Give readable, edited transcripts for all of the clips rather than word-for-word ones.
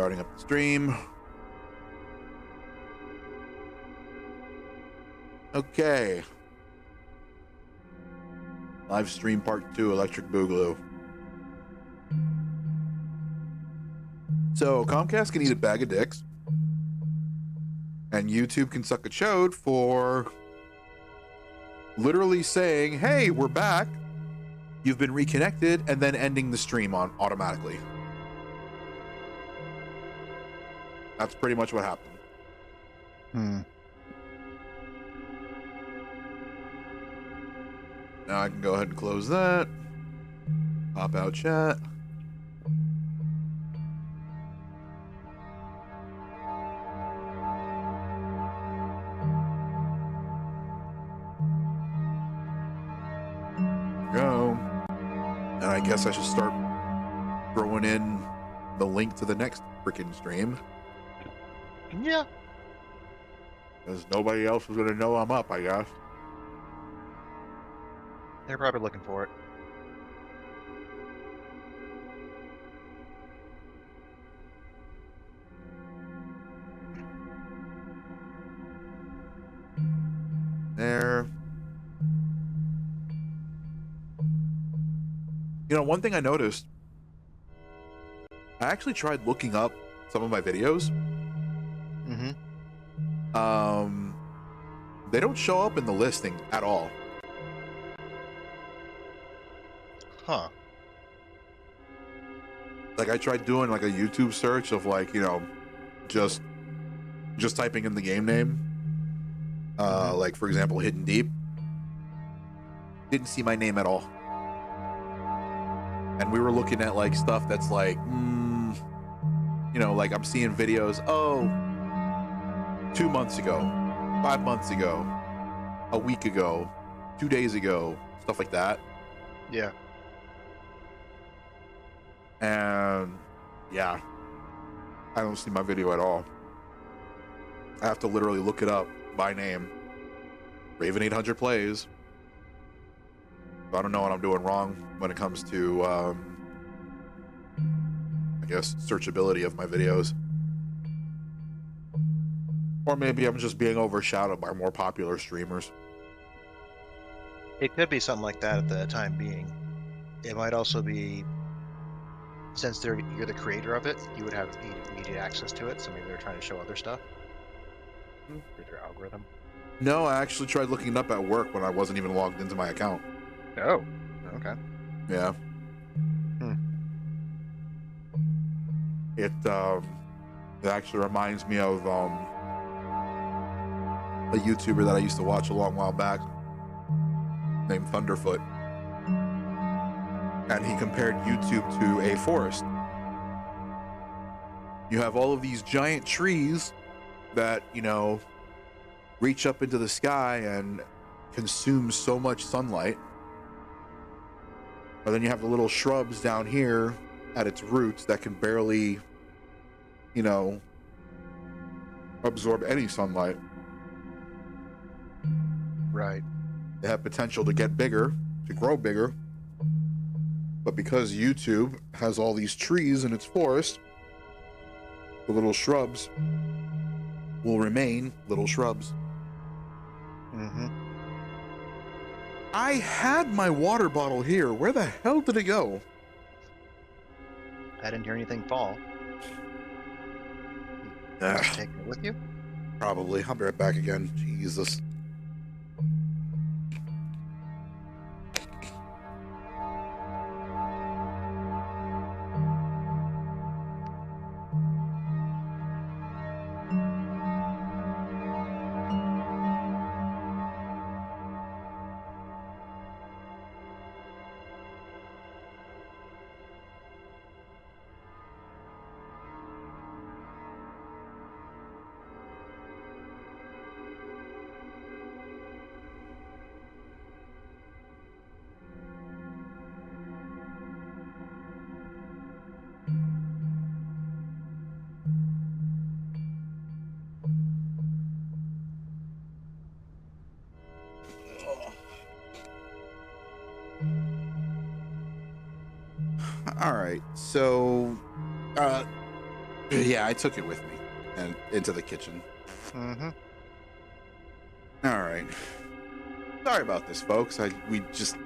Starting up the stream. Okay. Live stream part 2, Electric Boogaloo. So Comcast can eat a bag of dicks, and YouTube can suck a chode for literally saying, "Hey, we're back. You've been reconnected," and then ending the stream on automatically. That's pretty much what happened. Now I can go ahead and close that. Pop out chat. Go. And I guess I should start throwing in the link to the next freaking stream. Yeah. Because nobody else is going to know I'm up, I guess. They're probably looking for it. There. You know, one thing I noticed, I actually tried looking up some of my videos. They don't show up in the listing at all. Huh. Like, I tried doing like a YouTube search of like, you know, just typing in the game name. Like, for example, Hidden Deep. Didn't see my name at all. And we were looking at like stuff that's like, you know, like I'm seeing videos, 2 months ago, 5 months ago, a week ago, 2 days ago, stuff like that. Yeah. And yeah, I don't see my video at all. I have to literally look it up by name. Raven800 plays. I don't know what I'm doing wrong when it comes to, I guess, searchability of my videos. Or maybe I'm just being overshadowed by more popular streamers. It could be something like that at the time being. It might also be, since you're the creator of it, you would have immediate access to it, so maybe they're trying to show other stuff through their algorithm. No, I actually tried looking it up at work when I wasn't even logged into my account. Oh, okay. Yeah. It actually reminds me of a YouTuber that I used to watch a long while back named Thunderfoot. And he compared YouTube to a forest. You have all of these giant trees that, you know, reach up into the sky and consume so much sunlight. But then you have the little shrubs down here at its roots that can barely, you know, absorb any sunlight. Right. They have potential to get bigger, to grow bigger. But because YouTube has all these trees in its forest, the little shrubs will remain little shrubs. I had my water bottle here. Where the hell did it go? I didn't hear anything fall. Take it with you? Probably. I'll be right back again. Jesus. All right, so Yeah, I took it with me and into the kitchen. Mm-hmm. All right. Sorry about this, folks. We just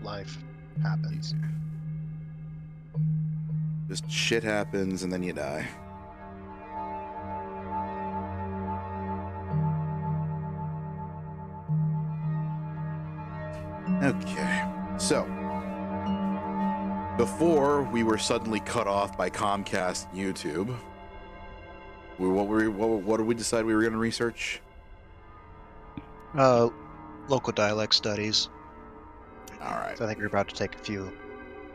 Life happens. just shit happens and then you die. Okay. So, before we were suddenly cut off by Comcast and YouTube, what did we decide we were going to research? Local dialect studies. All right. So I think we're about to take a few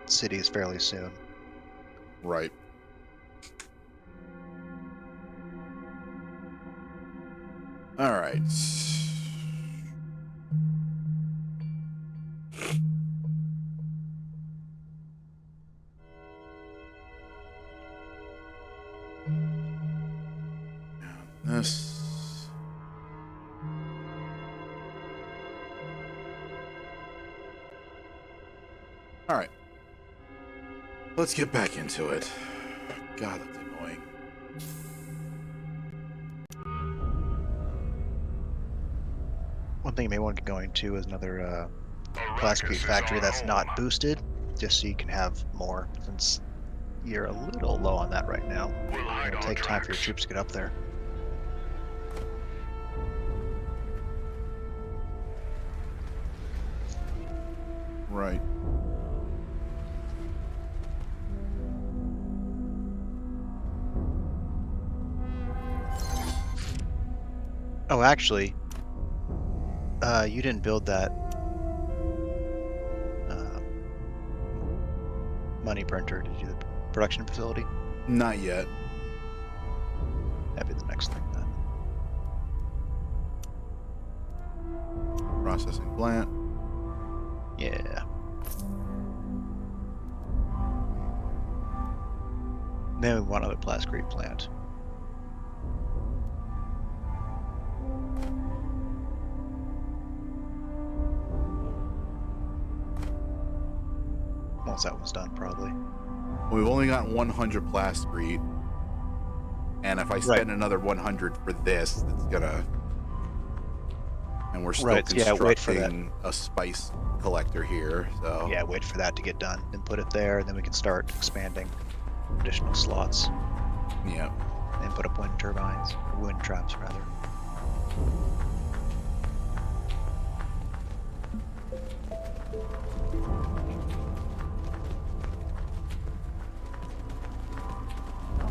cities fairly soon. Right. All right. This. All right. Let's get back into it. God, that's annoying. One thing you may want to get going to is another plastic factory that's not boosted, just so you can have more, since you're a little low on that right now. It'll take time for your troops to get up there. Right. Oh, actually, you didn't build that money printer. Did you? The production facility? Not yet. That'd be the next thing then. Processing plant. Yeah. Then we want another plastic plant. Once that one's done, probably. We've only got 100 plasticrete, and if I spend another 100 for this, it's gonna. And we're still constructing a spice collector here, so. Yeah, wait for that to get done, then put it there, and then we can start expanding additional slots. Yeah. And put up wind turbines, or wind traps rather.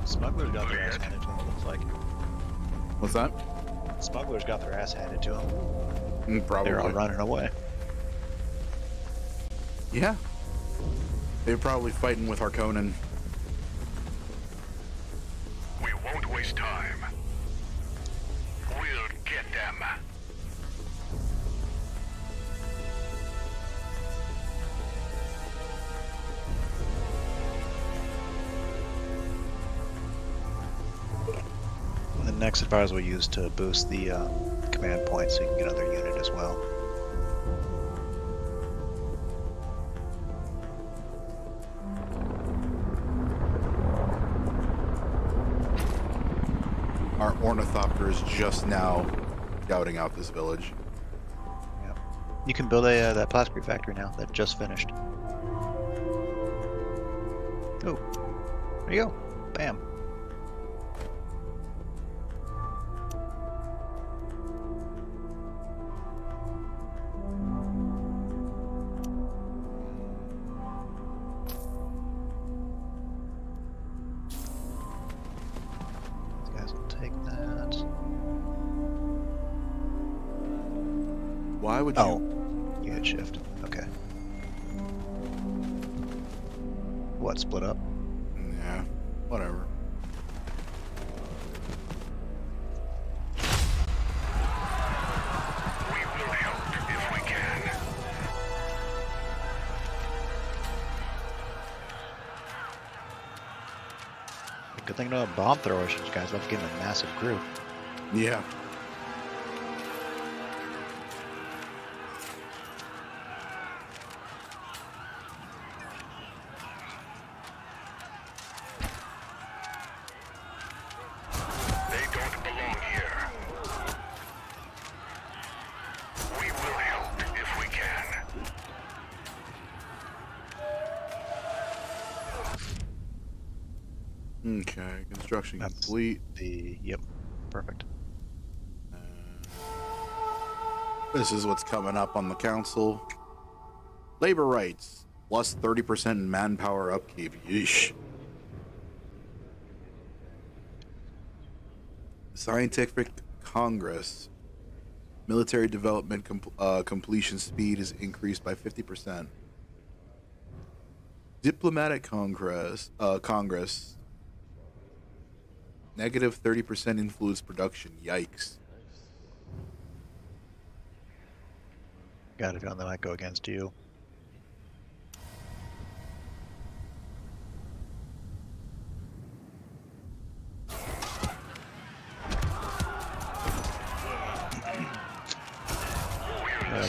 Smugglers got their ass handed to them, it looks like. What's that? Smugglers got their ass handed to them. Probably. They're all running away. Yeah. They're probably fighting with Harkonnen. We won't waste time. We'll get them. And the next advisor we'll use to boost the command point so you can get another unit as well. Our ornithopter is just now scouting out this village. Yep. You can build a that plastic factory now that just finished. Oh, there you go. Bam. These guys will take that. Why would you? Oh, you hit shift. Okay. What, split up? Yeah, whatever. We will help if we can. Good thing about bomb throwers, you guys love getting a massive group. Yeah. Okay, construction That's complete. Yep, perfect. This is what's coming up on the council. Labor rights, plus 30% in manpower upkeep. Yeesh. Scientific Congress. Military development completion speed is increased by 50%. Diplomatic Congress. Negative 30% influence production. Yikes. Got a feeling that might go against you.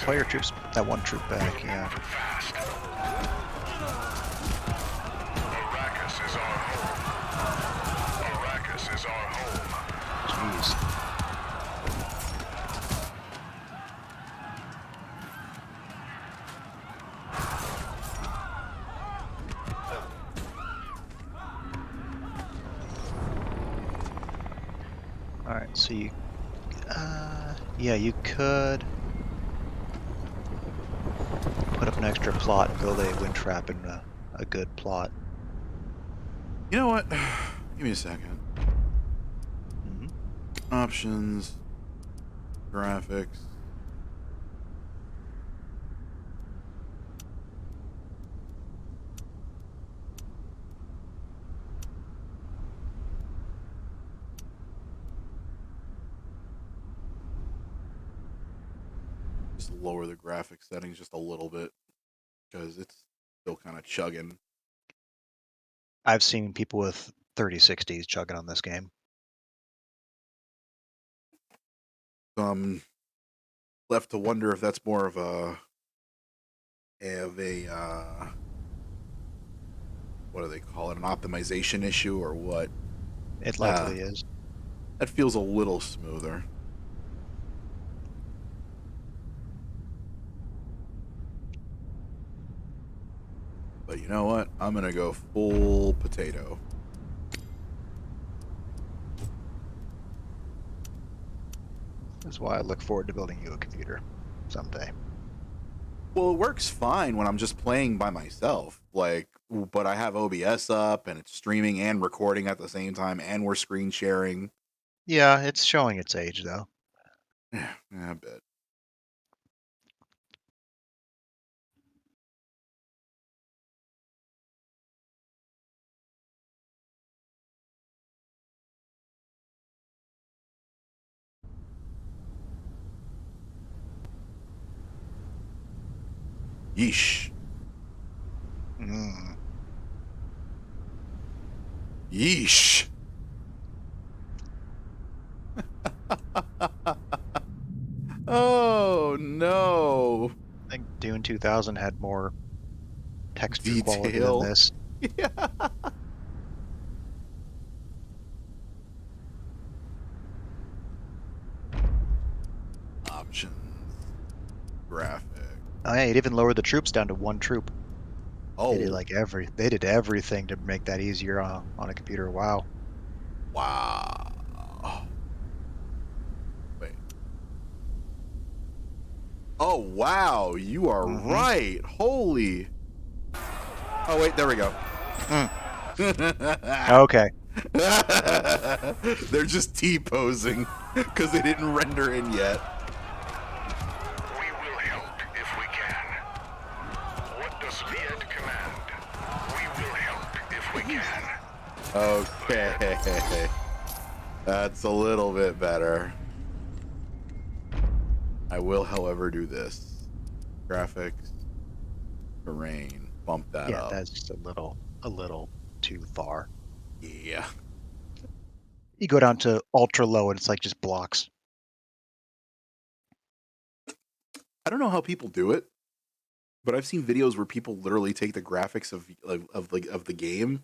Play your troops, that one troop back, yeah. Arrakis is our home. Arrakis is our home. Jeez. Alright, so you... yeah, you could... put up an extra plot and build a wind trap and a good plot. You know what? Give me a second. Options. Graphics. Just lower the graphics settings just a little bit because it's still kind of chugging. I've seen people with 3060s chugging on this game. Left to wonder if that's more of a what do they call it, an optimization issue or what? It likely is. That feels a little smoother. But you know what? I'm gonna go full potato. That's why I look forward to building you a computer someday. Well, it works fine when I'm just playing by myself. Like, but I have OBS up and it's streaming and recording at the same time, and we're screen sharing. Yeah, it's showing its age though. Yeah, I bet. Yeesh. Yeesh. Oh no. I think Dune 2000 had more texture Detail. quality than this. Yeah. Options. Graphic. Oh yeah, it even lowered the troops down to one troop. Oh. They did everything to make that easier on a computer. Wow. Wow. Wait. Oh wow, you are right. Holy. Oh wait, there we go. Okay. They're just T-posing because they didn't render in yet. We will help if we can. What does Viet command? We will help if we can. Okay. That's a little bit better. I will, however, do this. Graphics, terrain, bump that up. Yeah, that's just a little too far. Yeah. You go down to ultra low and it's like just blocks. I don't know how people do it, but I've seen videos where people literally take the graphics of the game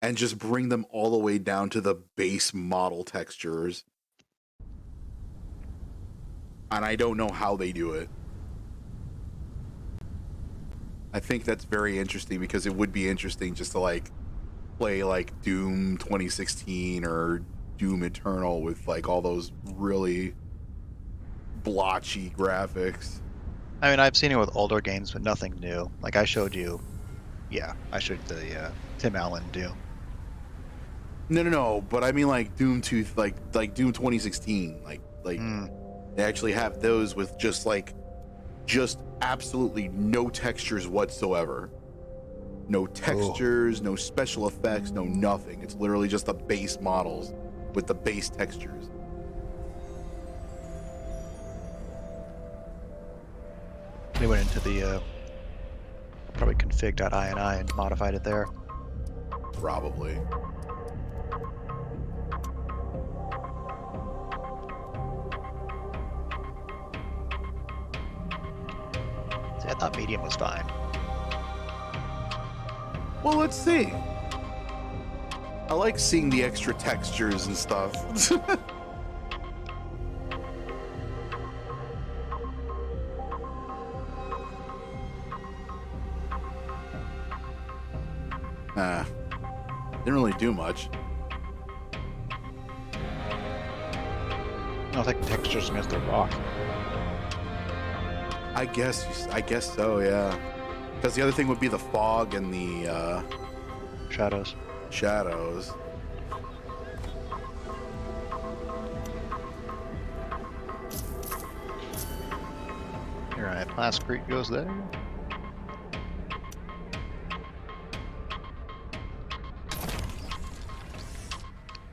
and just bring them all the way down to the base model textures. And I don't know how they do it. I think that's very interesting because it would be interesting just to like play like Doom 2016 or Doom Eternal with like all those really blotchy graphics. I mean, I've seen it with older games, but nothing new. Like I showed you, I showed the Tim Allen Doom. No. But I mean, like Doom 2, like Doom 2016, like they actually have those with just absolutely no textures whatsoever. No textures, no special effects, no nothing. It's literally just the base models with the base textures. They went into the probably config.ini and modified it there. Probably. See, I thought medium was fine. Well, let's see. I like seeing the extra textures and stuff. Didn't really do much. I don't think the textures against the rock. I guess so, yeah. Because the other thing would be the fog and the Shadows. shadows. Alright, Plascrete goes there.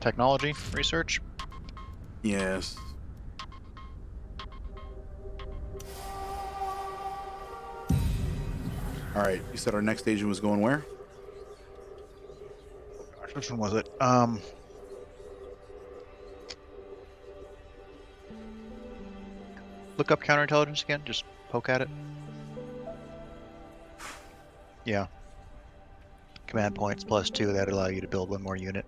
Technology, research. Yes. All right, you said our next agent was going where? Gosh, which one was it? Look up counterintelligence again. Just poke at it. Yeah. Command points +2. That'd allow you to build one more unit.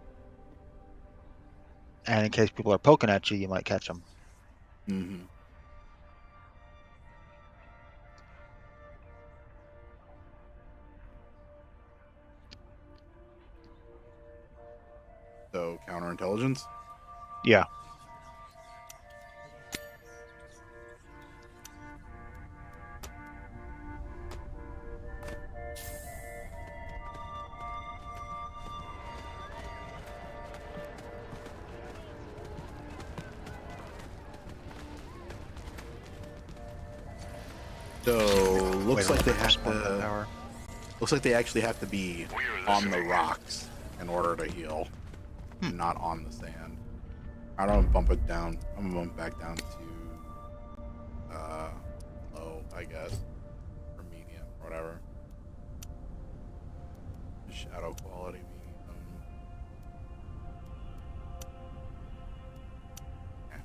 And in case people are poking at you, you might catch them. Mm-hmm. So, counterintelligence? Yeah. So, looks like they have Respond to. power. Looks like they actually have to be on the rocks in order to heal, not on the sand. I don't bump it down. I'm gonna bump back down to low, I guess, or medium, or whatever. Shadow quality medium. Okay.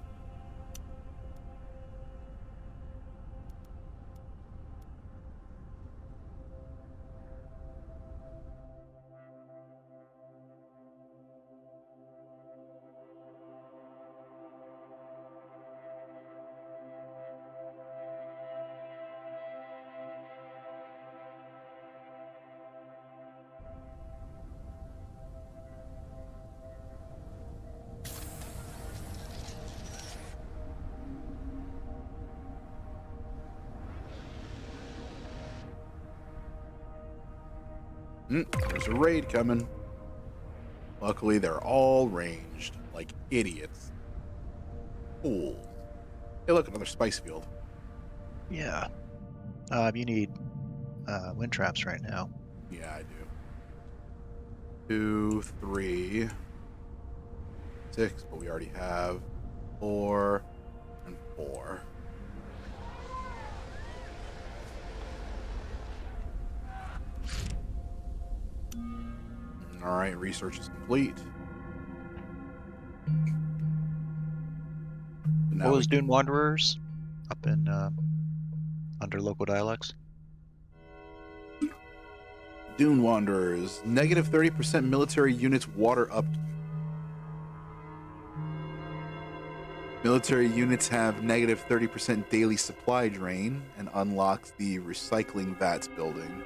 There's a raid coming. Luckily, they're all ranged, like idiots. Fools. Hey, look, another spice field. Yeah. You need wind traps right now. Yeah, I do. 2, 3, 6, but we already have 4 and 4. All right, research is complete. What was Dune Wanderers up in under local dialects? Dune Wanderers, negative 30% military units water up. Military units have negative 30% daily supply drain and unlocks the recycling vats building.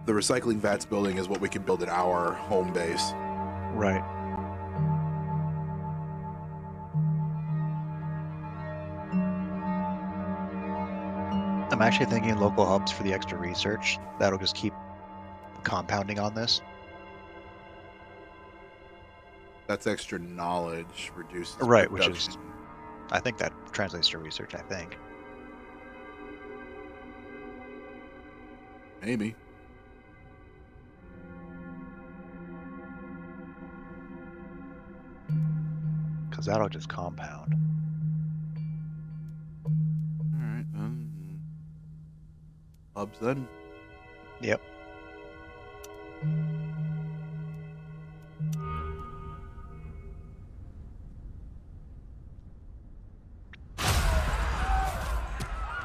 the recycling vats building is what we can build at our home base. Right. I'm actually thinking local hubs for the extra research. That'll just keep compounding on this. That's extra knowledge, reduces Right, production. which is, I think that translates to research, I think. Maybe. Because that'll just compound. Alright, hubs then. Yep.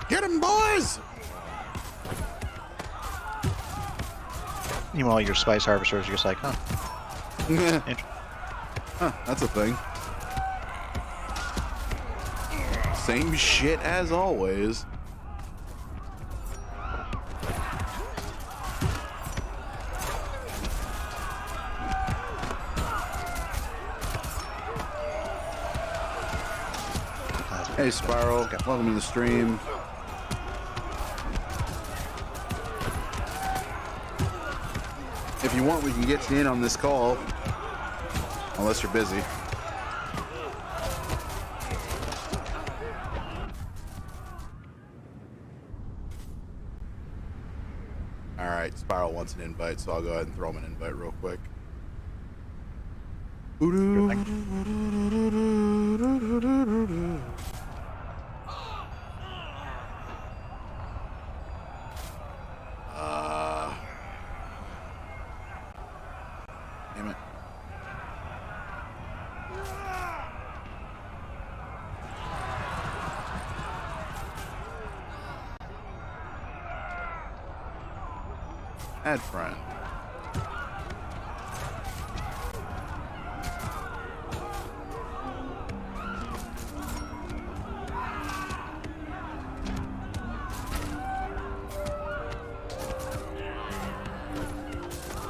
Get 'em, boys! Meanwhile, your spice harvesters are just like, huh. Huh, that's a thing. Same shit as always. Hey Spiral, welcome to the stream. If you want, we can get you in on this call. Unless you're busy. Alright, Spiral wants an invite, so I'll go ahead and throw him an invite real quick. Damn it. Add friend.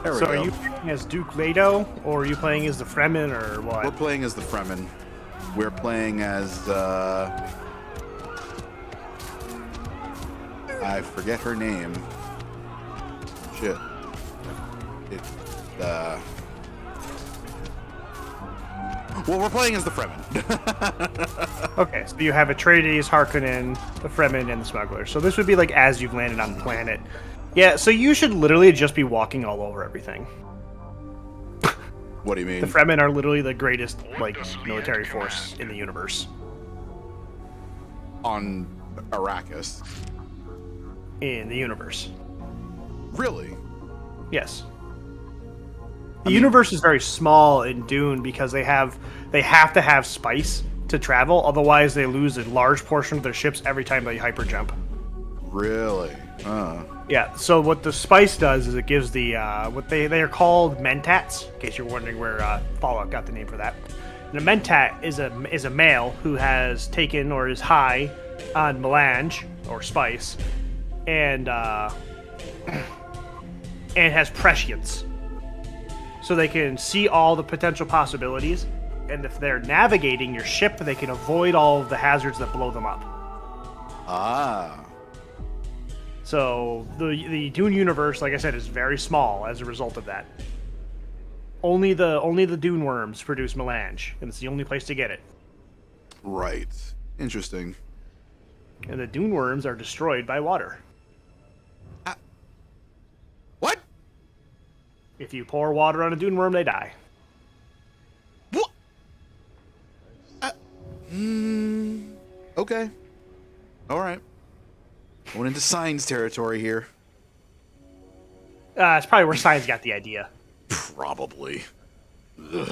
There we So go. are you playing as Duke Leto, or are you playing as the Fremen, or what? We're playing as the Fremen. We're playing as, I forget her name. Shit. It's, well, we're playing as the Fremen. Okay, so you have Atreides, Harkonnen, the Fremen, and the Smuggler. So this would be like as you've landed on the planet. Yeah, so you should literally just be walking all over everything. What do you mean? The Fremen are literally the greatest, like, military force in the universe. On Arrakis. In the universe. Really? Yes. The universe is very small in Dune because they have to have spice to travel, otherwise they lose a large portion of their ships every time they hyperjump. Really? Yeah, so what the spice does is it gives the what they are called mentats, in case you're wondering where Fallout got the name for that. And a mentat is a male who has taken or is high on melange or spice, and has prescience, so they can see all the potential possibilities, and if they're navigating your ship, they can avoid all of the hazards that blow them up. Ah. So the Dune universe, like I said, is very small as a result of that. Only the Dune worms produce melange, and it's the only place to get it. Right. Interesting. And the Dune worms are destroyed by water. What? If you pour water on a Dune worm, they die. What? Okay. All right. Going into science territory here. It's probably where science got the idea. Probably.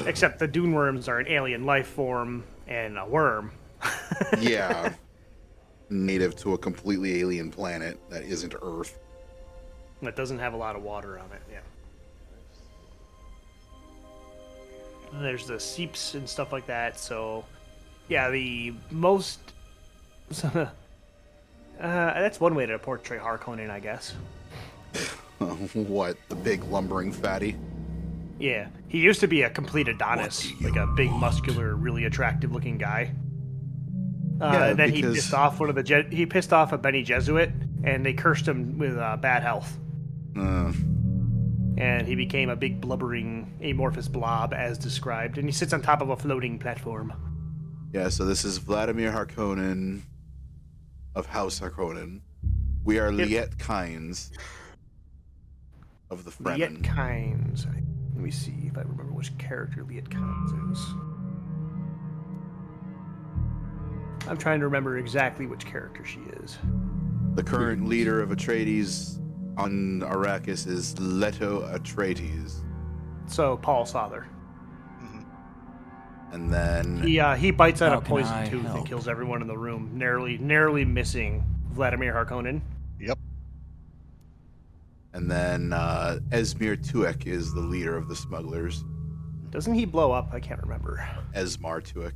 Except the Dune worms are an alien life form and a worm. Yeah. Native to a completely alien planet that isn't Earth. That doesn't have a lot of water on it, yeah. And there's the seeps and stuff like that, so... Yeah, the most... that's one way to portray Harkonnen, I guess. What, the big lumbering fatty? Yeah, he used to be a complete Adonis, like a big, muscular, really attractive-looking guy. Yeah, then because- he pissed off he pissed off a Bene Gesserit, and they cursed him with bad health. And he became a big, blubbering, amorphous blob, as described. And he sits on top of a floating platform. Yeah, so this is Vladimir Harkonnen of House Harkonnen. We are Liet Kynes of the Fremen. Liet Kynes. Let me see if I remember which character Liet Kynes is. I'm trying to remember exactly which character she is. The current leader of Atreides on Arrakis is Leto Atreides. So, Paul's father. And then... He bites out How a can poison I tooth and help? kills everyone in the room, narrowly missing Vladimir Harkonnen. Yep. And then Esmir Tuek is the leader of the smugglers. Doesn't he blow up? I can't remember. Esmar Tuek.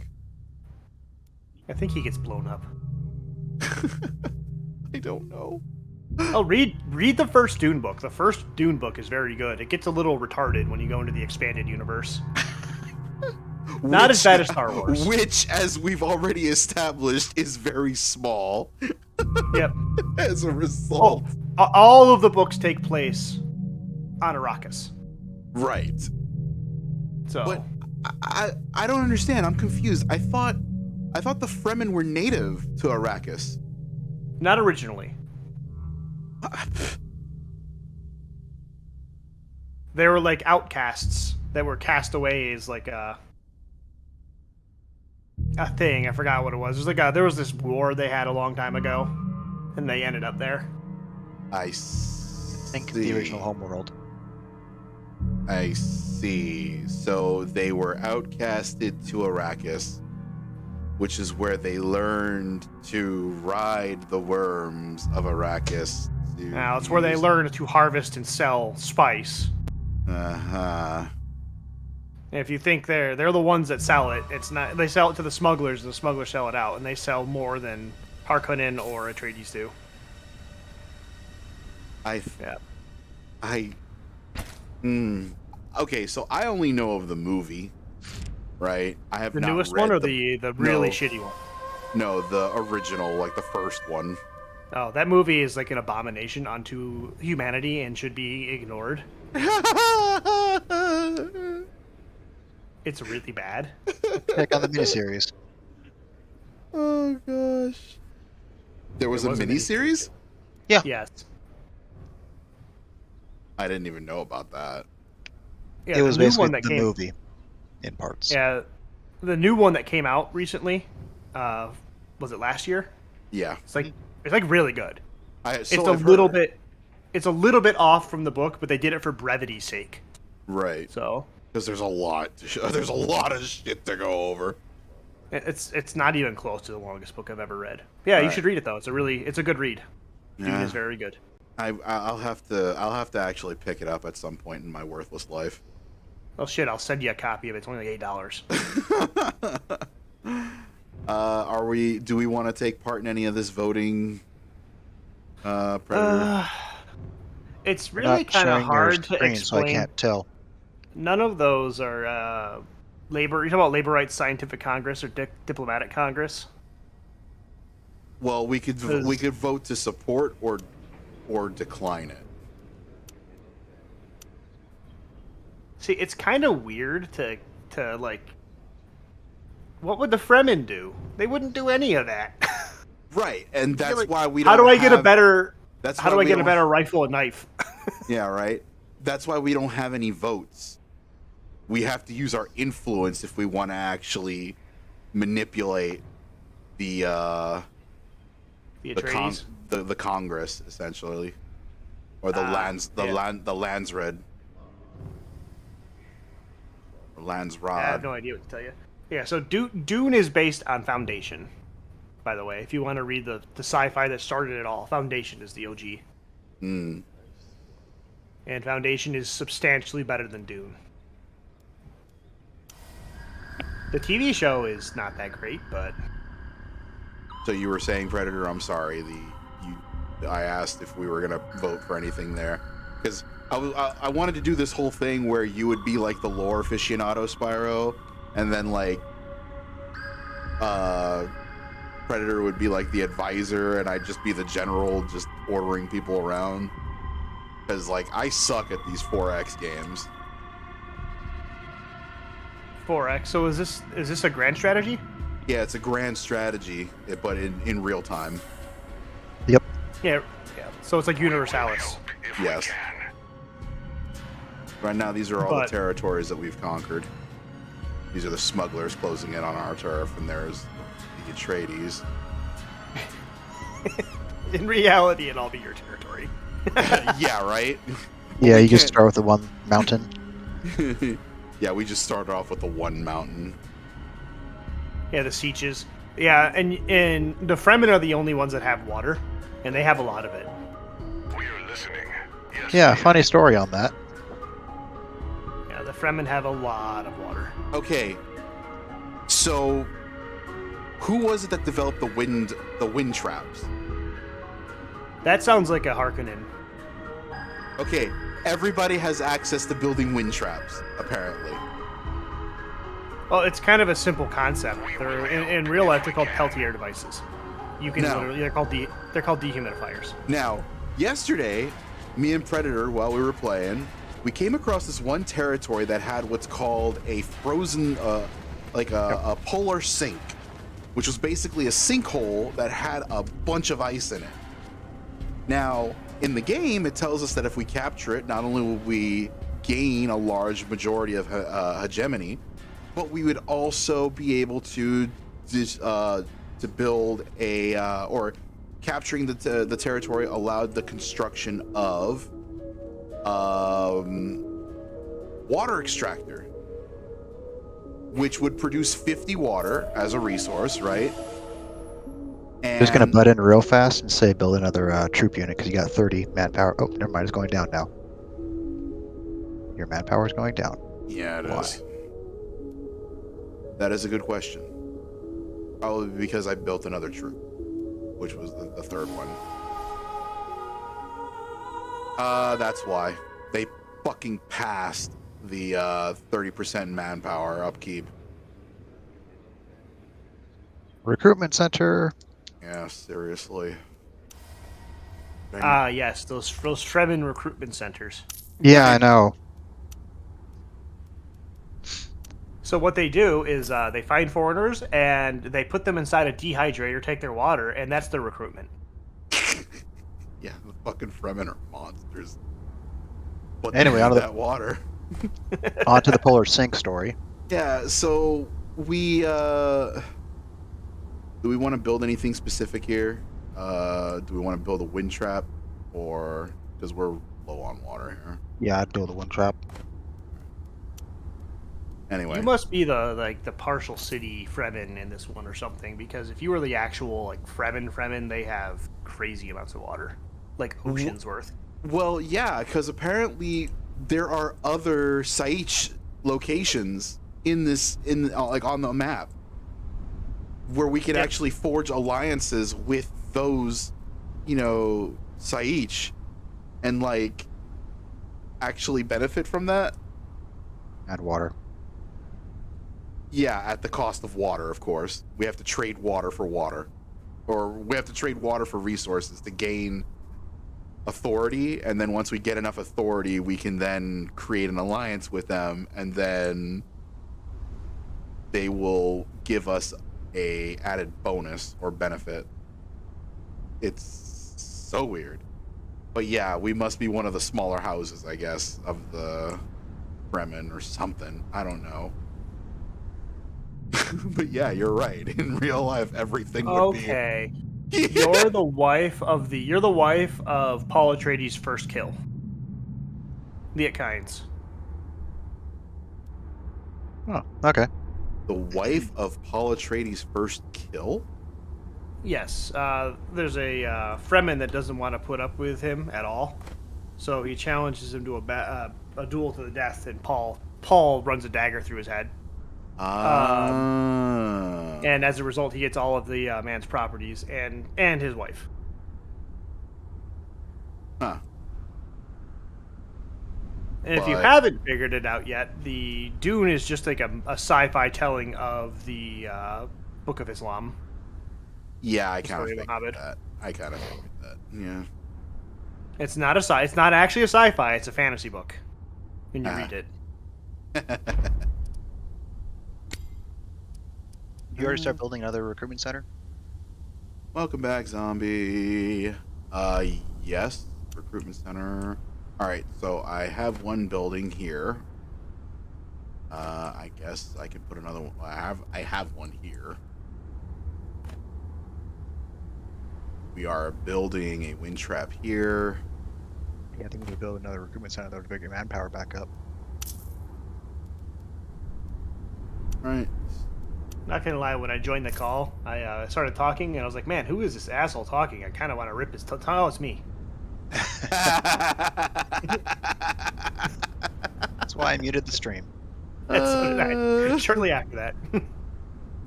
I think he gets blown up. I don't know. Oh, read the first Dune book. The first Dune book is very good. It gets a little retarded when you go into the expanded universe. Not as bad as Star Wars. Which, as we've already established, is very small. Yep. As a result. All of the books take place on Arrakis. Right. So, But I don't understand. I'm confused. I thought the Fremen were native to Arrakis. not originally. They were like outcasts that were castaways, like a thing. I forgot what it was. There was this war they had a long time ago, and they ended up there. I see. Think the original homeworld. I see. So they were outcasted to Arrakis, which is where they learned to ride the worms of Arrakis. Now it's where they learn to harvest and sell spice. Uh-huh. And if you think they're the ones that sell it, it's not. They sell it to the smugglers, and the smugglers sell it out, and they sell more than Harkonnen or Atreides do. Okay, so I only know of the movie, right? I have The not newest read one or the really No. shitty one? No, the original, like the first one. Oh, that movie is like an abomination unto humanity and should be ignored. It's really bad. Check out the miniseries. Oh gosh. There was a miniseries? Yes. I didn't even know about that. Yeah, It was the new basically one that the came. movie in parts. Yeah, the new one that came out recently. Was it last year? Yeah. It's like really good. I've It's a little heard. bit. It's a little bit off from the book, but they did it for brevity's sake. Right. So Because there's a lot to show. There's a lot of shit to go over. it's not even close to the longest book I've ever read. Yeah, you Right. should read it though. It's a good read. Dune Yeah. is very good. I'll have to actually pick it up at some point in my worthless life. Well, shit, I'll send you a copy of it. It's only like $8. Do we want to take part in any of this voting, Predator? It's We're really not kind of sharing your hard to screen, explain. so I can't tell. None of those are labor. You talk about Labor Rights Scientific Congress or Diplomatic Congress. Well, we could vote to support or decline it. See, it's kind of weird to like. What would the Fremen do? They wouldn't do any of that. Right, and that's Like, why we. How don't do I get a have- better? That's How why do I we get a don't- better rifle and knife? Yeah, right. That's why we don't have any votes. We have to use our influence if we want to actually manipulate the The Atreides. the Congress essentially, or the Yeah. Landsred, or Landsrod. I have no idea what to tell you. Yeah, so Dune is based on Foundation. By the way, if you want to read the sci-fi that started it all, Foundation is the OG. Mm. And Foundation is substantially better than Dune. The TV show is not that great, but So you were saying, Predator? I'm sorry. I asked if we were gonna vote for anything there. Because I wanted to do this whole thing where you would be like the lore aficionado, Spyro, and then like Predator would be like the advisor, and I'd just be the general, just ordering people around. Because like I suck at these 4X games. 4X. So is this a grand strategy? Yeah, it's a grand strategy, but in real time. Yep. Yeah. So it's like Universalis. If we Yes. can. Right now, these are all the But- territories that we've conquered. These are the smugglers closing in on our turf, and there's the Atreides. In reality, it'll all be your territory. Yeah, right? Yeah, we you just can't- start with the one mountain. Yeah, we just started off with the one mountain. Yeah, the Sieges. Yeah, and the Fremen are the only ones that have water, and they have a lot of it. We are listening. Yes. Yeah, we funny story on that. Yeah, the Fremen have a lot of water. Okay, so who was it that developed the wind traps? That sounds like a Harkonnen. Okay, everybody has access to building wind traps, apparently. Well, it's kind of a simple concept. They're in real life they're called Peltier devices. You can No. literally they're called dehumidifiers. Now, yesterday, me and Predator, while we were playing, we came across this one territory that had what's called a frozen, a polar sink, which was basically a sinkhole that had a bunch of ice in it. Now, in the game, it tells us that if we capture it, not only will we gain a large majority of hegemony, but we would also be able to build or capturing the territory allowed the construction of water extractor, which would produce 50 water as a resource, right? And Just gonna butt in real fast and say build another troop unit because you got 30 manpower. Oh, never mind, it's going down now. Your manpower is going down. Yeah, it Why? is. That is a good question. Probably because I built another troop, which was the third one. That's why. They fucking passed the 30% manpower upkeep. Recruitment center. Yeah, seriously. Dang. Ah, yes, those Fremen recruitment centers. Yeah, I know. So what they do is they find foreigners and they put them inside a dehydrator, take their water, and that's their recruitment. Yeah, the fucking Fremen are monsters. But Anyway, they on need to the- that water. On to the polar sink story. Yeah, so we do we want to build anything specific here? Do we want to build a wind trap, or because we're low on water here? Yeah, I'd build a one trap. Anyway, You must be the partial city Fremen in this one or something, because if you were the actual like Fremen, they have crazy amounts of water, like oceans worth. well, yeah, because apparently there are other Saich locations like on the map where we could Yep. actually forge alliances with those, Saich, and like actually benefit from that. Add water. Yeah, at the cost of water, of course. We have to trade water for water. Or we have to trade water for resources to gain authority, and then once we get enough authority, we can then create an alliance with them, and then they will give us a added bonus or benefit. It's so weird. But yeah, we must be one of the smaller houses, I guess, of the Fremen or something. I don't know. But yeah, you're right. In real life, everything would Okay, be. you're the wife of Paul Atreides' first kill. The Kynes. Oh, okay. The wife of Paul Atreides' first kill? Yes, there's a Fremen that doesn't want to put up with him at all, so he challenges him to a duel to the death, and Paul runs a dagger through his head, and as a result, he gets all of the man's properties and his wife. Huh. And if you But- haven't figured it out yet, the Dune is just like a sci-fi telling of the Book of Islam. Yeah, I kind of Story of figured Muhammad. that. I kind of figured that. Yeah. It's not it's not actually a sci-fi. It's a fantasy book. When you Ah. read it. You already start building another recruitment center? Welcome back, zombie. Yes, recruitment center. All right, so I have one building here. I guess I can put another one. I have one here. We are building a wind trap here. Yeah, I think we need to build another recruitment center though to get your manpower back up. All right. Not gonna lie, when I joined the call, I started talking, and I was like, "Man, who is this asshole talking?" I kind of want to rip his Oh, it's me. That's why I muted the stream. Shortly after that.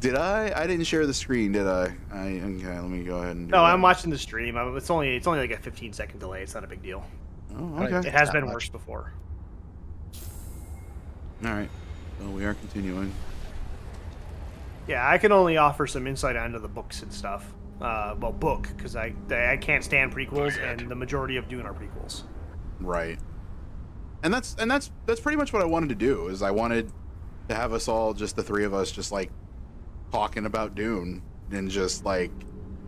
Did I? I didn't share the screen, did I? Okay, let me go ahead and do No, that. I'm watching the stream. It's only like a 15-second delay. It's not a big deal. Oh, I don't okay. It has Not been much. worse before. All right. So we are continuing. Yeah, I can only offer some insight onto the books and stuff. Well, book, because I can't stand prequels, and the majority of Dune are prequels. Right. And that's pretty much what I wanted to do. Is I wanted to have us all, just the three of us, just like talking about Dune and just like,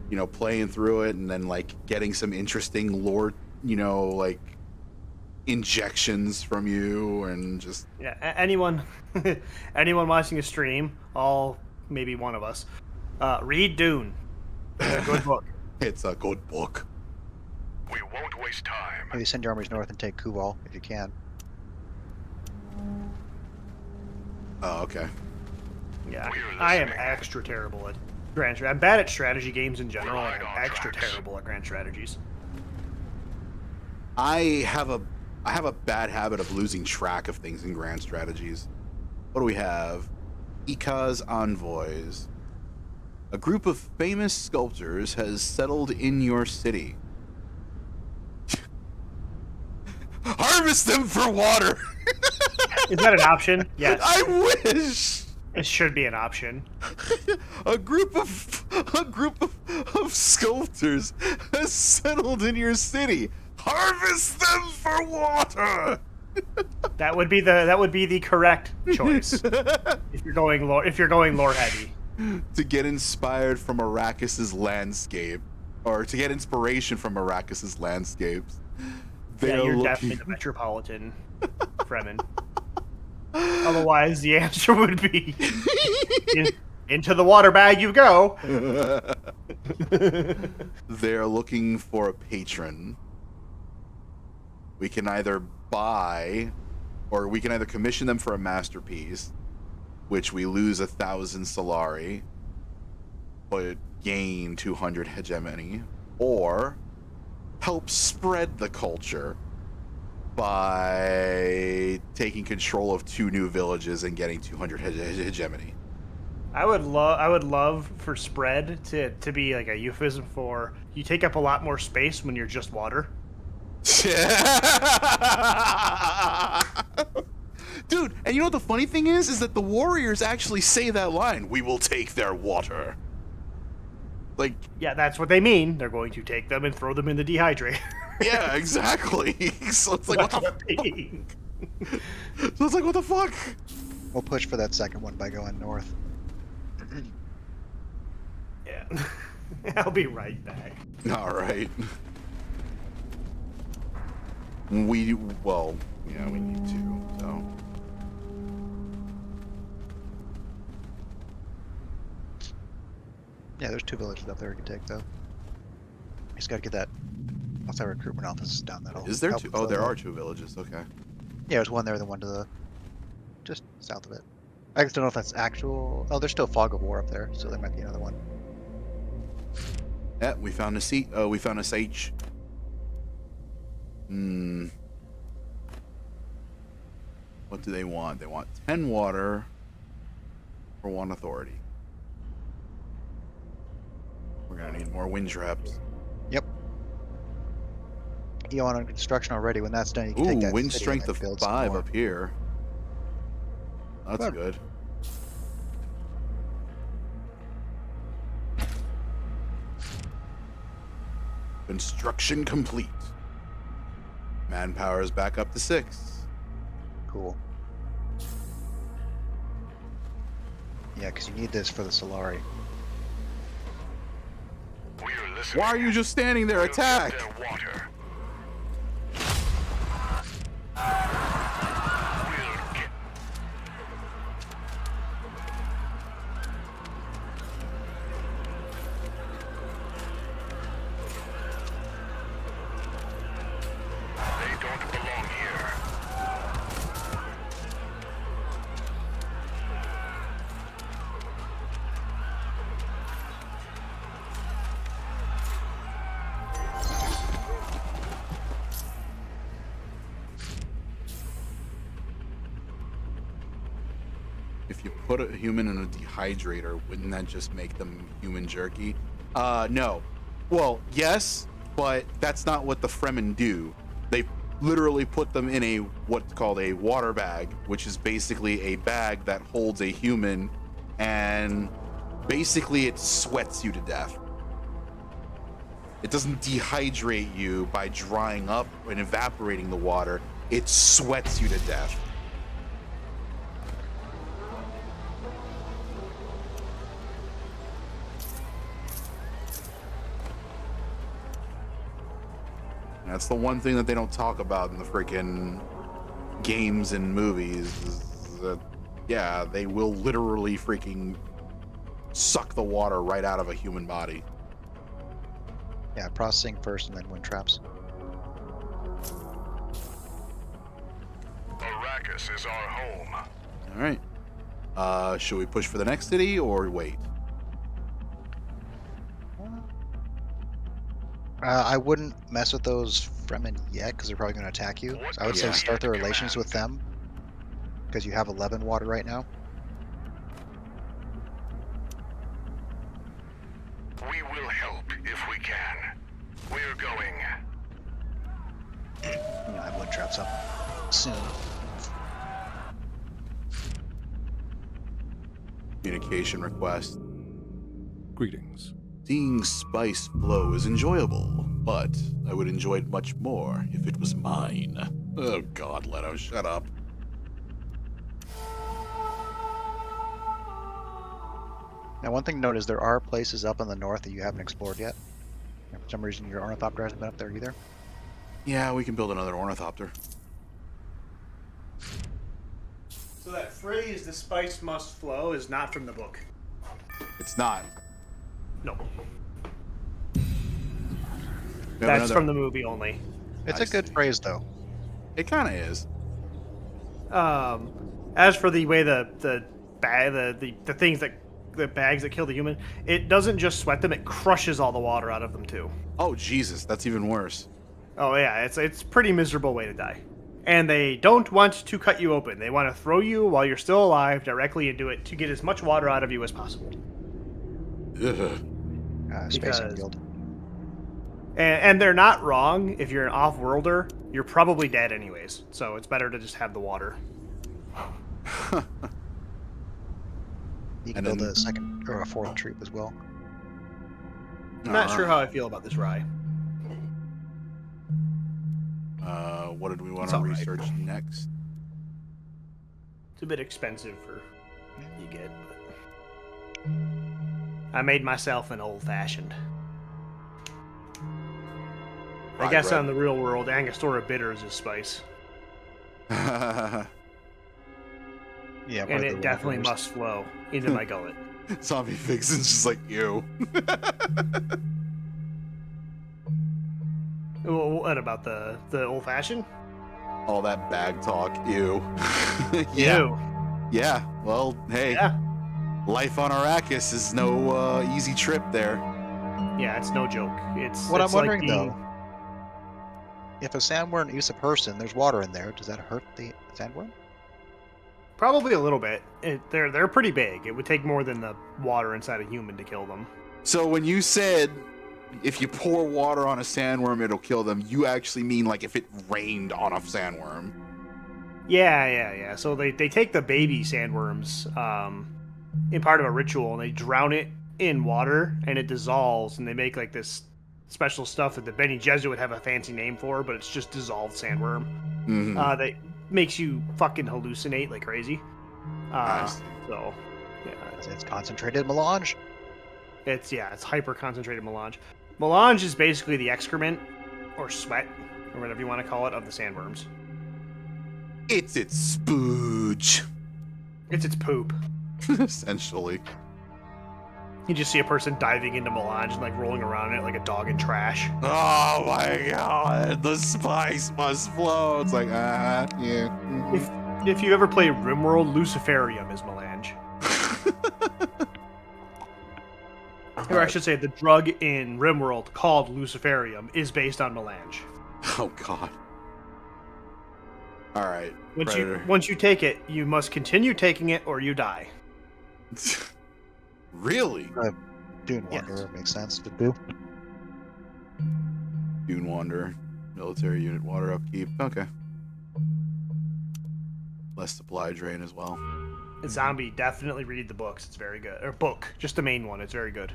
you know, playing through it and then like getting some interesting lore, you know, like injections from you and just Yeah, anyone watching a stream, all maybe one of us, read Dune. It's a good book. it's a good book. We won't waste time. Maybe send your armies north and take Kuval if you can. Oh, okay. Yeah, We're I am listening. extra terrible at grand strategy. I'm bad at strategy games in general, and Right I'm on extra tracks. terrible at grand strategies. I have a bad habit of losing track of things in grand strategies. What do we have? Ika's envoys. A group of famous sculptors has settled in your city. Harvest them for water. Is that an option? Yes, I wish. it should be an option. A group of sculptors has settled in your city. Harvest them for water. That would be the correct choice if you're going lore heavy. To get inspired from Arrakis's landscape, or to get inspiration from Arrakis's landscapes. Yeah, you're looking- definitely the metropolitan Fremen. Otherwise, the answer would be into the water bag you go. They're looking for a patron. We can either buy, or we can either commission them for a masterpiece, which we lose 1,000 Solari, but gain 200 hegemony, or help spread the culture by taking control of 2 new villages and getting 200 hegemony. I would love for spread to be like a euphemism for you take up a lot more space when you're just water. Dude, and you know what the funny thing is that the warriors actually say that line, "We will take their water." Like, Yeah, that's what they mean. They're going to take them and throw them in the dehydrator. yeah, exactly. So it's like, what That's the what they mean. So it's like, what the fuck? We'll push for that second one by going north. Yeah. I'll be right back. All right. Well, yeah, we need to, so. Yeah, there's 2 villages up there we can take though. We just gotta get that. Once our recruitment office is down, that'll. Is there help 2? with Oh, the- there are 2 villages, okay. Yeah, there's one there, the one to the just south of it. I just don't know if that's actual. Oh, there's still fog of war up there, so there might be another one. Yeah, we found a seat. We found a sage. What do they want? They want 10 water for 1 authority. We're gonna need more wind traps. Yep. Eon under construction already. When that's done, you can take Ooh, that wind city strength and of then build some 5 more. up here. That's Good. good. Construction complete. Manpower is back up to 6. Cool. Yeah, because you need this for the Solari. We're listening. Why are you just standing there? We'll get Attack! their water. We'll get They don't belong here. If you put a human in a dehydrator, wouldn't that just make them human jerky? No. Well, yes, but that's not what the Fremen do. They literally put them in a what's called a water bag, which is basically a bag that holds a human, and basically it sweats you to death. It doesn't dehydrate you by drying up and evaporating the water. It sweats you to death. That's the one thing that they don't talk about in the freaking games and movies. Is that, yeah, they will literally freaking suck the water right out of a human body. Yeah, processing first and then wind traps. Arrakis is our home. All right. Should we push for the next city or wait? I wouldn't mess with those Fremen yet because they're probably going to attack you. So I would say Yeah. start the relations with them because you have 11 water right now. We will help if we can. We're going. You know, have wind traps up soon. Communication request. Greetings. Seeing spice flow is enjoyable, but I would enjoy it much more if it was mine. Oh God, Leto, shut up. Now, one thing to note is there are places up in the north that you haven't explored yet. For some reason, your ornithopter hasn't been up there either. Yeah, we can build another ornithopter. So that phrase, "the spice must flow," is not from the book. It's not. No, We have that's another- from the movie only. It's I a good see. phrase, though. It kind of is. As for the way the things that the bags that kill the human, it doesn't just sweat them; it crushes all the water out of them too. Oh Jesus, that's even worse. Oh yeah, it's a pretty miserable way to die. And they don't want to cut you open. They want to throw you while you're still alive directly into it to get as much water out of you as possible. Ugh. Spacing Because- guild. And they're not wrong. If you're an off-worlder, you're probably dead anyways. So it's better to just have the water. You can And build then- a second or a fourth troop as well. I'm not sure how I feel about this rye. What did we want It's to all right. research next? It's a bit expensive for you get, but I made myself an old-fashioned. I Rye guess bread. on the real world, Angostura bitters is spice, Yeah, and it definitely must flow into my gullet. Zombie Vixen's just like, ew. What about the old-fashioned? All that bag talk, ew. Yeah. Ew. Yeah. Well, hey. Yeah. Life on Arrakis is no easy trip there. Yeah, it's no joke. What I'm it's wondering like being- though, if a sandworm eats a person, there's water in there. Does that hurt the sandworm? Probably a little bit. They're pretty big. It would take more than the water inside a human to kill them. So when you said if you pour water on a sandworm, it'll kill them. You actually mean like if it rained on a sandworm. Yeah. So they take the baby sandworms in part of a ritual, and they drown it in water, and it dissolves, and they make like this special stuff that the Bene Gesserit would have a fancy name for, but it's just dissolved sandworm. Mm-hmm. That makes you fucking hallucinate like crazy. Nice. So, yeah. It's concentrated melange. It's hyper concentrated melange. Melange is basically the excrement or sweat or whatever you want to call it of the sandworms. It's its spooge. It's its poop. Essentially. You just see a person diving into melange and like rolling around in it like a dog in trash. Oh my god, the spice must flow. It's like, yeah. Mhm. If you ever play RimWorld, Luciferium is melange. Or I should say, the drug in RimWorld called Luciferium is based on melange. Oh god. All right. Once you take it, you must continue taking it or you die. Really? Dune Wanderer makes sense to do. Dune Wanderer, military unit, water upkeep. Okay. Less supply drain as well. Zombie, definitely read the books. It's very good. Or book, just the main one. It's very good.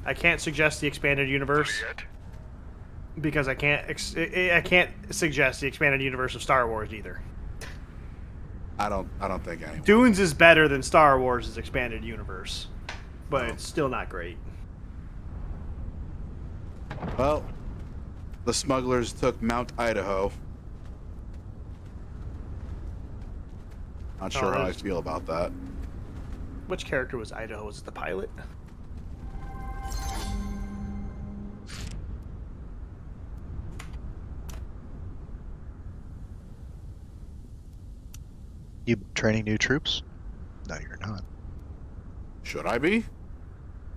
I can't suggest the expanded universe because I can't suggest the expanded universe of Star Wars either. I don't think anyone. Dunes is better than Star Wars' expanded universe, but it's still not great. Well, the smugglers took Mount Idaho. Not sure how I feel about that. Which character was Idaho? Was it the pilot? You training new troops? No, you're not. Should I be?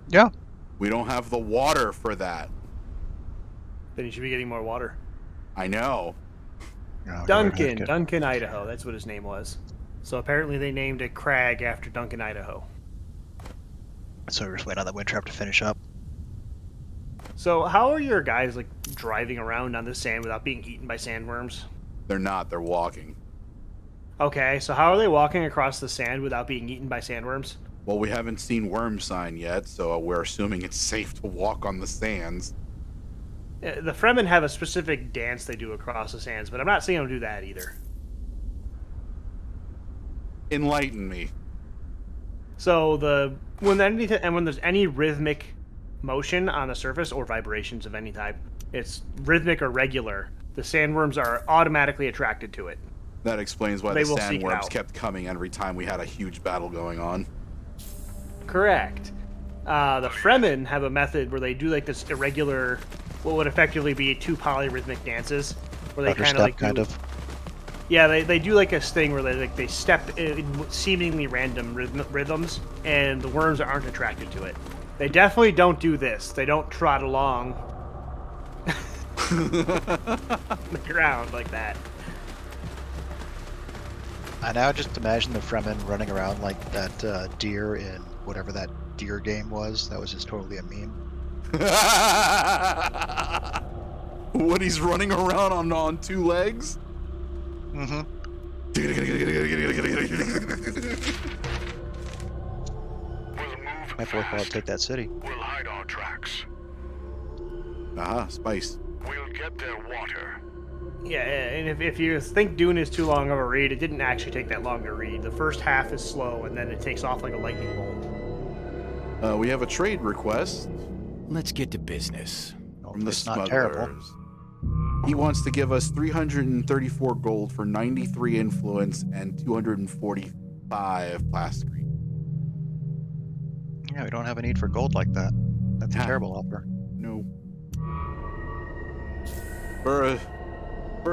Yeah. We don't have the water for that. Then you should be getting more water. I know. No, Duncan, Idaho. That's what his name was. So apparently they named a crag after Duncan, Idaho. So we're just waiting on that wind trap to finish up. So how are your guys like driving around on the sand without being eaten by sandworms? They're not. They're walking. Okay, so how are they walking across the sand without being eaten by sandworms? Well, we haven't seen worm sign yet, so we're assuming it's safe to walk on the sands. The Fremen have a specific dance they do across the sands, but I'm not seeing them do that either. Enlighten me. So when there's any rhythmic motion on the surface or vibrations of any type, it's rhythmic or regular. The sandworms are automatically attracted to it. That explains why They the will seek it sandworms out. kept coming every time we had a huge battle going on. Correct. The Fremen have a method where they do like this irregular, what would effectively be two polyrhythmic dances, where they kind of yeah, they do like a thing where they step in seemingly random rhythms, and the worms aren't attracted to it. They definitely don't do this. They don't trot along the ground like that. I now just imagine the Fremen running around like that deer in whatever that deer game was. That was just totally a meme. What, he's running around on two legs? Mm-hmm. My fourth ball take that city. We'll hide our tracks. Aha, spice. We'll get their water. Yeah, and if you think Dune is too long of a read, it didn't actually take that long to read. The first half is slow, and then it takes off like a lightning bolt. We have a trade request Let's get to business. from the It's not smugglers. terrible. He wants to give us 334 gold for 93 influence and 245 plastic. Yeah, we don't have a need for gold like that. That's a Yeah. terrible offer. No. For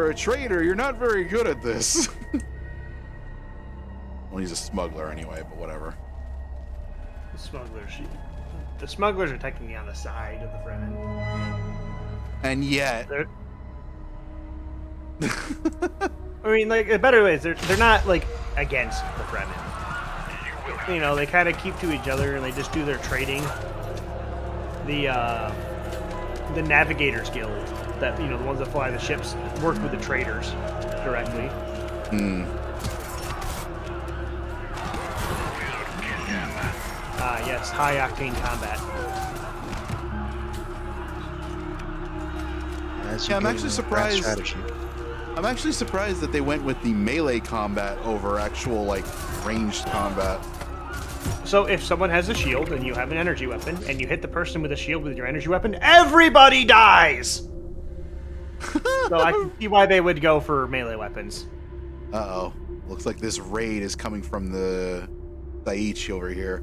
a trader, you're not very good at this. Well, he's a smuggler anyway, but whatever. The smugglers are technically on the side of the Fremen. And yet, I mean, like, a better way is they're not like against the Fremen. You know, they kind of keep to each other and they just do their trading. the Navigators Guild, that the ones that fly the ships, work with the traders directly. Hmm. Yes, high octane combat. Yeah, I'm actually surprised. Strategy. I'm actually surprised that they went with the melee combat over actual like ranged combat. So if someone has a shield and you have an energy weapon and you hit the person with a shield with your energy weapon, everybody dies. So I can see why they would go for melee weapons. Uh-oh. Looks like this raid is coming from the Daiichi over here.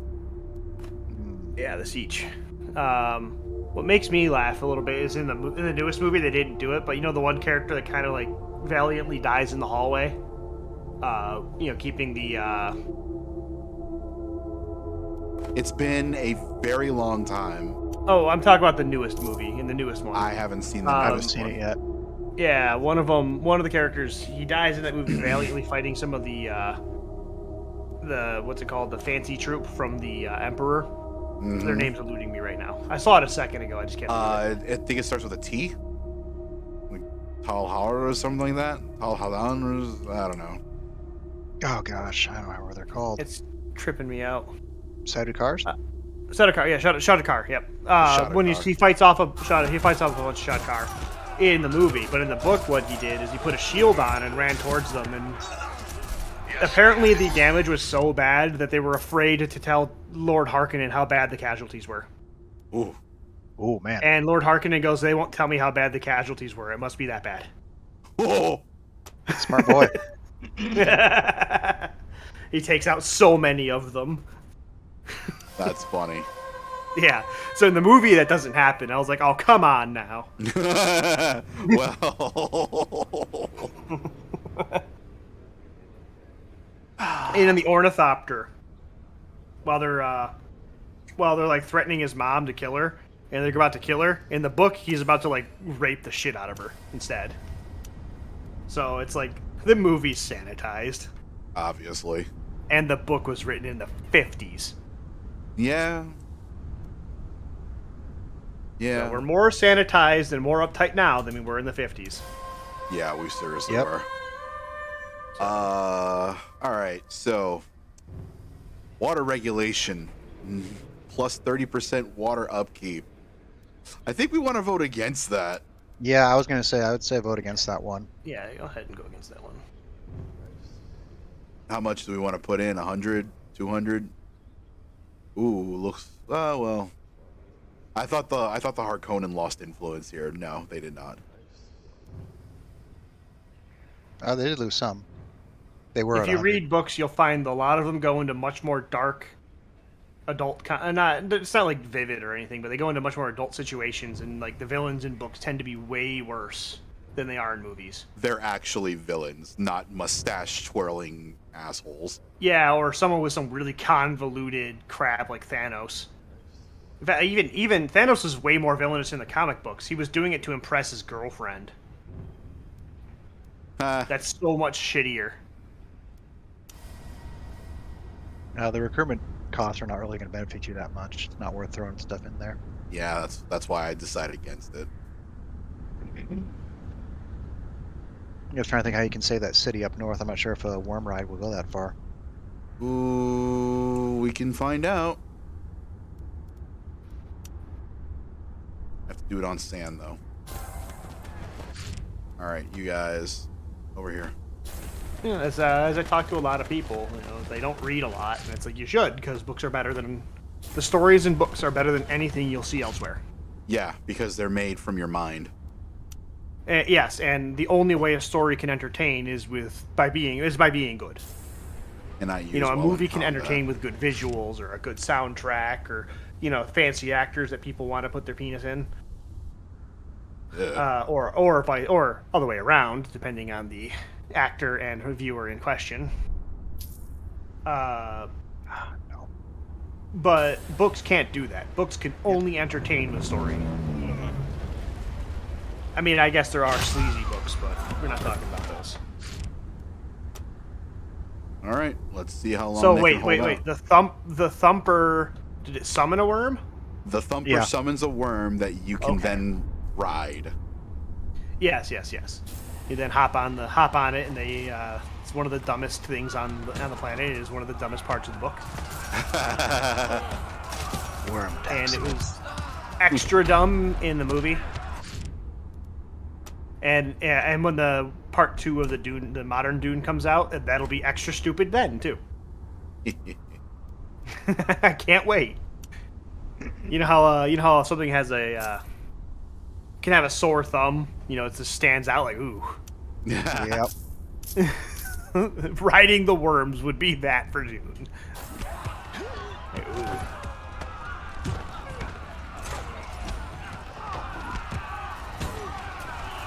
Yeah, the siege. What makes me laugh a little bit is in the newest movie they didn't do it, but the one character that kind of like valiantly dies in the hallway. Keeping the. It's been a very long time. Oh, I'm talking about the newest movie. In the newest one, I haven't seen the I haven't newest seen one. it yet. Yeah, one of the characters, he dies in that movie valiantly fighting some of the what's it called, the fancy troop from the Emperor. Mhm. Their name's eluding me right now. I saw it a second ago. I just can't. I think it starts with a T. Like Talhar or something like that. Talhalan or I don't know. Oh gosh, I don't know what they're called. It's tripping me out. Sided cars? Shadakar, yeah, Shadakar, yep. When he fights off a bunch of Shadakar in the movie, but in the book, what he did is he put a shield on and ran towards them, and apparently the damage was so bad that they were afraid to tell Lord Harkonnen how bad the casualties were. Ooh. Oh man. And Lord Harkonnen goes, "They won't tell me how bad the casualties were. It must be that bad." Oh. Smart boy. He takes out so many of them. That's funny. Yeah. So in the movie, that doesn't happen. I was like, "Oh, come on now." Well. And in the Ornithopter, while they're like threatening his mom to kill her, and they're about to kill her. In the book, he's about to like rape the shit out of her instead. So it's like the movie's sanitized, Obviously. and the book was written in the 50s. Yeah. Yeah. So we're more sanitized and more uptight now than we were in the 50s. Yeah, we seriously Yep. were. All right. So, water regulation plus 30% water upkeep. I think we want to vote against that. Yeah, I was gonna say I would say vote against that one. Yeah, go ahead and go against that one. How much do we want to put in? 100, 200? Ooh, looks. Well. I thought the Harkonnen lost influence here. No, they did not. Oh, they did lose some. They were. If at you 100. read books, you'll find a lot of them go into much more dark adult it's not like vivid or anything, but they go into much more adult situations, and like the villains in books tend to be way worse than they are in movies. They're actually villains, not mustache twirling assholes. Yeah, or someone with some really convoluted crap like Thanos. In fact, even Thanos is way more villainous in the comic books. He was doing it to impress his girlfriend. That's so much shittier. The recruitment costs are not really going to benefit you that much. It's not worth throwing stuff in there. Yeah, that's why I decided against it. I was trying to think how you can save that city up north. I'm not sure if a worm ride will go that far. Ooh, we can find out. Have to do it on sand though. All right, you guys, over here. Yeah, as I talk to a lot of people, they don't read a lot, and it's like you should, because books are better than the stories in books are better than anything you'll see elsewhere. Yeah, because they're made from your mind. Yes, and the only way a story can entertain is by being good. And not use A well movie in can combat. entertain with good visuals or a good soundtrack or fancy actors that people want to put their penis in. Or other way around, depending on the actor and viewer in question. No. But books can't do that. Books can only entertain with story. I mean, I guess there are sleazy books, but we're not talking about those. All right, let's see how long. So they wait. can hold out. The Thumper, did it summon a worm? The Thumper Yeah. summons a worm that you can then ride. Yes. You then hop on it, and they it's one of the dumbest things on the planet. It is one of the dumbest parts of the book, Worm and tax. it was extra dumb in the movie. And when the part 2 of the modern Dune comes out, that'll be extra stupid then too. I can't wait. You know how something has a can have a sore thumb. It just stands out like ooh. Yep. Riding the worms would be that for Dune. Ooh.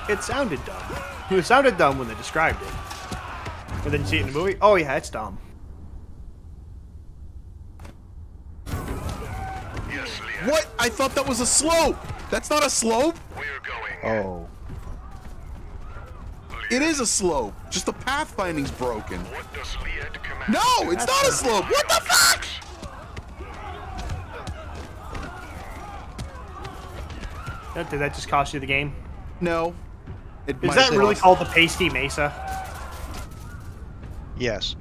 It sounded dumb. It sounded dumb when they described it. But then you see it in the movie. Oh yeah, it's dumb. Yes, Leah. What? I thought that was a slope. That's not a slope. We're going. Oh. It is a slope. Just the pathfinding's broken. What does Leah command? No, it's not a slope. What the fuck? Did that just cost you the game? No. It Is might that really cost- called the Pasty Mesa? Yes.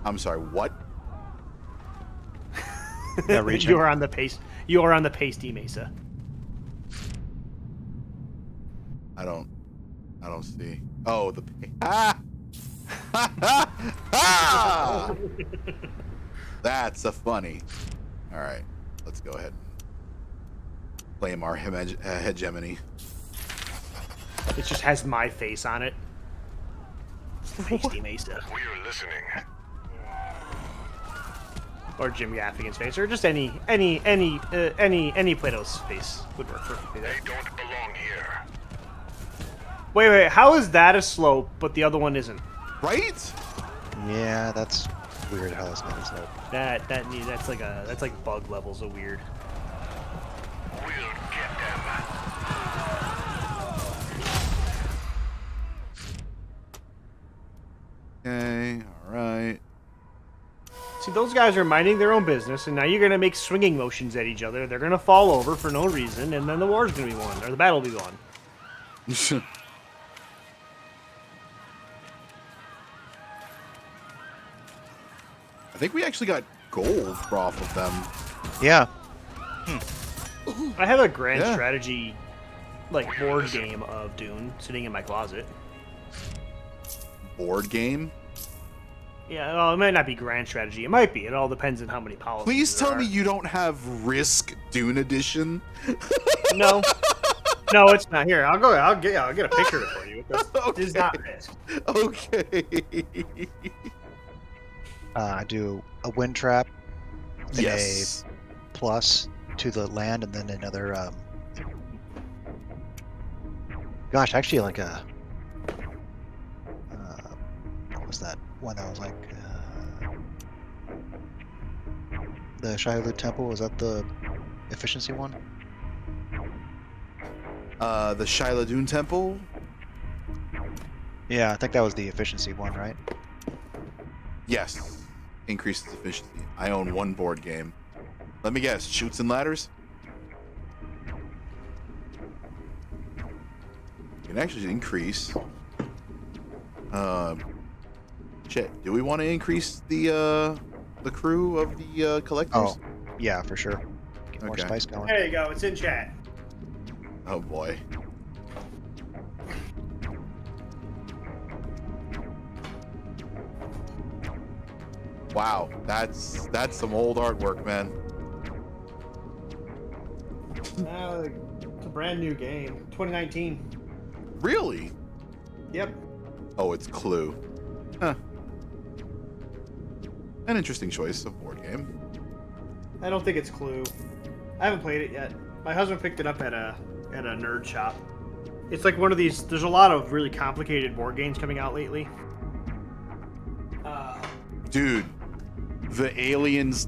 I'm sorry. What? That region. You are on the Pasty Mesa. I don't see. Oh, the ah! Ah! That's a funny. All right, let's go ahead and claim our hegemony. It just has my face on it. It's the Pasty Mesa. We're listening. Or Jim Gaffigan's face, or just any Plato's face would work perfectly there. They don't belong here. Wait, how is that a slope, but the other one isn't? Right? Yeah, that's weird how that's not a slope. That's like bug levels of weird. We'll get them. Okay. All right. See, those guys are minding their own business, and now you're gonna make swinging motions at each other. They're gonna fall over for no reason, and then the war's gonna be won, or the battle will be won. I think we actually got gold off of them. Yeah. I have a grand Yeah. strategy, like board game of Dune sitting in my closet. Board game. Yeah, well, it might not be grand strategy. It might be. It all depends on how many policies. Please there tell me are. you don't have Risk Dune Edition. No, it's not here. I'll get a picture of it for you. This is not Risk. Okay. I do a wind trap, and Yes. a plus to the land, and then another. Gosh, actually, like a. What was that one that was like? The Shiloh Temple, was that the efficiency one? The Shiloh Dune Temple. Yeah, I think that was the efficiency one, right? Yes. Increases efficiency. I own one board game. Let me guess. Shoots and ladders. You can actually increase. Shit. Do we want to increase the crew of the collectors? Oh, yeah, for sure. Get more Okay. spice going. There you go. It's in chat. Oh boy. Wow, that's some old artwork, man. It's a brand new game. 2019. Really? Yep. Oh, it's Clue. Huh. An interesting choice of board game. I don't think it's Clue. I haven't played it yet. My husband picked it up at a nerd shop. It's like one of these. There's a lot of really complicated board games coming out lately. Dude, the Aliens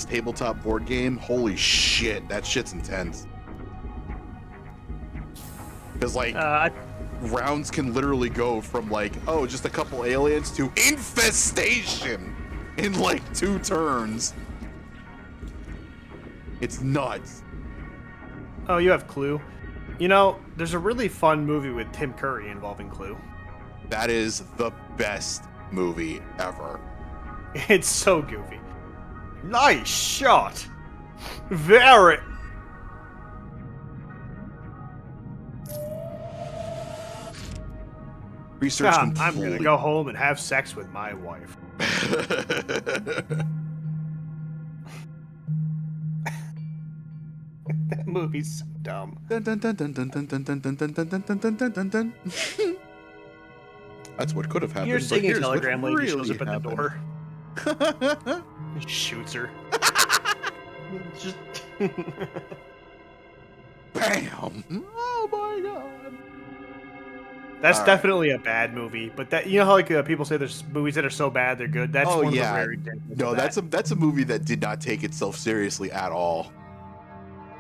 tabletop board game. Holy shit, that shit's intense. Because like rounds can literally go from like, oh, just a couple aliens to infestation in like 2 turns. It's nuts. Oh, you have Clue. You know, there's a really fun movie with Tim Curry involving Clue. That is the best movie ever. It's so goofy. Nice shot. Very. Research I'm complete. gonna go home and have sex with my wife. That movie's so dumb. Dun, dun, dun, dun, dun, dun, dun, dun, dun, dun, dun, dun, dun, dun, dun, dun. That's what could have happened. You're but singing here's what telegram lady really shows up at the door. happened. Shoots her. Just Bam! Oh my god! That's All right. definitely a bad movie. But that, you know how like people say there's movies that are so bad they're good. That's Oh, one yeah. of the rare examples. No, of that's a movie that did not take itself seriously at all.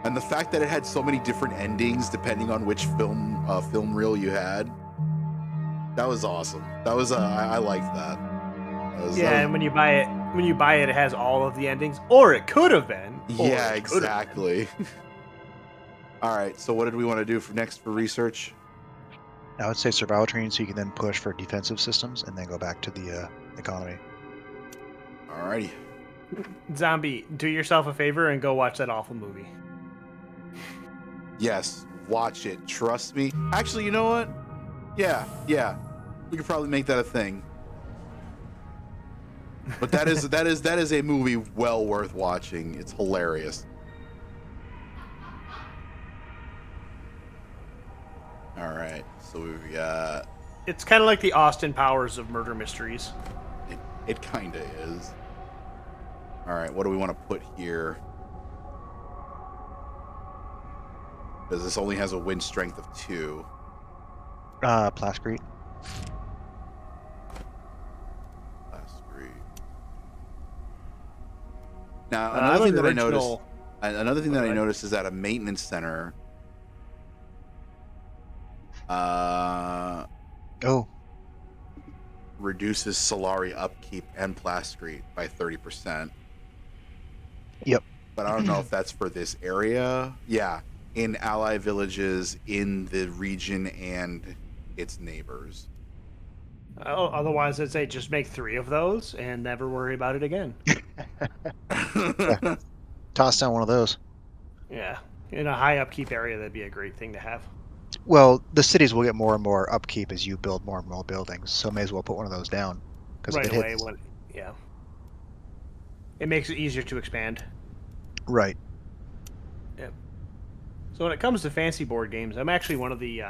And the fact that it had so many different endings depending on which film reel you had, that was awesome. That was I liked that. Yeah, and when you buy it, it has all of the endings, or it could have been. or Yeah, it could have exactly. All right, so what did we want to do next for research? I would say survival training, so you can then push for defensive systems and then go back to the economy. Alrighty. been. Zombie, do yourself a favor and go watch that awful movie. Yes, watch it. Trust me. Actually, you know what? Yeah. We could probably make that a thing. But that is a movie well worth watching. It's hilarious. All right, so we've got. It's kind of like the Austin Powers of murder mysteries. It kind of is. All right, what do we want to put here? Because this only has a wind strength of 2. Plascrete. Now, I another have thing an that I original- noticed is at a maintenance center. Oh, Reduces Solari upkeep and Plascrete by 30%. Yep. But I don't know if that's for this area. Yeah, in ally villages in the region and its neighbors. Otherwise, I'd say just make 3 of those and never worry about it again. toss down one of those. Yeah, in a high upkeep area, that'd be a great thing to have. Well, the cities will get more and more upkeep as you build more and more buildings, so may as well put one of those down. Because Right if it away, hits, yeah. It makes it easier to expand. right. So when it comes to fancy board games, I'm actually one of the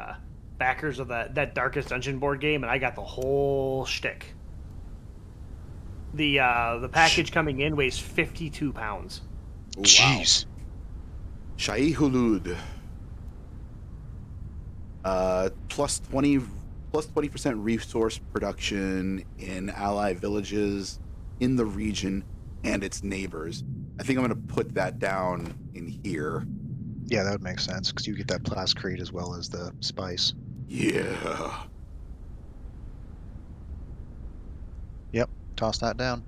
backers of that Darkest Dungeon board game, and I got the whole shtick. The package coming in weighs 52 pounds. Ooh, Jeez. Shai Hulud. Plus 20% resource production in ally villages in the region and its neighbors. I think I'm going to put that down in here. Yeah, that would make sense because you get that Plascrete as well as the spice. Yeah. Toss that down.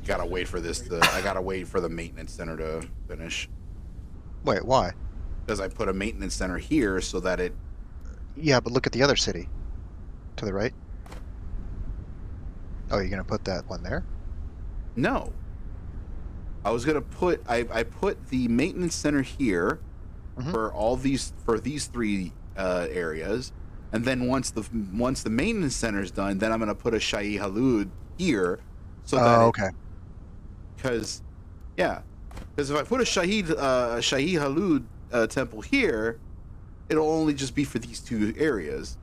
Gotta wait for this I gotta wait for the maintenance center to finish. Wait, why? Because I put a maintenance center here so that it. Yeah, but look at the other city. To the right. Oh, you're going to put that one there? No. I was gonna put I put the maintenance center here for these 3 areas, and then once the maintenance center is done, then I'm gonna put a Shai Halud here, so that okay. Because if I put a Shai Halud temple here, it'll only just be for these 2 areas.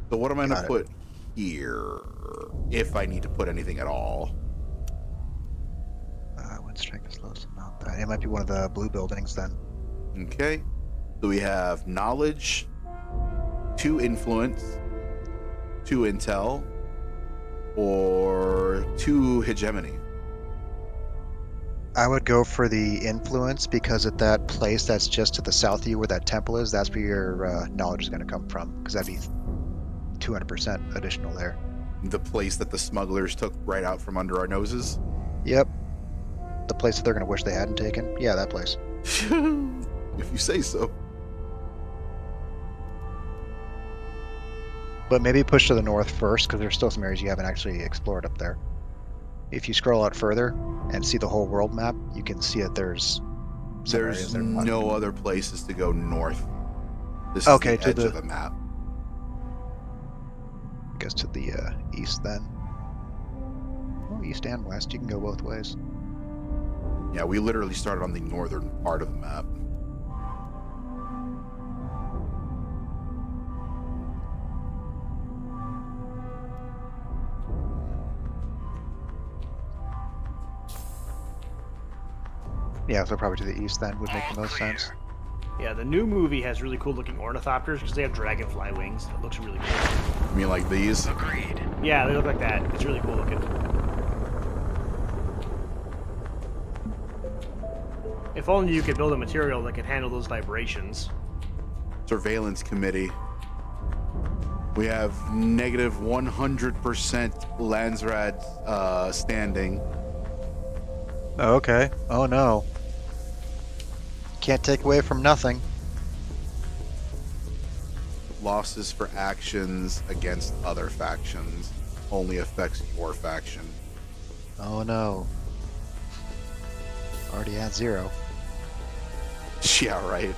So what am I gonna put here if I need to put anything at all? Wind strength is lowest amount. It might be one of the blue buildings then. Okay. So we have knowledge, 2 influence, 2 intel, or 2 hegemony. I would go for the influence because at that place that's just to the south of you where that temple is, that's where your knowledge is going to come from because that'd be 200% additional there. The place that the smugglers took right out from under our noses. Yep. The place that they're gonna wish they hadn't taken? Yeah, that place. If you say so. But maybe push to the north first, because there's still some areas you haven't actually explored up there. If you scroll out further and see the whole world map, you can see that there's some areas There's that are not- no other places to go north. This Okay, is the to edge the- of the map. I guess to the east then. Oh, east and west. You can go both ways. Yeah, we literally started on the northern part of the map. Yeah, so probably to the east then would make the most sense. Yeah, the new movie has really cool looking ornithopters because they have dragonfly wings. It looks really cool. I mean, like these. Agreed. Yeah, they look like that. It's really cool looking. If only you could build a material that could handle those vibrations. Surveillance committee. We have negative 100% Landsrad standing. Oh, okay. Oh no. Can't take away from nothing. Losses for actions against other factions only affects your faction. Oh no. Already at 0. Yeah, right.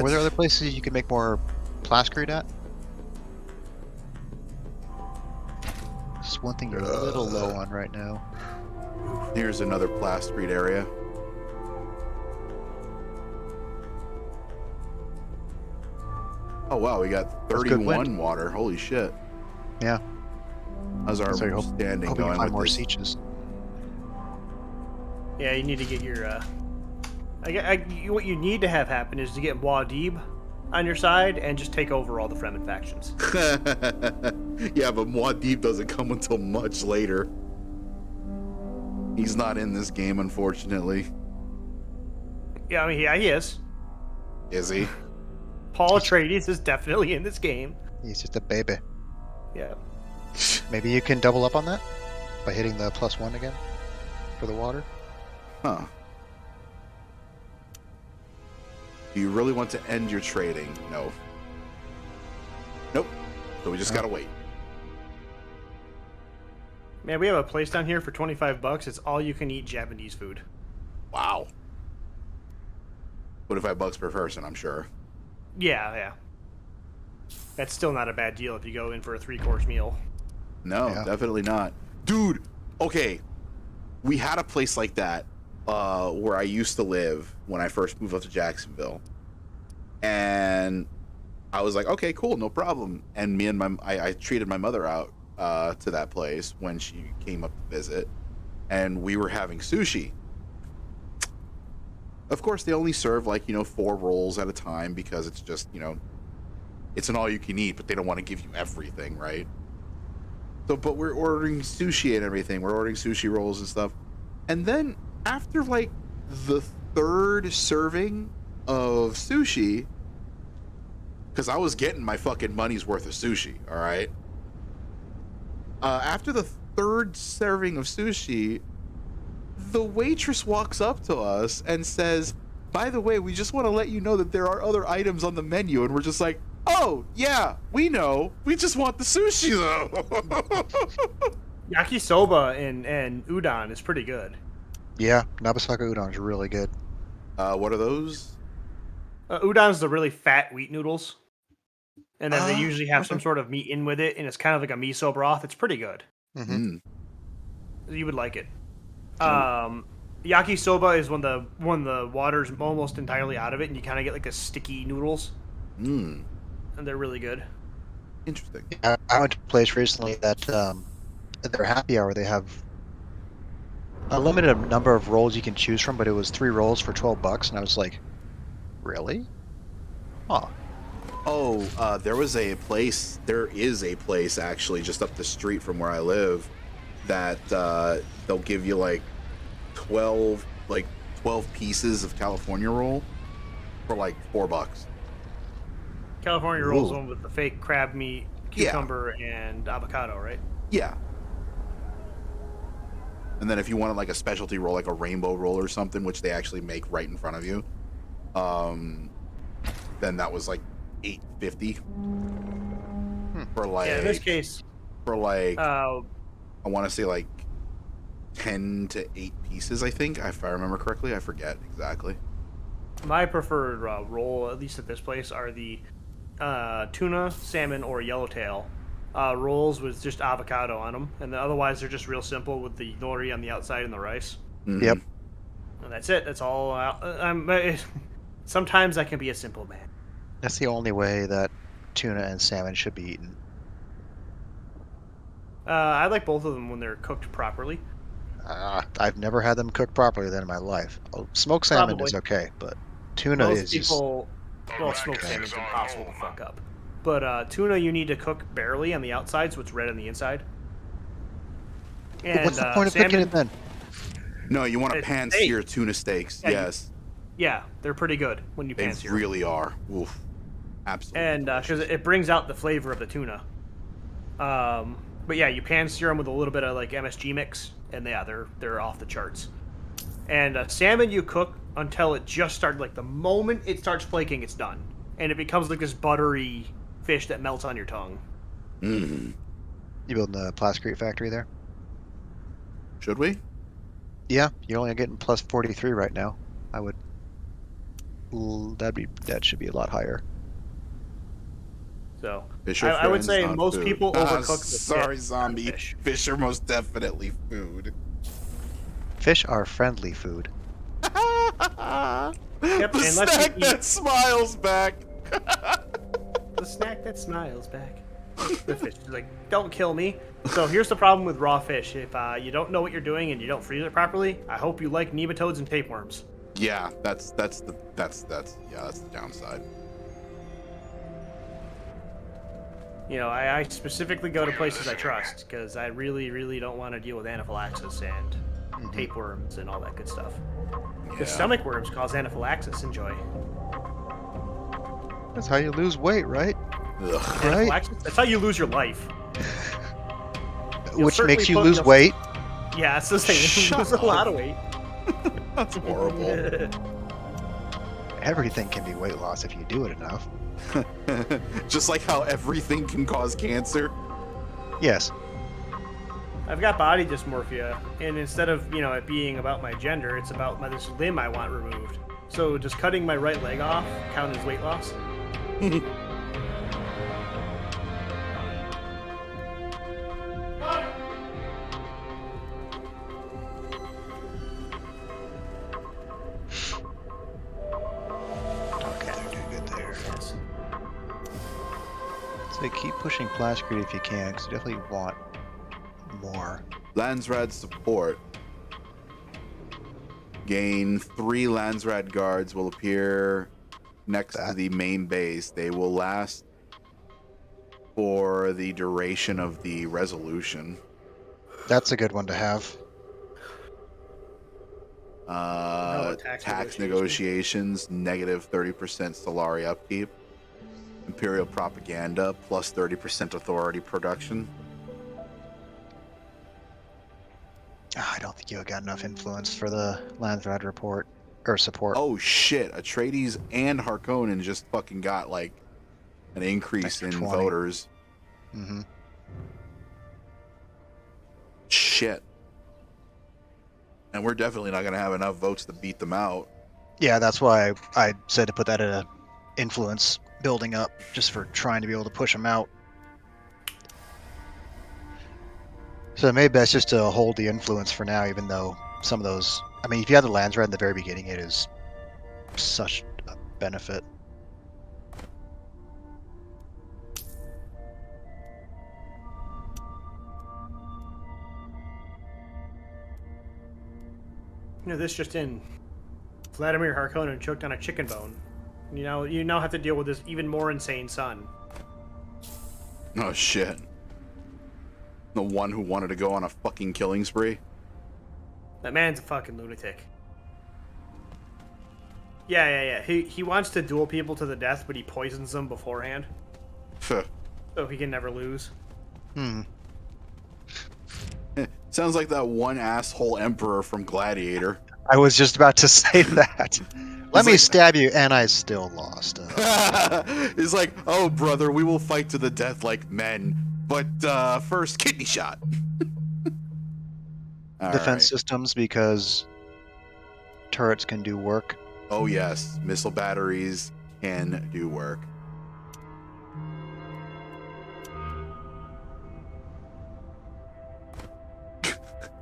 Were there other places you could make more plascrete at? Just one thing you're a little low on right now. Here's another Plastreet area. Oh wow, we got That's good 31 wind. water. Holy shit. Yeah. How's our So you standing Hoping you going find with more this? sieges. Yeah, you need to get your. What you need to have happen is to get Muad'Dib on your side and just take over all the Fremen factions. Yeah, but Muad'Dib doesn't come until much later. He's not in this game, unfortunately. Yeah, I mean, yeah, he is. Is he? Paul Atreides is definitely in this game. He's just a baby. Yeah. Maybe you can double up on that by hitting the +1 again for the water. Huh. Do you really want to end your trading? No. Nope. So we just gotta wait. Man, we have a place down here for $25. It's all you can eat Japanese food. Wow. $25 per person, I'm sure. Yeah, yeah. That's still not a bad deal if you go in for a 3-course meal. No, Yeah. definitely not. Dude, okay. We had a place like that where I used to live when I first moved up to Jacksonville. And I was like, okay, cool, no problem. And me and I treated my mother out to that place when she came up to visit. And we were having sushi. Of course, they only serve 4 rolls at a time because it's just, it's an all-you-can-eat, but they don't want to give you everything, right? So, but we're ordering sushi and everything. We're ordering sushi rolls and stuff. And then after the 3rd serving of sushi, because I was getting my fucking money's worth of sushi, all right? After the 3rd serving of sushi, the waitress walks up to us and says, by the way, we just want to let you know that there are other items on the menu. And we're just like, oh, yeah, we know. We just want the sushi, though. Yakisoba and udon is pretty good. Yeah, Nabasaka udon is really good. What are those? Udon's the really fat wheat noodles. And then they Ah, usually have some okay. sort of meat in with it, and it's kind of like a miso broth. It's pretty good. Mm-hmm. You would like it. Yakisoba is when the water's almost entirely out of it, and you kind of get the sticky noodles, Mm. and they're really good. Interesting. I went to a place recently that at their happy hour they have a limited number of rolls you can choose from, but it was 3 rolls for $12, and I was like, really? Huh. There is a place actually just up the street from where I live that they'll give you like 12 pieces of California roll for like $4. California rolls Ooh. one with the fake crab meat, cucumber, and avocado, right? Yeah. And then if you wanted like a specialty roll, like a rainbow roll or something, which they actually make right in front of you, then that was like $8.50 for like. Yeah, in this case, for like uh, I want to say like 10 to 8 pieces. I think, if I remember correctly. I forget exactly. my preferred roll, at least at this place, are the tuna, salmon, or yellowtail rolls with just avocado on them, and then otherwise they're just real simple with the nori on the outside and the rice. Mhm. Yep. And that's it. That's all. Sometimes I can be a simple man. That's the only way that tuna and salmon should be eaten. I like both of them when they're cooked properly. I've never had them cooked properly then in my life. Oh, smoked salmon Probably. is okay, but tuna Most is people, well, smoked salmon's impossible to fuck up. But tuna, you need to cook barely on the outside, so it's red on the inside. And what's the point of salmon, cooking it then? No, you want to It's pan steak. sear tuna steaks. Yeah, yes, Yeah, they're pretty good when you they pan sear. really are. Oof. Absolutely. And because it brings out the flavor of the tuna. But yeah, you pan sear them with a little bit of like MSG mix, and yeah, they're off the charts. And salmon you cook until it just starts, like the moment it starts flaking, it's done, and it becomes like this buttery fish that melts on your tongue. Mm. You building a plasticrete factory there? Should we? Yeah, you're only getting plus 43 right now. I would. That should be a lot higher. So Fish are I would friends, say not most food. people overcook the Sorry, fish. zombie. Fish. Fish are most definitely food. Fish are friendly food. Yep, The unless you snack eat- that smiles back. The snack that smiles back. The fish is like, don't kill me. So here's the problem with raw fish. If you don't know what you're doing and you don't freeze it properly, I hope you like nematodes and tapeworms. Yeah, that's the downside. You know, I specifically go to places I trust because I really, really don't want to deal with anaphylaxis and tapeworms and all that good stuff. The stomach worms cause anaphylaxis. Enjoy. That's how you lose weight, right? Ugh. Right. Anaphylaxis? That's how you lose your life. You'll Which certainly makes you put lose the- weight. Yeah, it's the same. You Shut lose a lot up. of weight. That's horrible. Everything can be weight loss if you do it enough. Just like how everything can cause cancer. Yes. I've got body dysmorphia, and instead of, you know, it being about my gender, it's about this limb I want removed. So does cutting my right leg off count as weight loss? Okay, they're doing good there. Yes. So keep pushing plasticrete if you can, because you definitely want more. Landsrad support. Gain 3 Landsrad guards will appear next to the main base. They will last for the duration of the resolution. That's a good one to have. Tax negotiations, negative 30% Solari upkeep. Imperial propaganda, plus 30% authority production. I don't think you got enough influence for the Landsrad report or support. Oh shit, Atreides and Harkonnen just fucking got like an increase Extra in 20. voters. Mm-hmm. Shit. And we're definitely not going to have enough votes to beat them out. Yeah, that's why I said to put that at a influence building up, just for trying to be able to push them out. So maybe best just to hold the influence for now, even though some of those. I mean, if you have the Landsrad in the very beginning, it is such a benefit. You know, this just in. Vladimir Harkonnen choked on a chicken bone You now have to deal with this even more insane son. Oh shit. The one who wanted to go on a fucking killing spree. That man's a fucking lunatic. Yeah. He wants to duel people to the death, but he poisons them beforehand. So he can never lose. Sounds like that one asshole emperor from Gladiator. I was just about to say that. Let me stab you, and I still lost. It's like, oh brother, we will fight to the death like men, but first kidney shot. Defense systems, because turrets can do work. Oh yes, missile batteries can do work.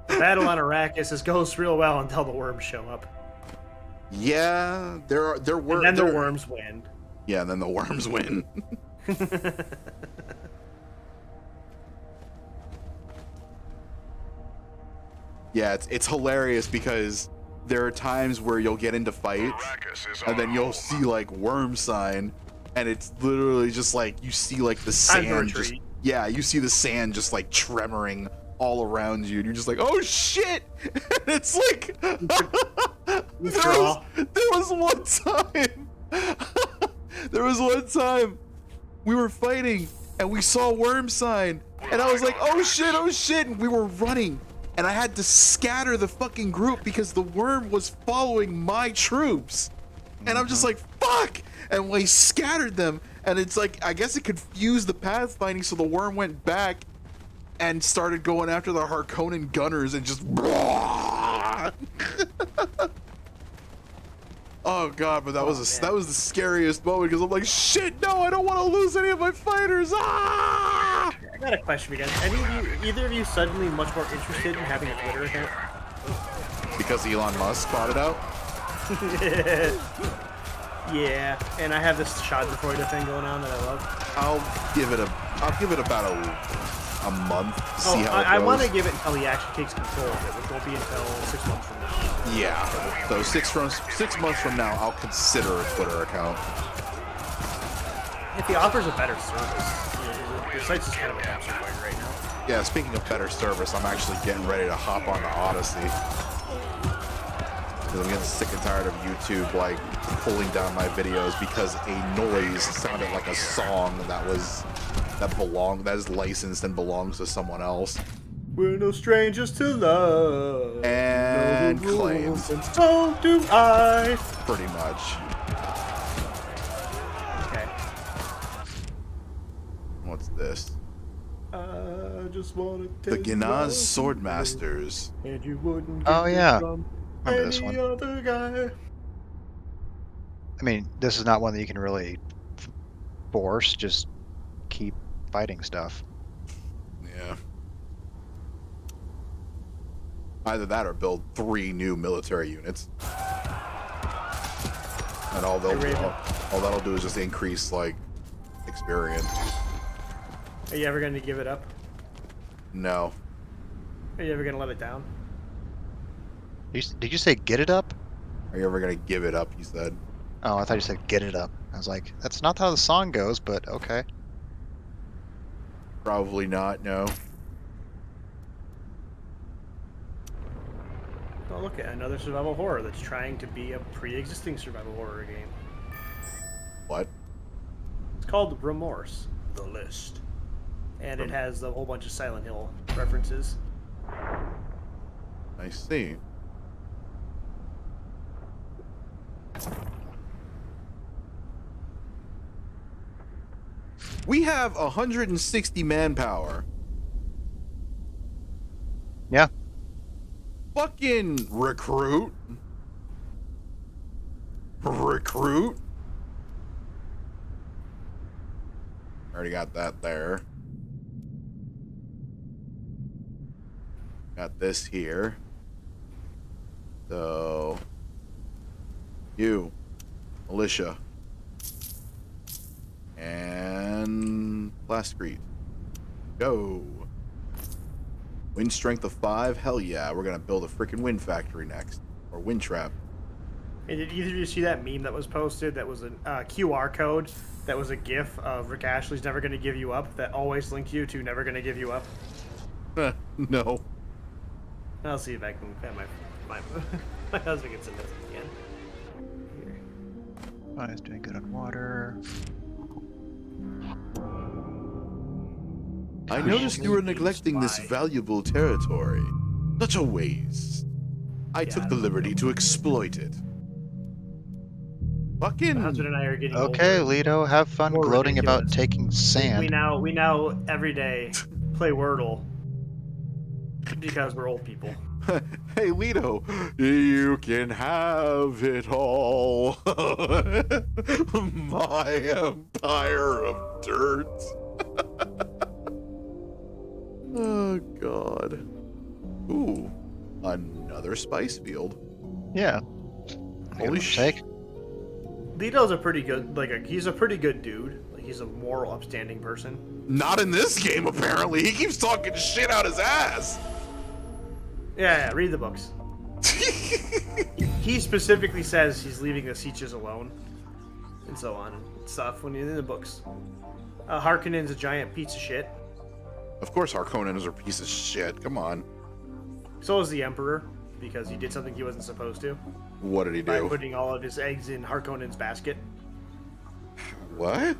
The battle on Arrakis goes real well until the worms show up. Yeah, there were. And then the worms win. Yeah, then the worms win. Yeah, it's hilarious because there are times where you'll get into fights and then you'll see like worm sign, and it's literally just like you see like the sand. You see the sand just like tremoring all around you, and you're just like, oh shit! And it's like there was one time there was one time we were fighting and we saw worm sign, and I was like, oh shit, and we were running, and I had to scatter the fucking group because the worm was following my troops, and I'm just like, fuck! And we scattered them, and it's like, I guess it confused the pathfinding, so the worm went back and started going after the Harkonnen gunners and just oh god, but that was the scariest moment because I'm like, shit, no, I don't want to lose any of my fighters. I got a question for you guys. Either of you suddenly much more interested in having a Twitter account? Because Elon Musk bought it out? Yeah, and I have this Schadenfreude thing going on that I love. I'll give it about a month to see how it goes. I want to give it until he actually takes control of it, which won't be until 6 months from now. Yeah, so 6 months from now, I'll consider a Twitter account. If he offers a better service, your site's just kind of a capture point right now. Yeah, speaking of better service, I'm actually getting ready to hop onto Odyssey. Because I'm getting sick and tired of YouTube like pulling down my videos because a noise sounded like a song that is licensed and belongs to someone else. We're no strangers to love and claims, and so do I. Pretty much. Okay. What's this? I just want to the Ginaz Swordmasters. And you wouldn't. Oh yeah. Remember this one? Other guy. I mean, this is not one that you can really force. Just keep fighting stuff. Yeah. Either that or build 3 new military units. And all that'll do is just increase like experience. Are you ever going to give it up? No. Are you ever going to let it down? Did you say get it up? Are you ever going to give it up, you said? Oh, I thought you said get it up. I was like, that's not how the song goes, but okay. Probably not, no. Oh, look at another survival horror that's trying to be a pre-existing survival horror game. What? It's called Remorse, The List. And it has a whole bunch of Silent Hill references. I see. We have 160 manpower. Yeah. Fucking recruit. Recruit. Already got that there. Got this here. So, you, militia, and Blastcrete. Go. Wind strength of 5. Hell yeah, we're gonna build a freaking wind factory next, or wind trap. And did either of you see that meme that was posted that was a QR code that was a GIF of Rick Ashley's Never Gonna Give You Up that always linked you to Never Gonna Give You Up? No. I'll see if I can. My husband can send this again. Here. Oh, it's doing good on water. I noticed you were neglecting this valuable territory. Such a waste. I took the liberty to exploit it. My husband Fucking. and I are getting Okay, older. Leto, have fun More gloating about ridiculous. taking sand. We now every day play Wordle because we're old people. Hey, Leto, you can have it all. My empire of dirt. Oh, God. Ooh, another spice field. Yeah. Holy shit. shit. Leto's a pretty good, he's a pretty good dude. Like, he's a moral, upstanding person. Not in this game, apparently. He keeps talking shit out his ass. Yeah, read the books. He specifically says he's leaving the Sietches alone, and so on and stuff when he's in the books. Harkonnen's a giant piece of shit. Of course, Harkonnen is a piece of shit. Come on. So is the Emperor, because he did something he wasn't supposed to What did he by do? putting all of his eggs in Harkonnen's basket. What?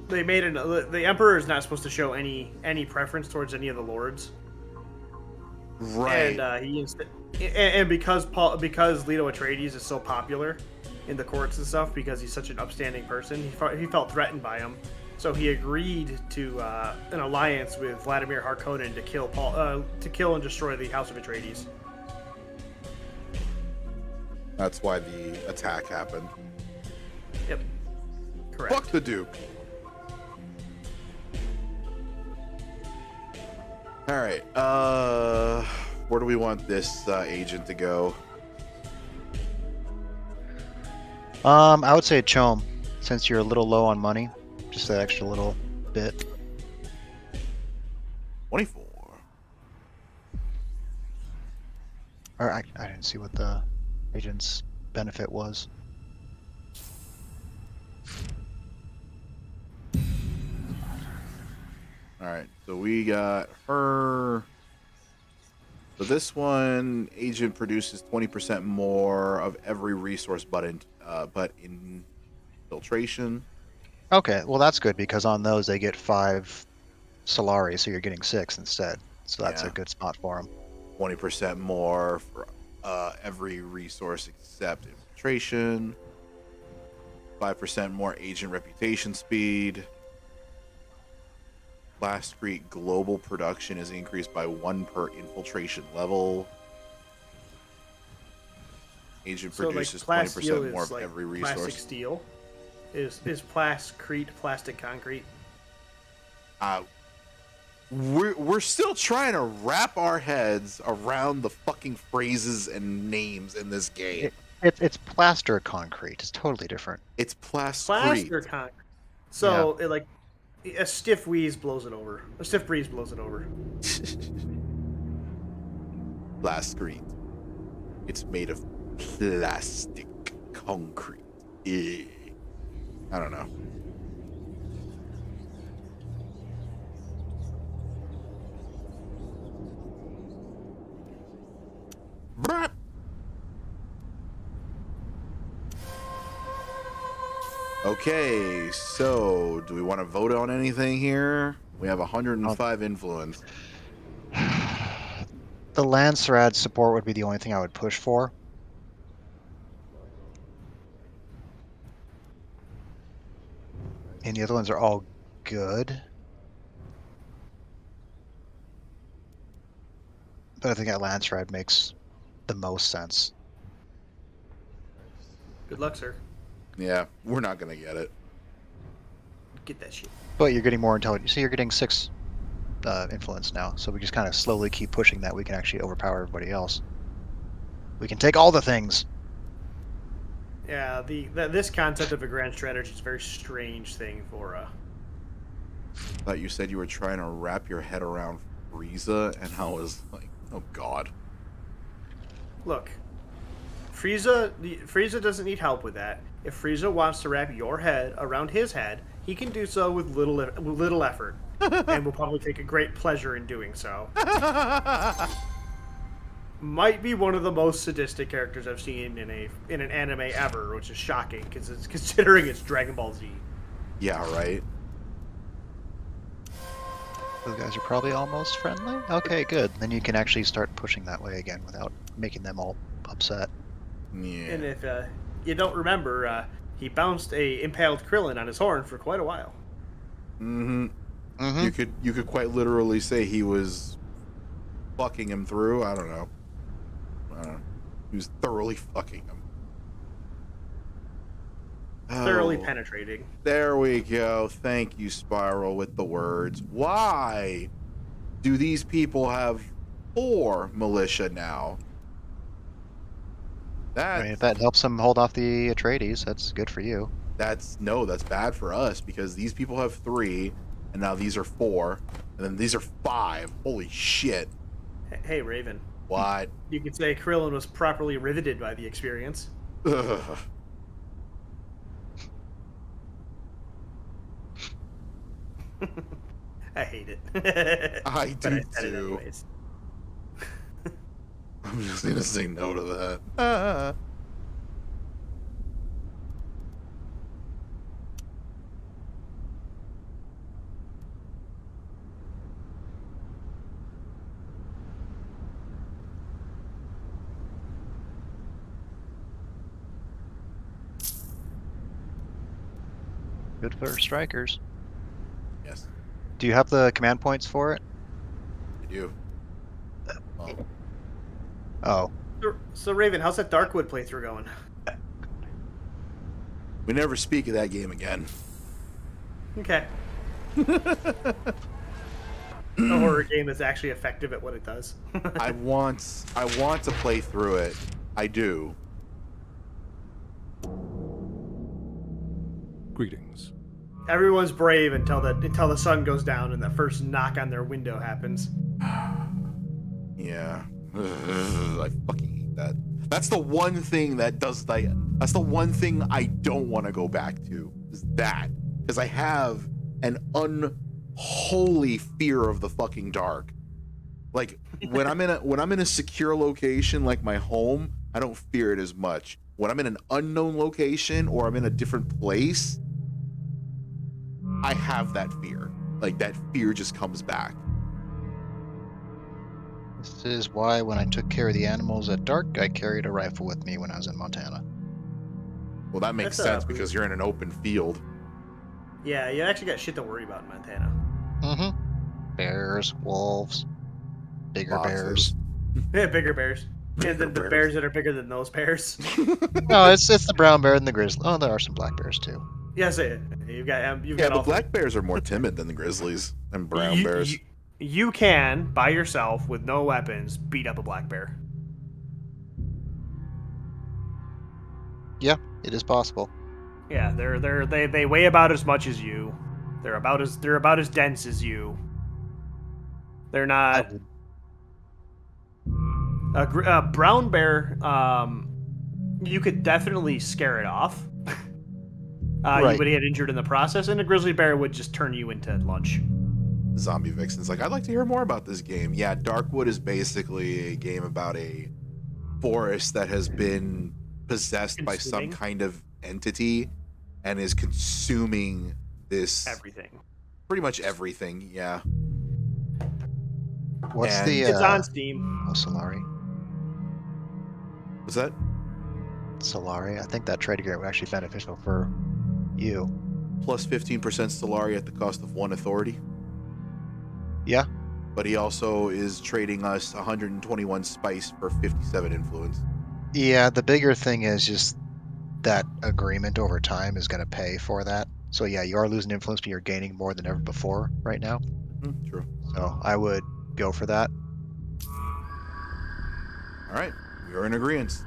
They made the Emperor is not supposed to show any preference towards any of the lords. Right. And because Leto Atreides is so popular in the courts and stuff, because he's such an upstanding person, he felt threatened by him, so he agreed to an alliance with Vladimir Harkonnen to kill and destroy the House of Atreides. That's why the attack happened. Yep, correct. Fuck the Duke. All right. Where do we want this agent to go? I would say Chom, since you're a little low on money, just that extra little bit. 24. Or I didn't see what the agent's benefit was. All right. So we got her. So this one, agent produces 20% more of every resource, but in infiltration. Okay, well that's good because on those they get 5 Solari, so you're getting 6 instead. So that's Yeah. a good spot for them. 20% more for every resource except infiltration. 5% more agent reputation speed. Blastcrete global production is increased by 1 per infiltration level. Agent produces 20% more of every Plastic resource. steel. Is Plascrete plastic concrete? We're still trying to wrap our heads around the fucking phrases and names in this game. It's plaster concrete. It's totally different. It's Plaster Blastcrete. concrete. So a stiff breeze blows it over. A stiff breeze blows it over. Blastcrete. It's made of plastic concrete. I don't know. Brap. Okay, so do we want to vote on anything here? We have 105 influence. The Lancerad support would be the only thing I would push for. And the other ones are all good. But I think that Lancerad makes the most sense. Good luck, sir. Yeah, we're not gonna get it. Get that shit. But you're getting more intelligent. So you're getting 6 influence now. So we just kind of slowly keep pushing that. We can actually overpower everybody else. We can take all the things. Yeah, this concept of a grand strategy is a very strange thing for Thought you said you were trying to wrap your head around Frieza, and I was like, oh god. Look, Frieza doesn't need help with that. If Frieza wants to wrap your head around his head, he can do so with little effort, and will probably take a great pleasure in doing so. Might be one of the most sadistic characters I've seen in an anime ever, which is shocking considering it's Dragon Ball Z. Yeah, right. Those guys are probably almost friendly. Okay, good. Then you can actually start pushing that way again without making them all upset. Yeah. And if you don't remember, he bounced a impaled Krillin on his horn for quite a while. Mm-hmm. Mm-hmm. You could quite literally say he was fucking him through. I don't know. He was thoroughly fucking him. Thoroughly Oh, penetrating. there we go. Thank you, Spiral, with the words. Why do these people have 4 militia now? I mean, if that helps them hold off the Atreides, that's good for you. That's bad for us because these people have 3, and now these are 4, and then these are 5. Holy shit! Hey, Raven. What? You could say Krillin was properly riveted by the experience. Ugh. I hate it. I But do I said it too. anyways. I'm just gonna say no to that. Good for strikers. Yes, Do you have the command points for it? I do. Oh. Oh, So Raven, how's that Darkwood playthrough going? We never speak of that game again. Okay. A horror game that's actually effective at what it does. I want to play through it. I do. Greetings. Everyone's brave until the sun goes down and the first knock on their window happens. Yeah. I fucking hate that. That's the one thing that does that's the one thing I don't want to go back to. Is that. Because I have an unholy fear of the fucking dark. Like when I'm in a secure location like my home, I don't fear it as much. When I'm in an unknown location or I'm in a different place, I have that fear. Like that fear just comes back. this is why when I took care of the animals at dark, I carried a rifle with me when I was in Montana. Well, that makes That's, sense because you're in an open field. Yeah, you actually got shit to worry about in Montana. Mm-hmm. Bears, wolves, bigger Boxers. bears. Yeah, bigger bears. And then the bears. bears that are bigger than those bears. No, it's the brown bear and the grizzly. Oh, there are some black bears too. Yes, you've got Yeah, all but black bears are more timid than the grizzlies and brown bears. You can, by yourself, with no weapons, beat up a black bear. Yeah, it is possible. Yeah, they weigh about as much as you. They're about as dense as you. They're not a brown bear. You could definitely scare it off. Right. You would get injured in the process, and a grizzly bear would just turn you into lunch. Zombie Vixen's like, I'd like to hear more about this game. Yeah, Darkwood is basically a game about a forest that has been possessed by some Consuming? kind of entity and is consuming this Everything. pretty much everything. Yeah. What's And the It's on Steam. oh, Solari? Was that Solari. I think that trade agreement would actually be beneficial for you. plus 15% Stellaria at the cost of 1 authority? Yeah. But he also is trading us 121 spice for 57 influence. Yeah, the bigger thing is just that agreement over time is going to pay for that. So yeah, you are losing influence, but you're gaining more than ever before right now. True. So I would go for that. All right. You're in agreement.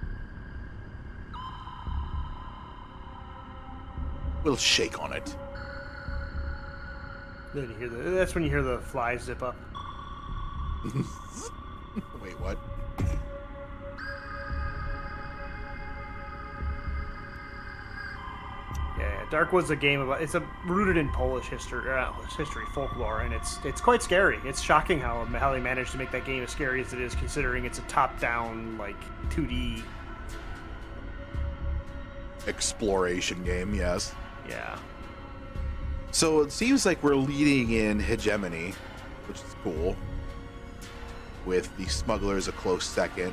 We'll shake on it. Then that's when you hear the flies zip up. Wait, what? Darkwood's a game about rooted in Polish history, folklore, and it's quite scary. It's shocking how they managed to make that game as scary as it is, considering it's a top-down like 2D exploration game. Yes. Yeah. So it seems like we're leading in hegemony, which is cool, with the smugglers a close second,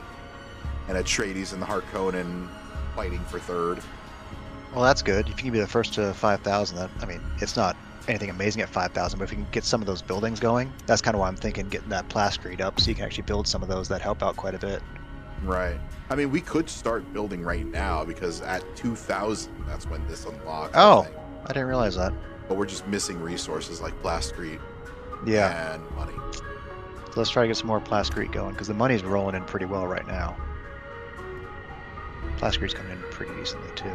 and Atreides and the Harkonnen fighting for third. Well, that's good. If you can be the first to 5,000, it's not anything amazing at 5,000, but if you can get some of those buildings going, that's kind of why I'm thinking getting that plastered up so you can actually build some of those that help out quite a bit. Right. I mean, we could start building right now because at 2,000, that's when this unlocks. Oh, I didn't realize that. But we're just missing resources like plasterite and money. So let's try to get some more plasterite going because the money's rolling in pretty well right now. Plasterite's coming in pretty decently too.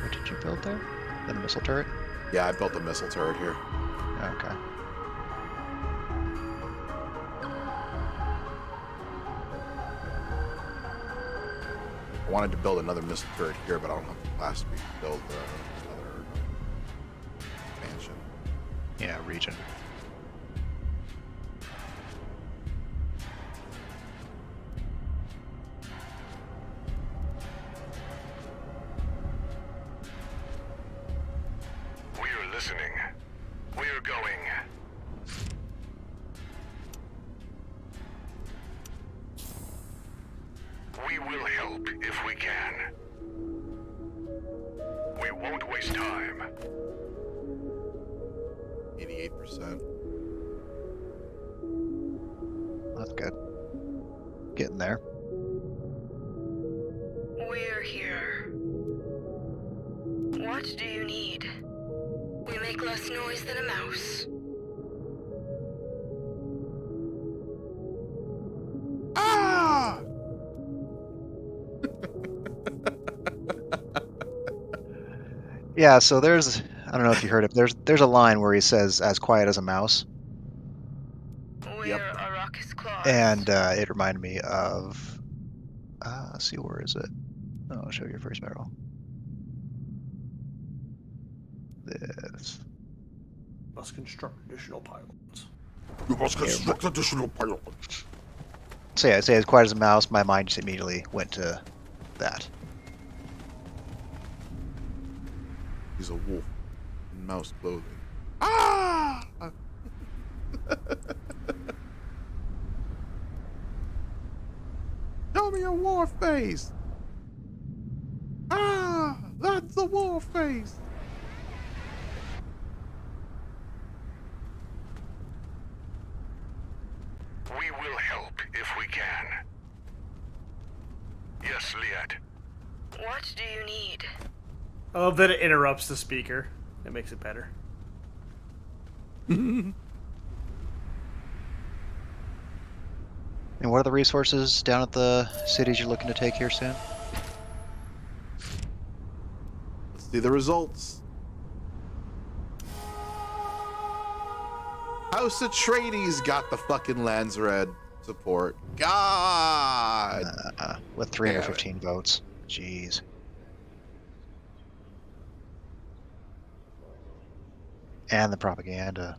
What did you build there? The missile turret? Yeah, I built a missile turret here. Okay. I wanted to build another missile turret here, but I don't have the plasterite to build another expansion. Yeah, region. We're listening. We're going. We will help if we can. We won't waste time. 88%. That's good. Getting there. We're here. What do you need? We make less noise than a mouse. Ah! Yeah, so I don't know if you heard it, there's a line where he says, as quiet as a mouse. We're Arrakis claws. And it reminded me of, let's see, where is it? Oh, I'll show you first barrel. This. Must construct additional pylons. You must construct additional pylons. So yeah, say as quiet as a mouse, my mind just immediately went to that. He's a wolf in mouse clothing. Ah! Show me a war face. Ah, that's a war face. We will help if we can. Yes, Liet. What do you need? I love that it interrupts the speaker. It makes it better. And what are the resources down at the cities you're looking to take here soon? Let's see the results. House Atreides got the fucking Landsred support. God! With 315 votes. Jeez. And the propaganda.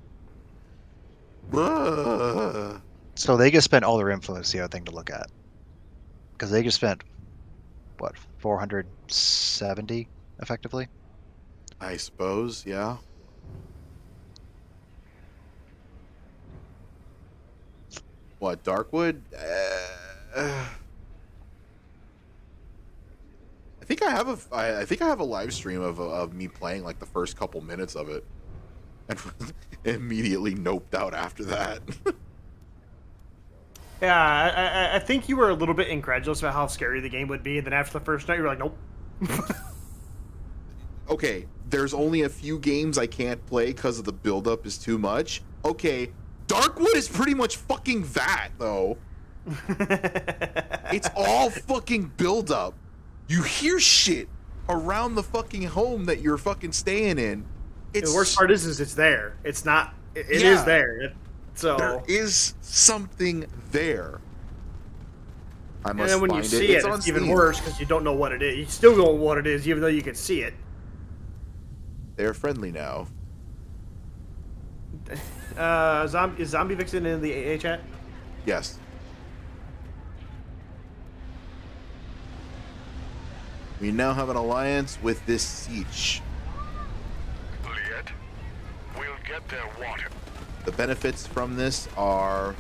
Ugh. So they just spent all their influence, the other thing to look at. Because they just spent, what, 470 effectively? I suppose, yeah. What, Darkwood? I think I have a live stream of me playing like the first couple minutes of it, and immediately noped out after that. Yeah, I think you were a little bit incredulous about how scary the game would be, and then after the first night, you were like, nope. Okay, there's only a few games I can't play because of the buildup is too much. Okay, Darkwood is pretty much fucking that, though. It's all fucking buildup. You hear shit around the fucking home that you're fucking staying in. The worst part is it's there. It's not. It is there. So there is something there. I And must then when you find see It's it, on it's even Steam. worse because you don't know what it is. You still don't know what it is, even though you can see it. They're friendly now. Is Zombie Vixen in the AA chat? Yes. We now have an alliance with this siege. Liet, we'll get their water. The benefits from this are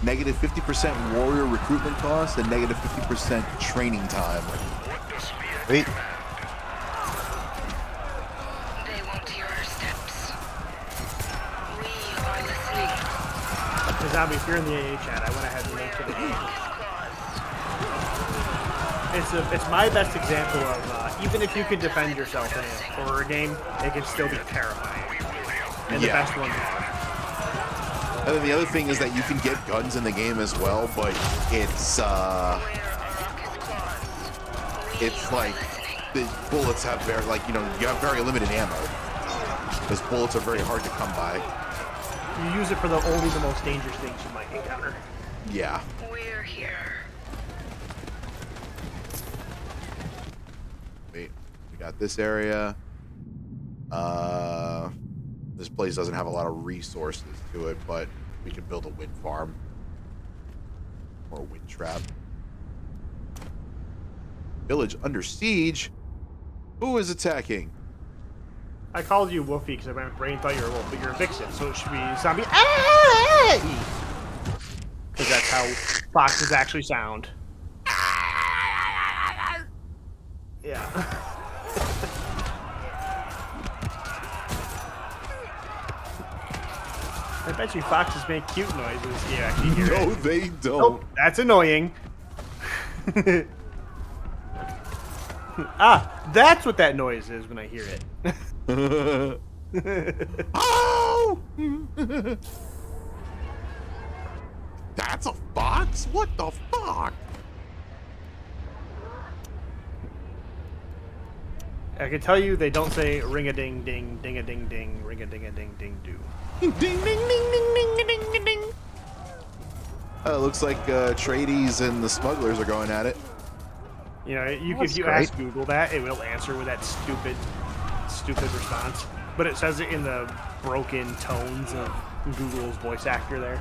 negative 50% warrior recruitment cost and negative 50% training time. What does Liet Wait. command? They won't hear our steps. We are listening. Zombie, if you're in the AA chat, I went ahead and linked to the game. It's my best example of even if you can defend yourself in a horror game, it can still be terrifying. And the Yeah. best one. And then the other thing is that you can get guns in the game as well, but it's like the bullets have very you have very limited ammo. Because bullets are very hard to come by. You use it for only the most dangerous things you might encounter. Yeah. We're here. Wait, we got this area. This place doesn't have a lot of resources to it, but we can build a wind farm or a wind trap. Village under siege. Who is attacking? I called you Wolfie because my brain thought you were a wolf, but you're a vixen, so it should be zombie. Because that's how foxes actually sound. Yeah. I bet you foxes make cute noises. You actually hear No, it. they don't. Oh, that's annoying. That's what that noise is when I hear it. Oh! That's a fox? What the fuck? I can tell you they don't say ring a ding ding ding a ding ding ring a ding do. Ding ding ding ding ding ding ding. Looks like tradies and the smugglers are going at it. You know, if That's you great. ask Google that, it will answer with that stupid response. But it says it in the broken tones of Google's voice actor there.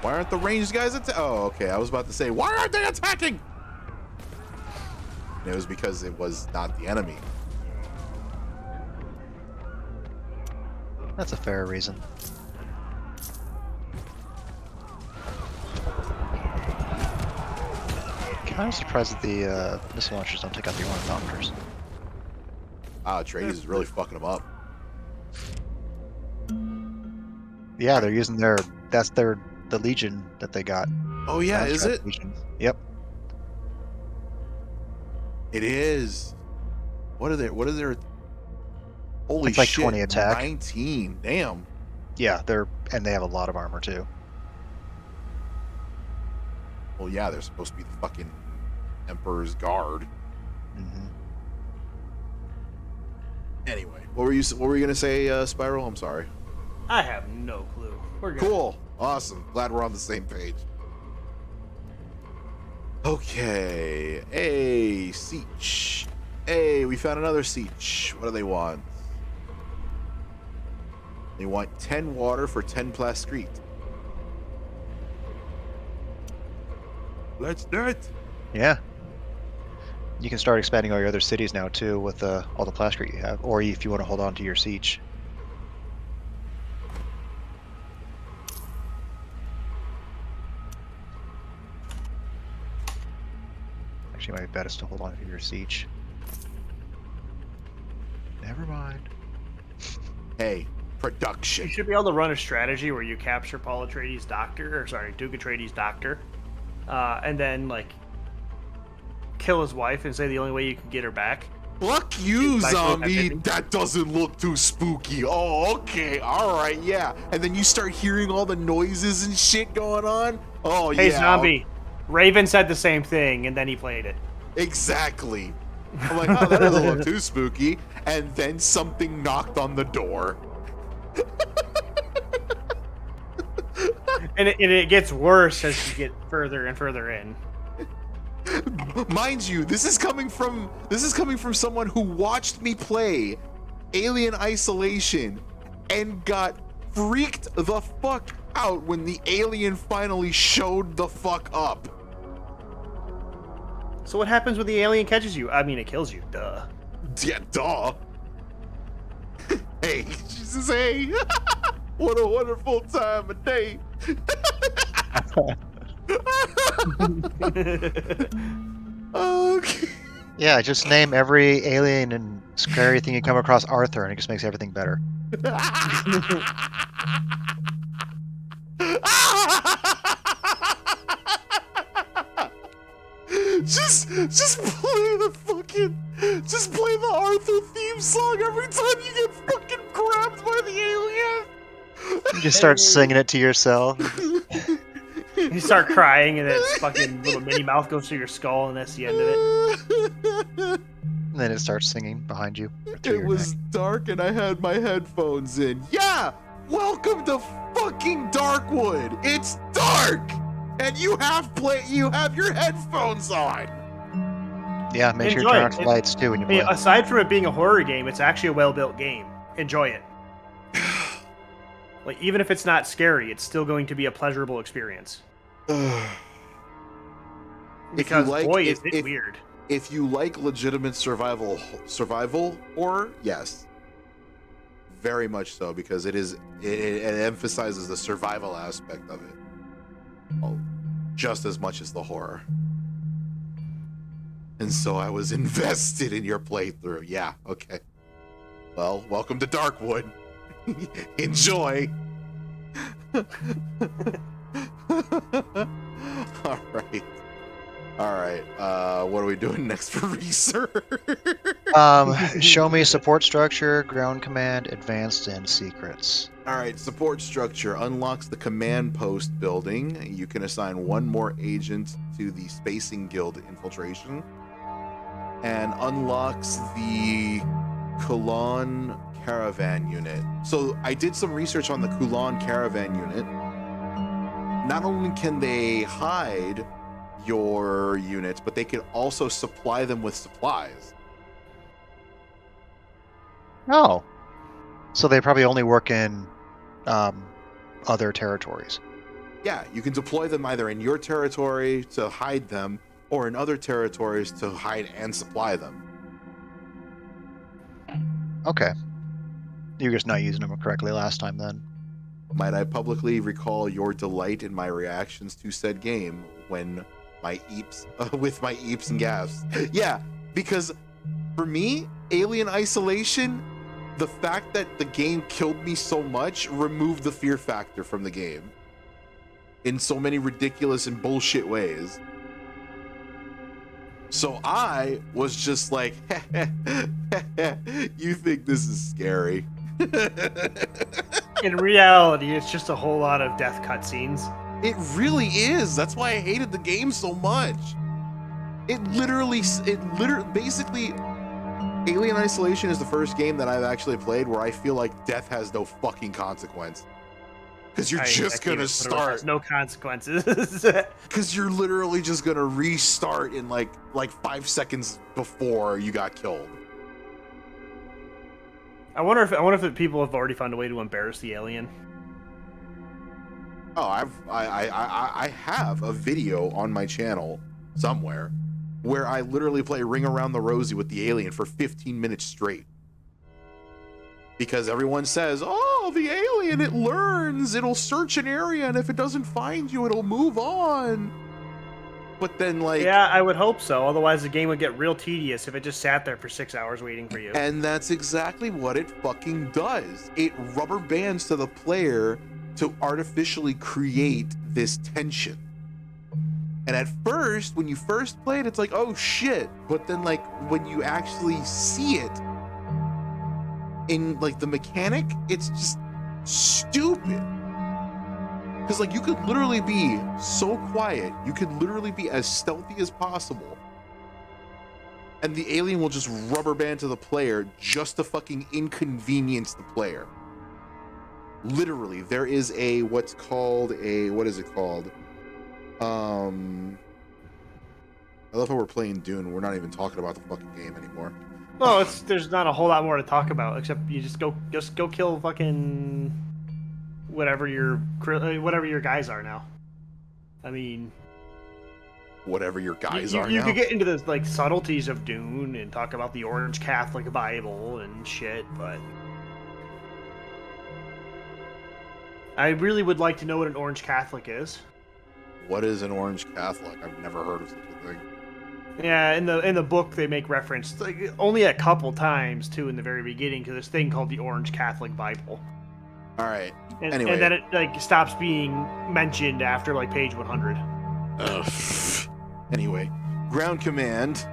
Why aren't the ranged guys Oh, okay. I was about to say, why aren't they attacking? And it was because it was not the enemy. That's a fair reason. Kind of surprised that the missile launchers don't take out the ornithopters. Tradies is really fucking them up. Yeah, they're using the Legion that they got. Oh yeah, is it? Legion. Yep. It is. What is their holy It's like shit, 20 attack. 19. Damn. Yeah, they have a lot of armor too. Well, yeah, they're supposed to be the fucking Emperor's Guard. Hmm. Anyway, what were you gonna say, Spiral? I'm sorry. I have no clue. We're good. Cool. Awesome. Glad we're on the same page. Okay. Hey, siege. Hey, we found another siege. What do they want? They want 10 water for 10 plascrete. Let's do it. Yeah. You can start expanding all your other cities now too with all the plascrete you have, or if you want to hold on to your siege. Actually, it might be better to hold on to your siege. Never mind. Hey, You production. should be able to run a strategy where you capture Paul Atreides' doctor, Duke Atreides' doctor, and then like kill his wife and say the only way you can get her back. Fuck you, Like, zombie. like- That doesn't look too spooky. Oh, okay. All right, yeah. And then you start hearing all the noises and shit going on. Oh, Hey, yeah. zombie, Raven said the same thing, and then he played it. Exactly. I'm like, oh, that doesn't look too spooky. And then something knocked on the door. And it gets worse as you get further and further in. Mind you, this is coming from someone who watched me play Alien Isolation and got freaked the fuck out when the alien finally showed the fuck up. So what happens when the alien catches you? I mean, it kills you. Duh. Yeah, duh. Hey, she says, hey, what a wonderful time of day. Okay. Yeah, just name every alien and scary thing you come across Arthur, and it just makes everything better. Just play the Arthur theme song every time you get fucking grabbed by the alien. You just start singing it to yourself. You start crying, and then fucking little Minnie Mouth goes through your skull, and that's the end of it. And then it starts singing behind you. It was dark, and I had my headphones in. Yeah, welcome to fucking Darkwood. It's dark, and you have your headphones on. Yeah, make sure you Enjoy turn it. off the lights too when you play. Hey, aside from it being a horror game, it's actually a well-built game. Enjoy it. Like, even if it's not scary, it's still going to be a pleasurable experience. Because boy, is it weird. If you like legitimate survival horror, yes, very much so, because it emphasizes the survival aspect of it, just as much as the horror. And so I was invested in your playthrough. Yeah, okay. Well, welcome to Darkwood. Enjoy. All right. What are we doing next for research? Show me support structure, ground command, advanced, and secrets. All right. Support structure unlocks the command post building. You can assign one more agent to the Spacing Guild infiltration, and unlocks the Kulan Caravan unit. So I did some research on the Kulan Caravan unit. Not only can they hide your units, but they can also supply them with supplies. Oh. So they probably only work in other territories. Yeah, you can deploy them either in your territory to hide them, or in other territories to hide and supply them. Okay. You were just not using them correctly last time then. Might I publicly recall your delight in my reactions to said game when my eeps, with my eeps and gaffs? Yeah, because for me, Alien Isolation, the fact that the game killed me so much removed the fear factor from the game in so many ridiculous and bullshit ways. So I was just like, you think this is scary? In reality, it's just a whole lot of death cutscenes. It really is. That's why I hated the game so much. It literally, basically, Alien Isolation is the first game that I've actually played where I feel like death has no fucking consequence. Because you're just gonna start. No consequences. Because you're literally just gonna restart in like 5 seconds before you got killed. I wonder if the people have already found a way to embarrass the alien. Oh, I have a video on my channel somewhere where I literally play Ring Around the Rosie with the alien for 15 minutes straight. Because everyone says, oh, the alien, it learns, it'll search an area, and if it doesn't find you, it'll move on. But then, like... Yeah, I would hope so. Otherwise, the game would get real tedious if it just sat there for 6 hours waiting for you. And that's exactly what it fucking does. It rubber bands to the player to artificially create this tension. And at first, when you first play it, it's like, oh shit. But then, like, when you actually see it in, like, the mechanic, it's just stupid. Because, like, you could literally be so quiet. You could literally be as stealthy as possible. And the alien will just rubber band to the player just to fucking inconvenience the player. Literally, there is a, what's called a, what is it called? I love how we're playing Dune. We're not even talking about the fucking game anymore. Well, there's not a whole lot more to talk about except you just go kill fucking whatever your guys are now. I mean, whatever your guys you are now. could get into the like subtleties of Dune and talk about the Orange Catholic Bible and shit, but I really would like to know what an Orange Catholic is. What is an Orange Catholic? I've never heard of such a thing. Yeah, in the book they make reference like, only a couple times too in the very beginning to this thing called the Orange Catholic Bible. All right. And, Anyway. and then it like stops being mentioned after like page 100. Anyway, ground command,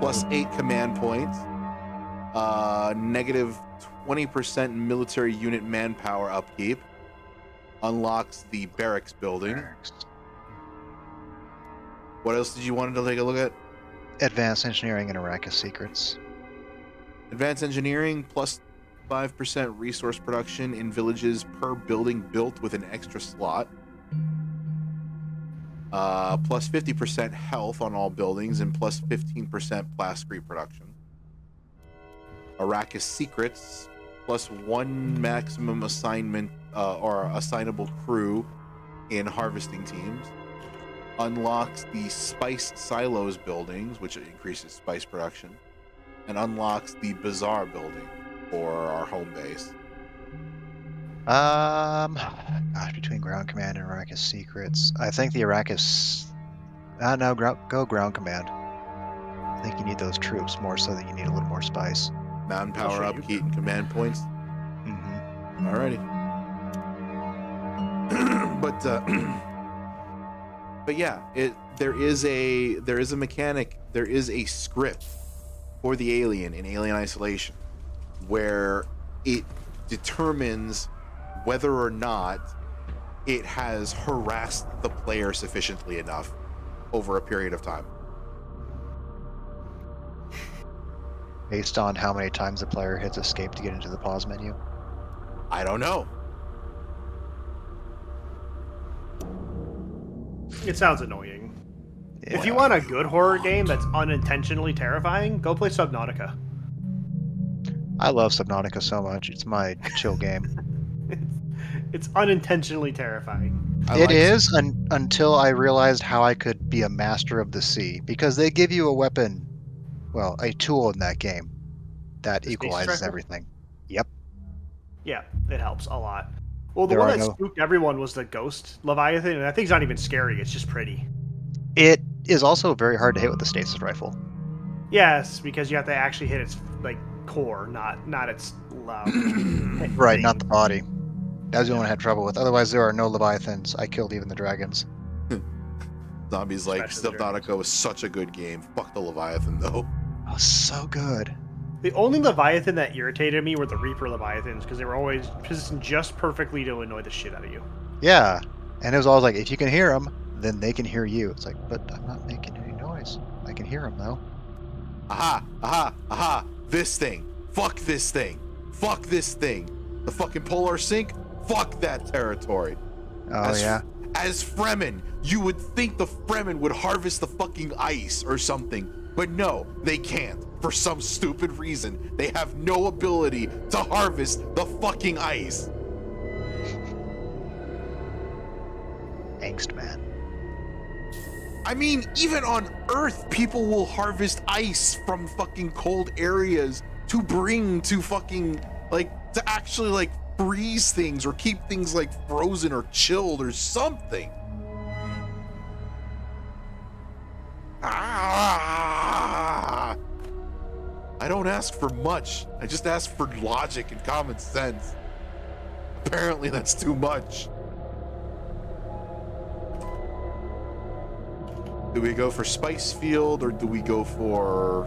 plus 8 command points, negative 20% military unit manpower upkeep, unlocks the barracks building. What else did you want to take a look at? Advanced engineering and Arrakis secrets. Advanced engineering, plus 5% resource production in villages per building built with an extra slot. Plus 50% health on all buildings and plus 15% plascrete production. Arrakis secrets, plus 1 maximum assignment or assignable crew in harvesting teams. Unlocks the spice silos buildings, which increases spice production, and unlocks the bazaar building for our home base. Gosh, between ground command and Arrakis secrets, I think the Arrakis. No, go ground command. I think you need those troops more so that you need a little more spice. Manpower upkeep and command points. Mm-hmm. Alrighty. But yeah, there is a mechanic, there is a script for the alien in Alien Isolation where it determines whether or not it has harassed the player sufficiently enough over a period of time. Based on how many times the player hits escape to get into the pause menu? I don't know. It sounds annoying. Yeah. If you want a good horror game that's unintentionally terrifying, go play Subnautica. I love Subnautica so much. It's my chill game. It's unintentionally terrifying. It is until I realized how I could be a master of the sea, because they give you a weapon, well, a tool in that game that The space equalizes tracker? everything. Yep. Yeah, it helps a lot. Well, the There one are that no- spooked everyone was the Ghost Leviathan, and that thing's not even scary, it's just pretty. It is also very hard to hit with the stasis rifle. Yes, because you have to actually hit its like core, not its Right, not the body. That was the only one I had trouble with. Otherwise, there are no Leviathans. I killed even the dragons. Zombies like Especially the Subnautica was such a good game. Fuck the Leviathan though. Oh, so good. The only Leviathan that irritated me were the Reaper Leviathans, because they were always positioned just perfectly to annoy the shit out of you. Yeah. And it was always like, if you can hear them, then they can hear you. It's like, but I'm not making any noise. I can hear them, though. Aha, aha, aha. This thing. Fuck this thing. Fuck this thing. The fucking polar sink. Fuck that territory. Oh, yeah. As Fremen, you would think the Fremen would harvest the fucking ice or something. But no, they can't. For some stupid reason, they have no ability to harvest the fucking ice. Angst, man. I mean, even on Earth, people will harvest ice from fucking cold areas to bring to fucking, like, to actually, like, freeze things or keep things, like, frozen or chilled or something. Ah! I don't ask for much. I just ask for logic and common sense. Apparently, that's too much. Do we go for Spice Field or do we go for...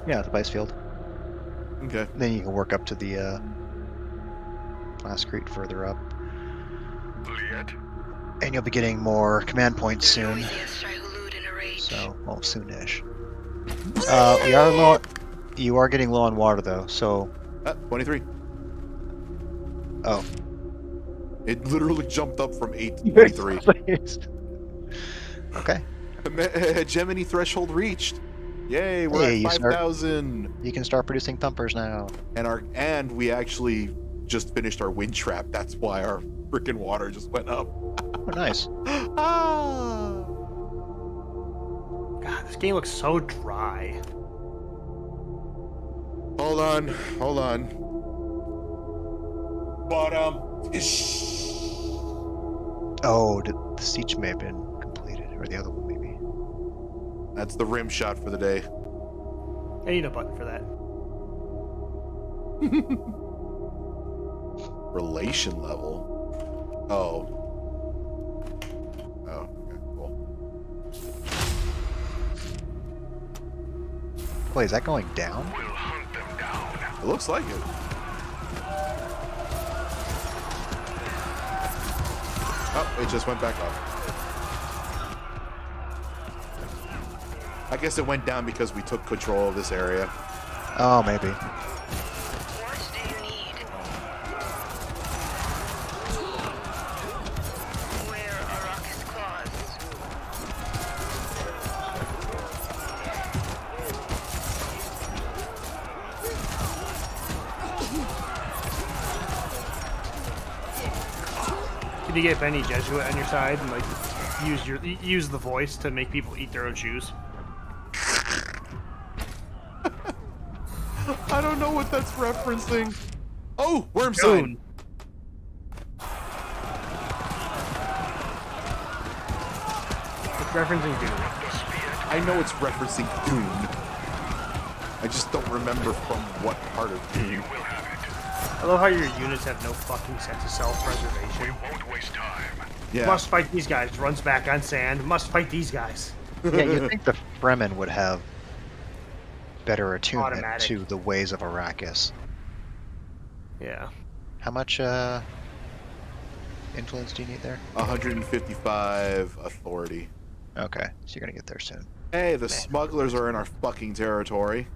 Yeah, the spice field. Okay. Then you can work up to the Plascrete further up. Liet? And you'll be getting more command points The soon. noisiest Shai-Hulud in a rage. So, well, soonish. We are low. You are getting low on water though, so 23. oh. It literally jumped up from 8 to 23. Okay. Gemini threshold reached. Yay, we're Hey, at 5,000. You can start producing thumpers now. And we actually just finished our wind trap. That's why our freaking water just went up. Oh, nice. Ah. God, this game looks so dry. Hold on. Oh, the siege may have been completed, or the other one maybe. That's the rim shot for the day. I need a button for that. Relation level. Oh. Oh, okay, cool. Wait, is that going down? We'll hunt them down. It looks like it. Oh, it just went back up. I guess it went down because we took control of this area. Oh, maybe. What do you need? Where are Arrakis claws? Can you get Benny Jesuit on your side and like use the voice to make people eat their own shoes? I don't know what that's referencing. Oh, worm sign. Dune. It's referencing Dune. I know it's referencing Dune. I just don't remember from what part of Dune. I love how your units have no fucking sense of self-preservation. Won't waste time. Yeah. Must fight these guys. Runs back on sand. Must fight these guys. Yeah, you'd think the Fremen would have better attunement Automatic. to the ways of Arrakis. Yeah. How much influence do you need there? 155 authority. Okay, so you're gonna get there soon. Hey, the smugglers are in our fucking territory.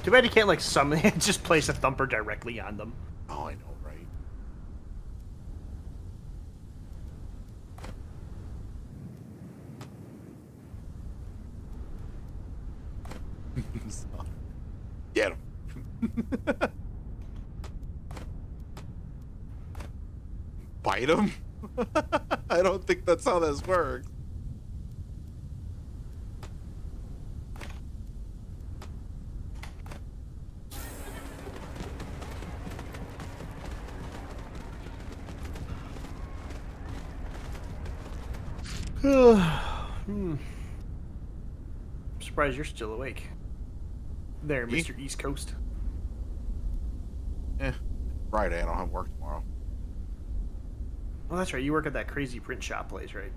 Too bad you can't like summon just place a thumper directly on them. Oh, I know, right? Get him. Bite him? I don't think that's how this works. I'm surprised you're still awake. There, Me? Mr. East Coast. Friday, I don't have work tomorrow. Oh, that's right. You work at that crazy print shop place, right?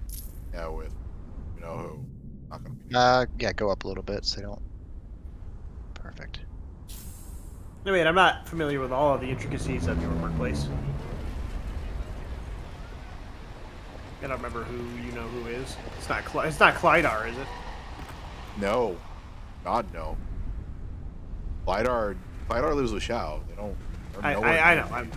Yeah, with, you know who. Not gonna be. Yeah, go up a little bit so they don't. Perfect. No, wait, I'm not familiar with all of the intricacies of your workplace. I don't remember who you know who is. It's not Clydar, is it? No. God, no. Lidar lives with Shao. They don't. they're nowhere I near know. me.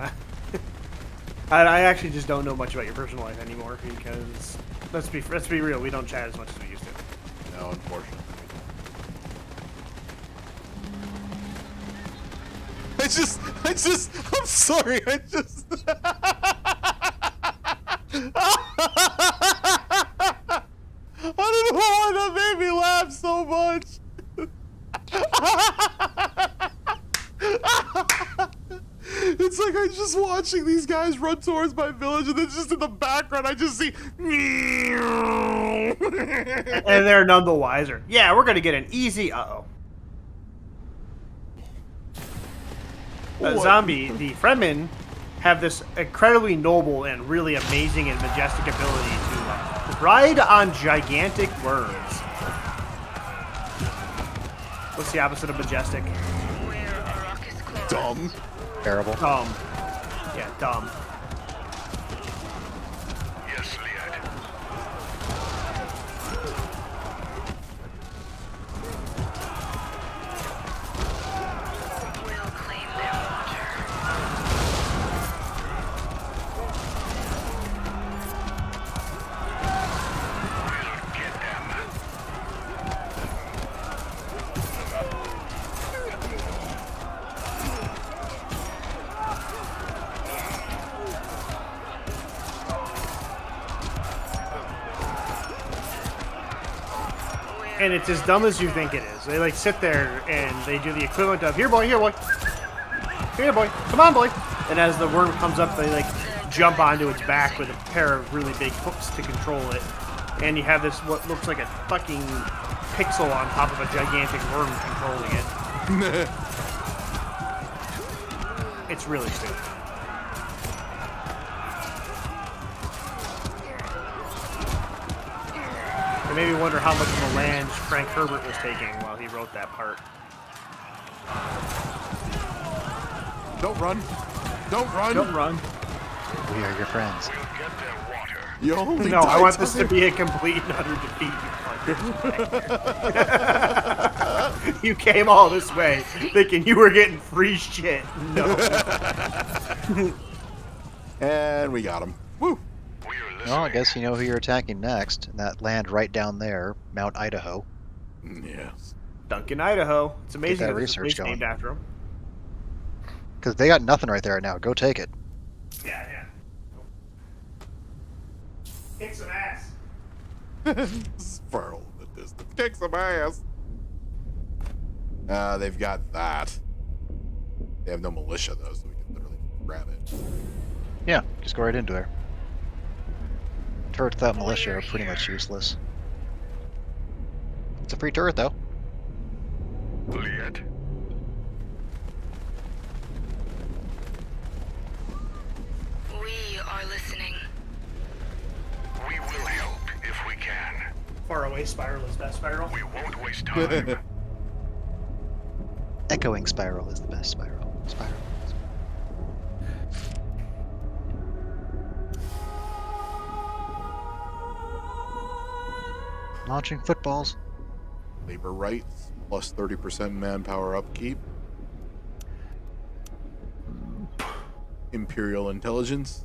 I actually just don't know much about your personal life anymore because let's be real, we don't chat as much as we used to. No, unfortunately. I'm sorry, I don't know why that made me laugh so much. It's like I'm just watching these guys run towards my village, and then just in the background, I just see. And they're none the wiser. Yeah, we're gonna get an easy. Zombie, the Fremen have this incredibly noble and really amazing and majestic ability to ride on gigantic worms. What's the opposite of majestic? Where are Arrakis claws? Dumb. Terrible. Dumb. Yeah, dumb. Yes, Liet. We'll claim their water. We'll get them. And it's as dumb as you think it is. They like sit there and they do the equivalent of here boy, here boy, come on boy. And as the worm comes up, they like jump onto its back with a pair of really big hooks to control it. And you have this what looks like a fucking pixel on top of a gigantic worm controlling it. It's really stupid. It made me wonder how much of the land Frank Herbert was taking while he wrote that part. Don't run. Don't run. Don't run. We are your friends. We'll get their water. You only No, I die want this to time. be a complete and utter defeat. You came all this way thinking you were getting free shit. No. And we got him. Woo. We're listening. Well, I guess you know who you're attacking next. And that land right down there, Mount Idaho. Yes. Duncan, Idaho. It's amazing that that there's a research place named going. after him. Because they got nothing right there now. Go take it. Yeah, yeah. Kick some ass. Sparrow in the distance. Kick some ass. They've got that. They have no militia though, so we can literally grab it. Yeah, just go right into there. Turrets without militia are pretty much useless. It's a free turret, though. Liet. We are listening. We will help if we can. Far away spiral is best spiral. We won't waste time. Echoing spiral is the best spiral. Launching footballs. Labor rights plus 30% manpower upkeep. Imperial intelligence.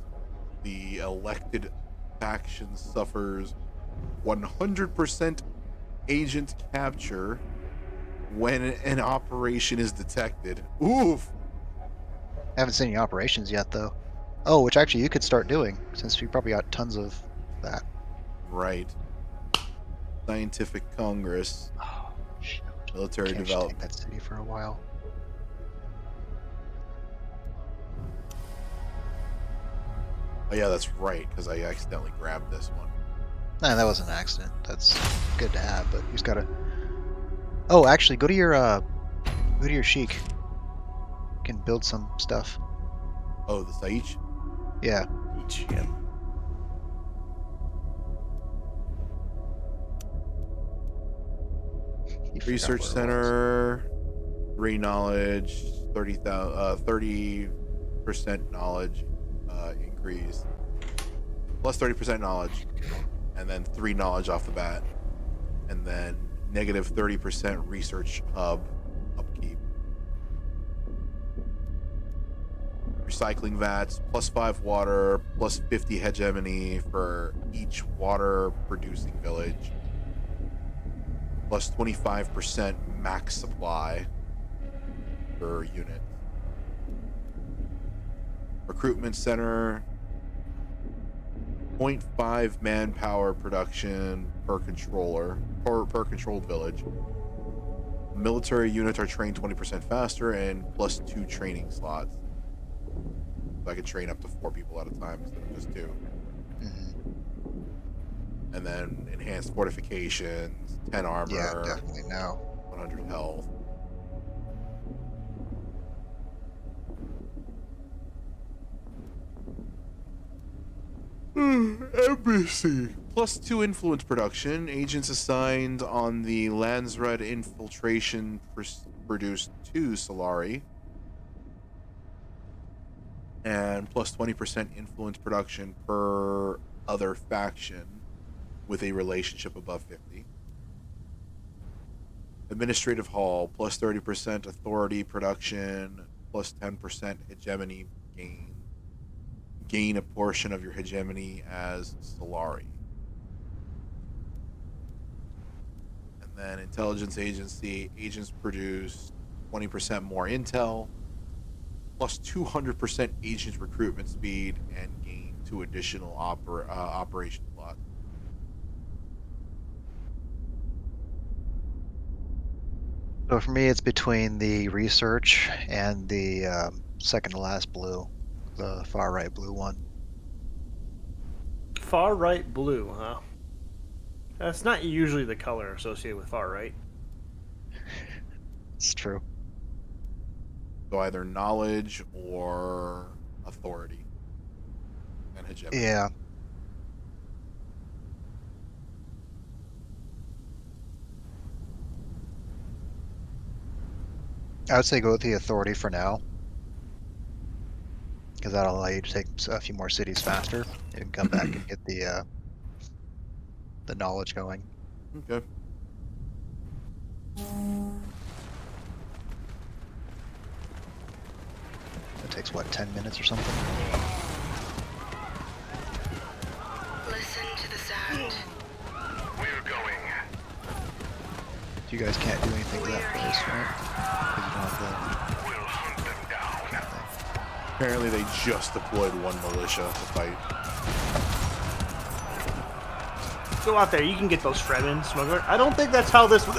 The elected faction suffers 100% agent capture when an operation is detected. Oof. Haven't seen any operations yet, though. Oh, which actually you could start doing, since we probably got tons of that. Right. Scientific Congress. Oh, shit. Military Can't just development. take that city for a while. Oh yeah, that's right, because I accidentally grabbed this one. Nah, that was an accident. That's good to have, but you just gotta. Oh, actually, go to your Sheik. You can build some stuff. Oh, the Saich? Yeah. Yeah. You forgot Research where it was. Center, 3 knowledge, 30% knowledge increase, plus 30% knowledge, and then 3 knowledge off the bat, and then negative 30% research hub upkeep. Recycling vats, plus 5 water, plus 50 hegemony for each water producing village. Plus 25% max supply per unit. Recruitment center, 0.5 manpower production per controller, per controlled village. Military units are trained 20% faster and plus 2 training slots. So I could train up to 4 people at a time instead of just 2. Mhm. And then enhanced fortifications, 10 armor. Yeah, definitely now. 100 health. Embassy. Plus 2 influence production. Agents assigned on the Landsred infiltration produced 2 Solari. and plus 20% influence production per other faction with a relationship above 50. Administrative Hall, plus 30% authority production, plus 10% hegemony gain. Gain a portion of your hegemony as Solari. And then Intelligence Agency, agents produce 20% more intel, plus 200% agent recruitment speed, and gain 2 additional operation slots. So for me, it's between the research and the second to last blue, the far right blue one. Far right blue, huh? That's not usually the color associated with far right. It's true. So either knowledge or authority and hegemony. Yeah. I would say go with the authority for now, because that'll allow you to take a few more cities faster and come back and get the knowledge going. Okay. It takes what, 10 minutes or something? Listen to the sound. We're going. You guys can't do anything to that place, right? Because you don't have We'll hunt them down. the thing. Apparently they just deployed 1 militia to fight. Go out there, you can get those Fremen, smuggler. I don't think that's how this would...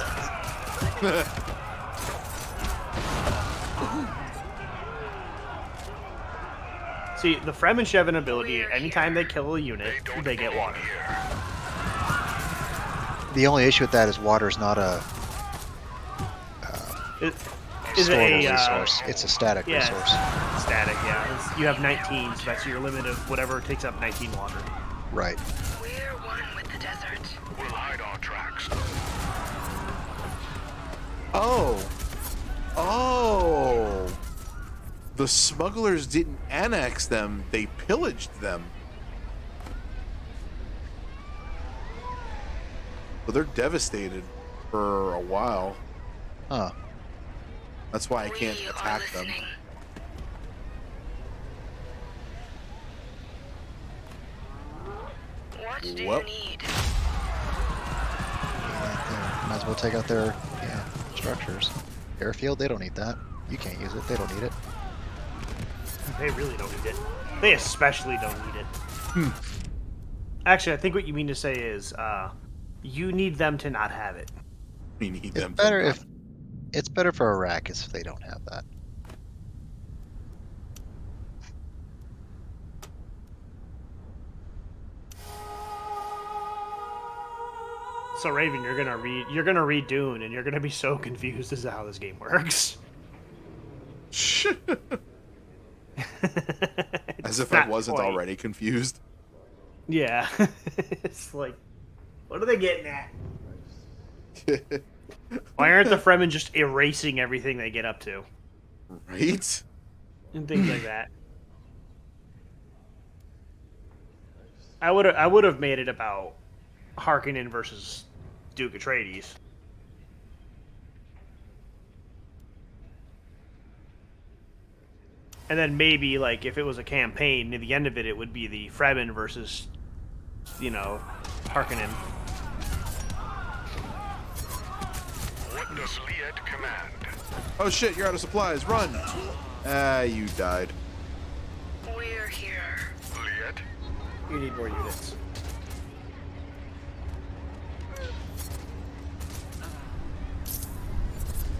See, the Fremen have an ability, anytime they kill a unit, they get water. The only issue with that is water is not a Is it storable a resource. It's a static yeah, resource. static, yeah. You have 19, so that's your limit of whatever takes up 19 water. Right. We're one with the desert. We'll hide our tracks. Oh! Oh! The smugglers didn't annex them, they pillaged them. But they're devastated for a while. Huh. That's why I can't We are attack them. listening. What do you Whoop. need? Might as well take out their structures. Airfield, they don't need that. You can't use it. They don't need it. They really don't need it. They especially don't need it. Actually, I think what you mean to say is, you need them to not have it. We need It's them. better if it's better for Arrakis if they don't have that. So Raven, you're gonna read Dune, and you're gonna be so confused as to how this game works. As if not I wasn't quite. already confused. Yeah. It's like, what are they getting at? Why aren't the Fremen just erasing everything they get up to? Right? And things like that. I would have made it about Harkonnen versus Duke Atreides. And then maybe, like, if it was a campaign, near the end of it, it would be the Fremen versus, Harkonnen. What does Liet command? Oh shit, you're out of supplies. Run! Ah, you died. We're here. Liet? You need more units.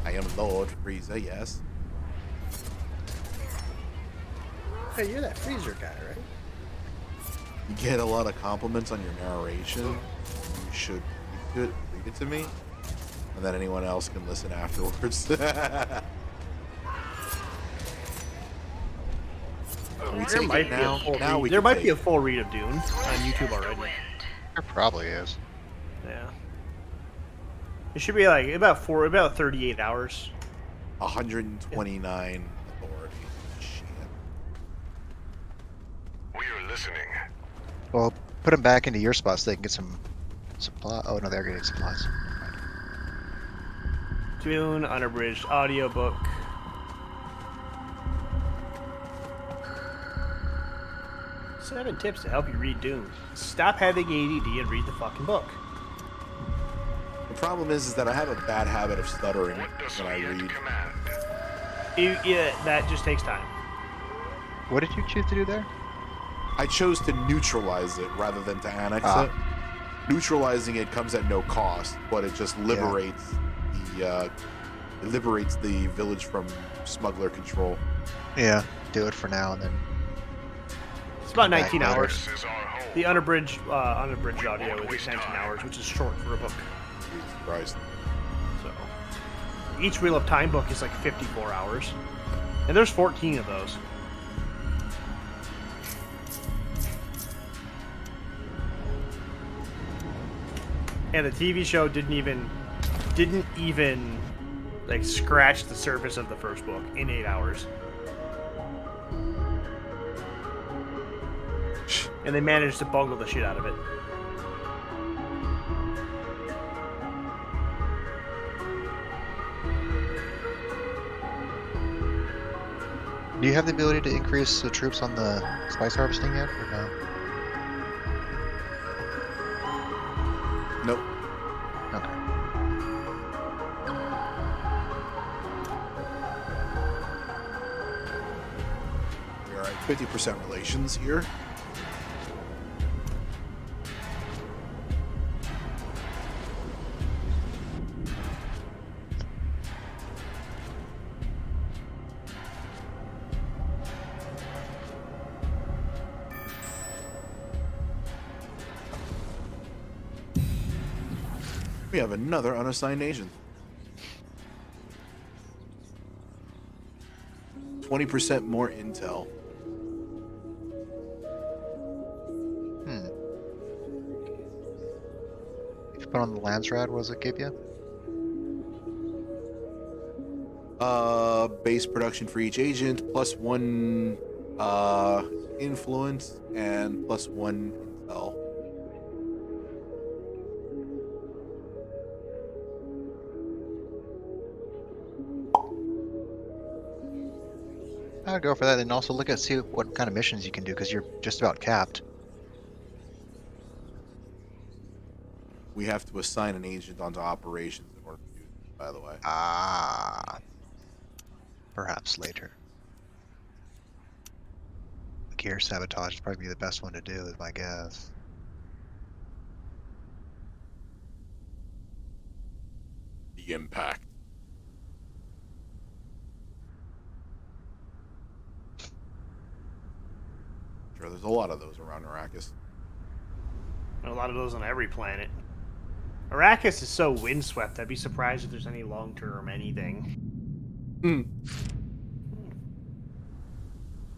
I am Lord Frieza, yes. Hey, you're that freezer guy, right? You get a lot of compliments on your narration. You should read it to me, and then anyone else can listen afterwards. We There take might it be now. a full Now read. we There can might take be a it. full read of Dune on YouTube already. There probably is. Yeah. It should be like about 38 hours. 129 authority. Shit. listening. Well, put them back into your spot so they can get some supply. Oh no, they're getting supplies. Dune unabridged audiobook. Seven tips to help you read Dune. Stop having ADD and read the fucking book. The problem is that I have a bad habit of stuttering What does when I Viet read. command? Yeah, that just takes time. What did you choose to do there? I chose to neutralize it rather than to annex Ah. it. Neutralizing it comes at no cost, but it just liberates the village from smuggler control. Yeah, do it for now and then. It's about Back 19 later. hours. This is our home. The unabridged audio is 19 hours, which is short for a book. Jesus Christ. So each Wheel of Time book is like 54 hours, and there's 14 of those. And the TV show didn't even like scratch the surface of the first book in 8 hours. And they managed to bungle the shit out of it. Do you have the ability to increase the troops on the spice harvesting yet, or no? Nope. Okay. We are at 50% relations here. We have another unassigned agent. 20% more intel. If you put on the Landsrad, what does it give you? Base production for each agent, plus 1 influence, and plus 1 intel. I would go for that, and also look at see what kind of missions you can do, because you're just about capped. We have to assign an agent onto operations in order to do this, by the way. Ah. Perhaps later. Gear sabotage would probably be the best one to do, is my guess. The impact. Sure, there's a lot of those around Arrakis. And a lot of those on every planet. Arrakis is so windswept, I'd be surprised if there's any long-term anything.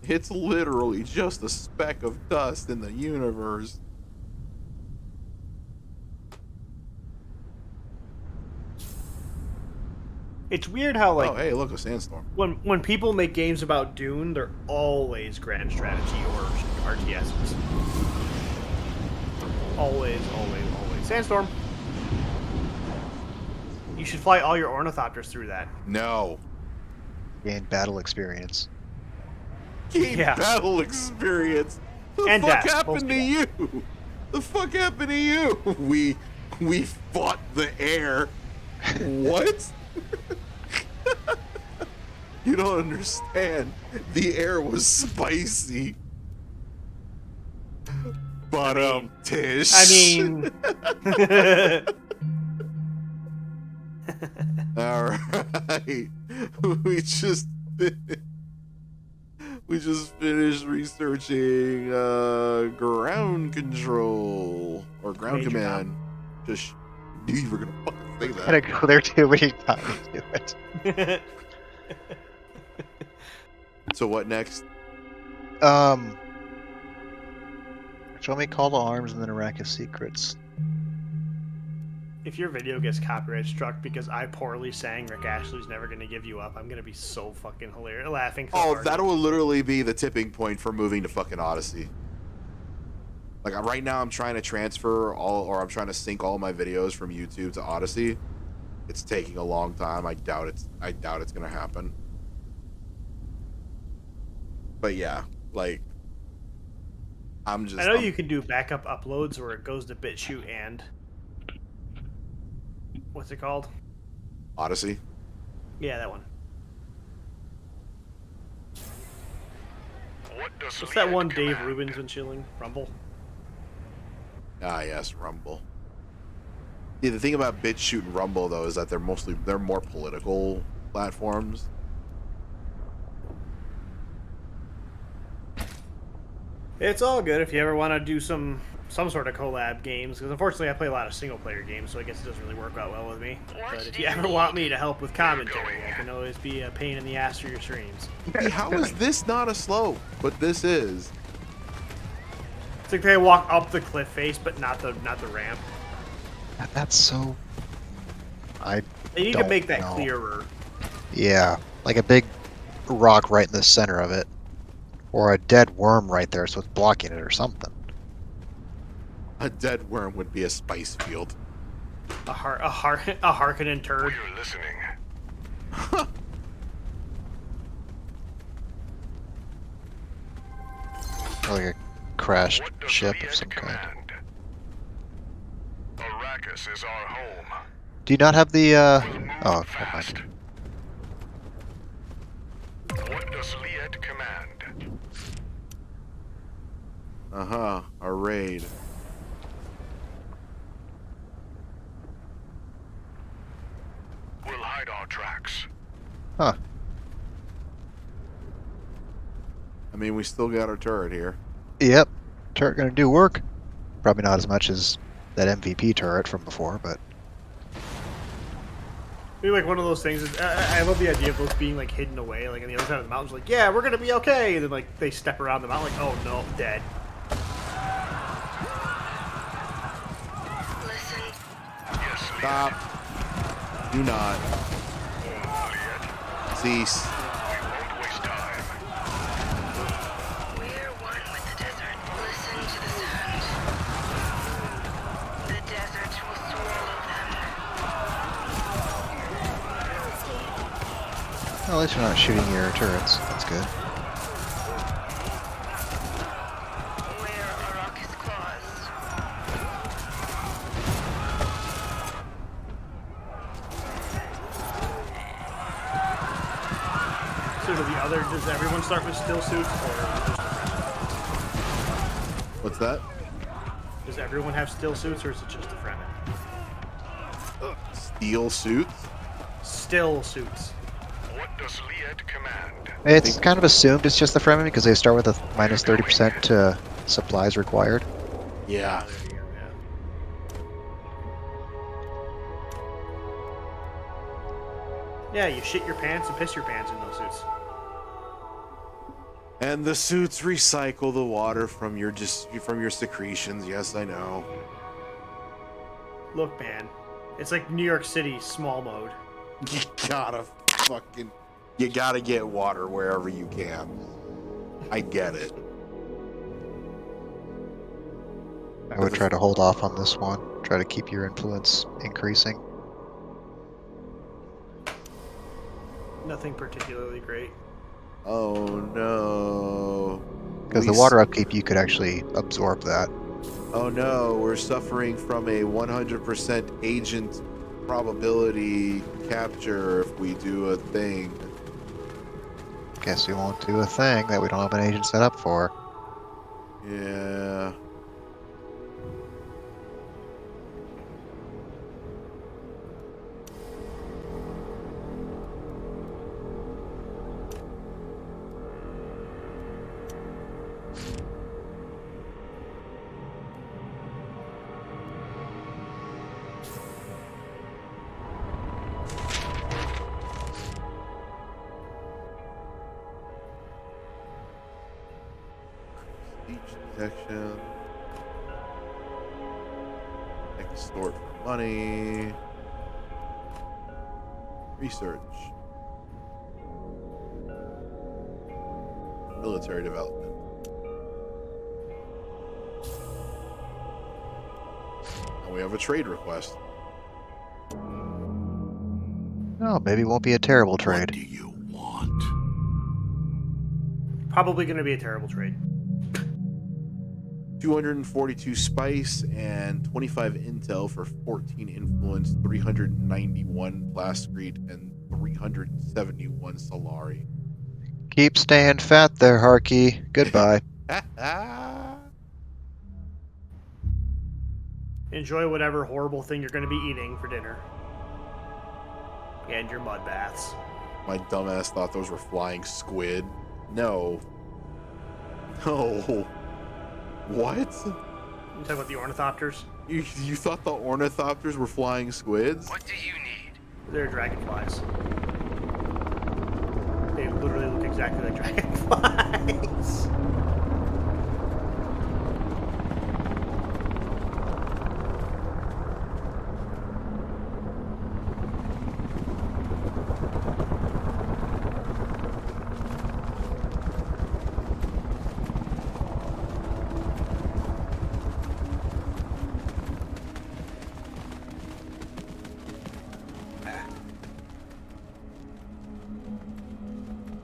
It's literally just a speck of dust in the universe. It's weird how, like, Oh, hey, look, a sandstorm. when people make games about Dune, they're always grand strategy or RTSs. Always, always, always. Sandstorm. You should fly all your ornithopters through that. No. Gain battle experience. Gain Yeah. battle experience. The And fuck death, happened to you? The fuck happened to you? We fought the air. What? You don't understand. The air was spicy. But Tish. I mean... All right. We just finished researching ground control or ground Major command. Just knew you were gonna fucking say that. Gotta go there too when you got me to it. So what next? Show me Call to Arms and then Arrakis Secrets. If your video gets copyright struck because I poorly sang Rick Ashley's Never Gonna Give You Up, I'm gonna be so fucking hilarious, laughing so Oh, hard. that will literally be the tipping point for moving to fucking Odyssey. Like right now, I'm trying to transfer I'm trying to sync all my videos from YouTube to Odyssey. It's taking a long time. I doubt it's gonna happen. But yeah, like I know you can do backup uploads where it goes to BitChute and what's it called? Odyssey. Yeah, that one. What does What's that Liet one Dave command? Rubin's been chilling? Rumble? Ah, yes, Rumble. Yeah, the thing about BitChute and Rumble though is that they're more political platforms. It's all good if you ever want to do some sort of collab games, because unfortunately I play a lot of single player games, so I guess it doesn't really work out well with me. But if you ever want me to help with commentary, I can always be a pain in the ass for your streams. Hey, how is this not a slope? But this is. It's like they walk up the cliff face, but not the ramp. That's so. They need to don't make that know. clearer. Yeah, like a big rock right in the center of it, or a dead worm right there, so it's blocking it or something. A dead worm would be a spice field. A Harkonnen turd. We're listening. Or like a crashed What does ship Liet of some kind. command? Arrakis is our home. Do you not have the? We'll move Oh, never fast. mind. What does Liet command? A raid. We'll hide our tracks. Huh? I mean, we still got our turret here. Yep. Turret gonna do work. Probably not as much as that MVP turret from before, but Maybe like one of those things. I love the idea of those being like hidden away, like on the other side of the mountains. Like, yeah, we're gonna be okay. And then like they step around the mountain, like, oh no, dead. Listen. Yes, Liet. Stop. Do not. Cease. We won't waste time. We're one with the desert. Listen to the sound. The desert will swallow them. well, at least you're not shooting your turrets. That's good. We're Arrakis claws. So does everyone start with still suits, or What's that? does everyone have still suits, or is it just the Fremen? Steel suits? Still suits. What does Liet command? It's kind of assumed it's just the Fremen because they start with a minus 30% supplies required. Yeah. There you go, yeah. Yeah, you shit your pants and piss your pants in those suits. And the suits recycle the water from your secretions. Yes, I know. Look, man, it's like New York City small mode. You gotta get water wherever you can. I get it. I would try to hold off on this one. Try to keep your influence increasing. Nothing particularly great. Oh no. Because the water upkeep, you could actually absorb that. Oh no, we're suffering from a 100% agent probability capture if we do a thing. Guess we won't do a thing that we don't have an agent set up for. Yeah. Speech detection. Extort for money. Research. Military development. we have a trade request. Oh, maybe it won't be a terrible What trade. do you want? Probably going to be a terrible trade. 242 spice and 25 intel for 14 influence, 391 plascrete, and 371 solari. Keep staying fat there, Harkey. Goodbye. Enjoy whatever horrible thing you're going to be eating for dinner. And your mud baths. My dumbass thought those were flying squid. No. No. What? You talking about the ornithopters? You thought the ornithopters were flying squids? What do you need? They're dragonflies. They literally look exactly like dragonflies.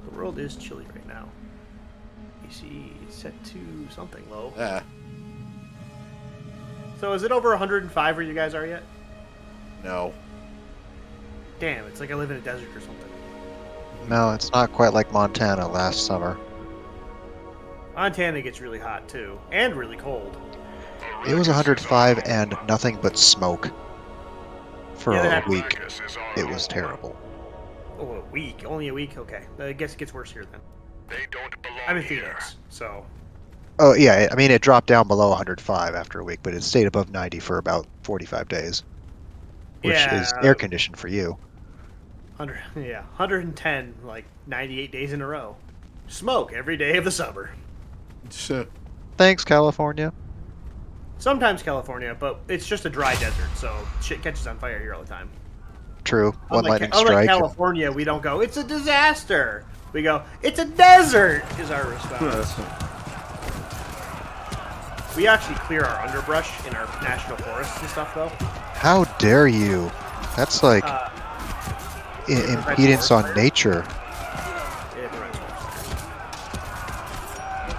The world is chilly right now. AC is set to something low. Ah, So is it over 105 where you guys are yet? no. Damn, it's like I live in a desert or something. No, it's not quite like Montana last summer. Montana gets really hot too, and really cold. It was 105 and nothing but smoke. For Yeah, they a had- week, Arrakis is on it the was move. terrible. Oh, a week? Only a week? Okay. I guess it gets worse here then. They don't belong I'm in here. Phoenix, so... Oh, yeah, I mean, it dropped down below 105 after a week, but it stayed above 90 for about 45 days. Which is air conditioned for you. 110, like 98 days in a row. Smoke every day of the summer. Thanks, California. Sometimes California, but it's just a dry desert, so shit catches on fire here all the time. True. One lightning Unlike strike. California, we don't go, it's a disaster. We go, it's a desert, is our response. We actually clear our underbrush in our national forests and stuff, though. How dare you? That's like It impedance on prevents nature. It prevents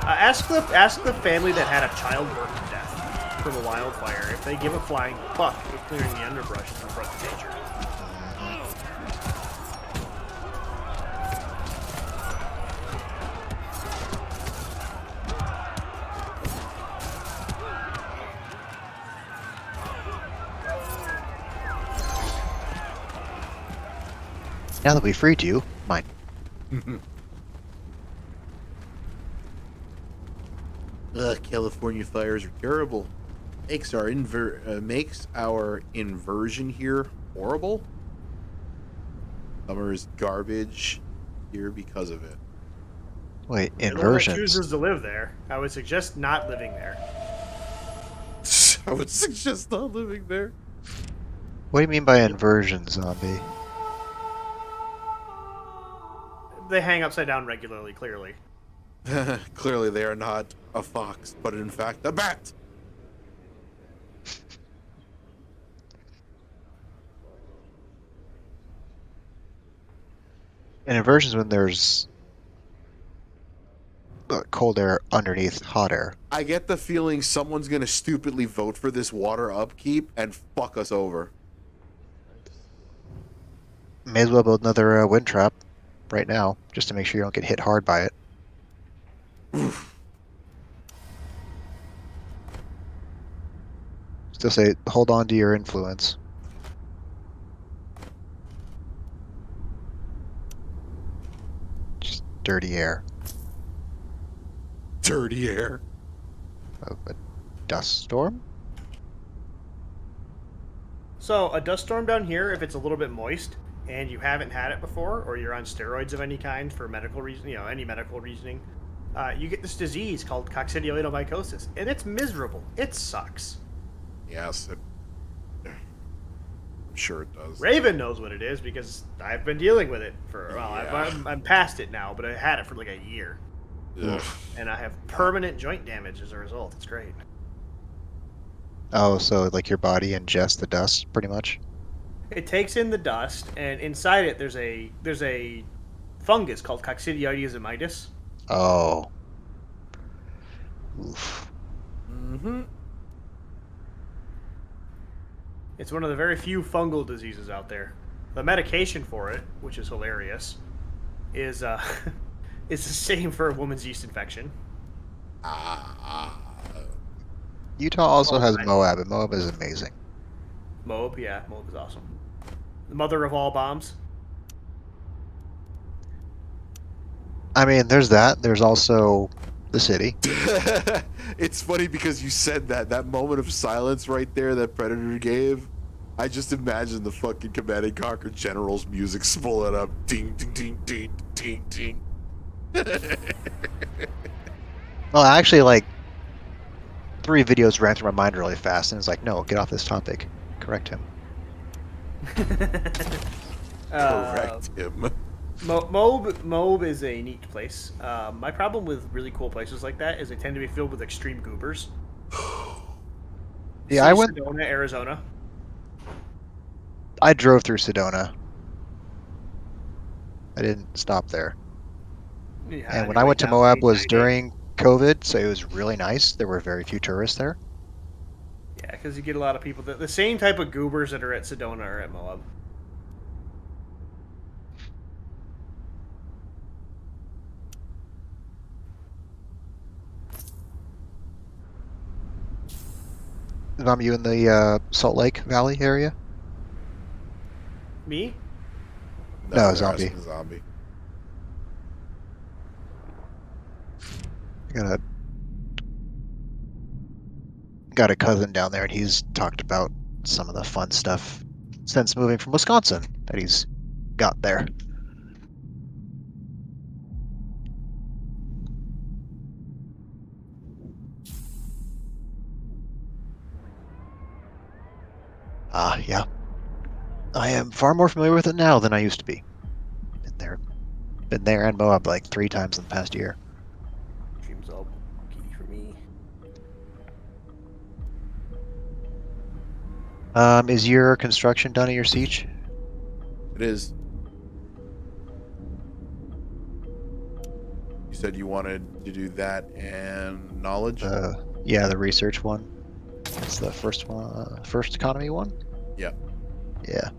wildfires. Ask the family that had a child burned to death from a wildfire if they give a flying fuck with clearing the underbrush in front of nature. Now that we freed you, mine. California fires are terrible. Makes our inversion here horrible. Summer is garbage here because of it. Wait, Anyone that inversions. chooses to live there, I would suggest not living there. I would suggest not living there. What do you mean by inversion, zombie? They hang upside down regularly, clearly. Clearly, they are not a fox, but in fact, a bat. An inversion is when there's cold air underneath hot air. I get the feeling someone's gonna stupidly vote for this water upkeep and fuck us over. May as well build another wind trap right now, just to make sure you don't get hit hard by it. Still say, hold on to your influence. Just dirty air. Dirty air. Oh, a dust storm? So, a dust storm down here, if it's a little bit moist, and you haven't had it before, or you're on steroids of any kind for medical reason, any medical reasoning, you get this disease called coccidioidomycosis, and it's miserable. It sucks. Yes, I'm sure it does. Raven knows what it is because I've been dealing with it for, Yeah. I'm past it now, but I had it for like a year. Ugh. And I have permanent joint damage as a result. It's great. Oh, so like your body ingests the dust, pretty much. It takes in the dust, and inside it there's a fungus called Coccidioides mitis. Oh. Oof. Mm-hmm. It's one of the very few fungal diseases out there. The medication for it, which is hilarious, is is the same for a woman's yeast infection. Utah also has I- Moab, and Moab is amazing. Moab, yeah, Moab is awesome. The mother of all bombs. I mean, there's that. There's also the city. It's funny because you said that moment of silence right there that Predator gave. I just imagined the fucking Command and Conquer General's music spooling up. Ding, ding, ding, ding, ding, ding. Well, actually, like 3 videos ran through my mind really fast, and it's like, no, get off this topic. Correct him. Correct him. Moab is a neat place. My problem with really cool places like that is they tend to be filled with extreme goobers. Yeah, I went. Sedona, Arizona. I drove through Sedona. I didn't stop there. Yeah, And when you're I right went to down Moab was 890. during COVID, so it was really nice. There were very few tourists there. Yeah, because you get a lot of people. The same type of goobers that are at Sedona are at Moab. You in the Salt Lake Valley area? Me? No, they're zombie. asking zombie. I got a cousin down there, and he's talked about some of the fun stuff since moving from Wisconsin that he's got there. Yeah. I am far more familiar with it now than I used to be. Been there and Moab like 3 times in the past year. Dreams all key for me. Is your construction done at your siege? It is. You said you wanted to do that and knowledge? Yeah, the research one. It's the first one, first economy one. Yeah. Yeah.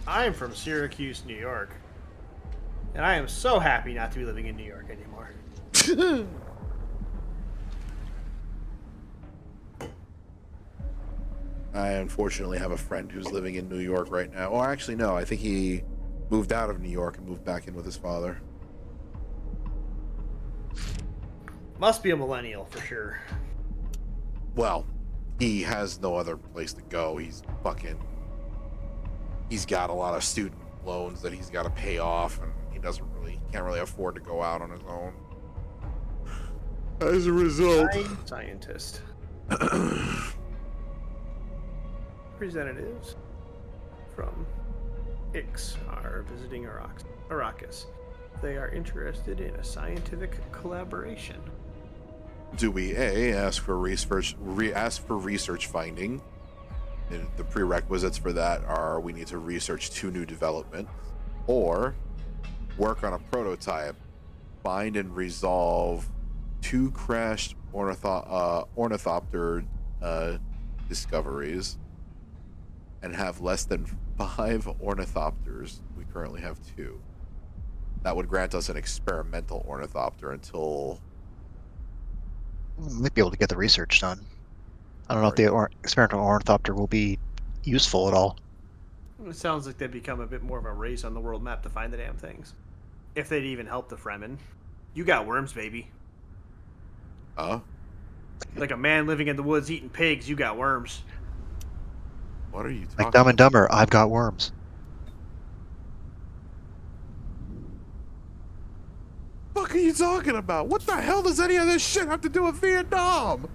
I am from Syracuse, New York. And I am so happy not to be living in New York anymore. I unfortunately have a friend who's living in New York right now. Or actually, no, I think he moved out of New York and moved back in with his father. Must be a millennial for sure. Well, he has no other place to go. He's got a lot of student loans that he's got to pay off, and he can't really afford to go out on his own. As a result, Scientist. Representatives from Ix are visiting Arrakis. They are interested in a scientific collaboration. do we ask for research finding? And the prerequisites for that are we need to research 2 new developments, or work on a prototype, find and resolve 2 crashed ornithopter discoveries, and have less than 5 ornithopters. We currently have 2. That would grant us an experimental ornithopter until... Might be able to get the research done. I don't know if the experimental ornithopter will be useful at all. It sounds like they'd become a bit more of a race on the world map to find the damn things. If they'd even help the Fremen. You got worms, baby. Huh? Like a man living in the woods eating pigs, you got worms. What are you talking Like Dumb and about? Dumber, I've got worms. What are you talking about? What the hell does any of this shit have to do with Vietnam?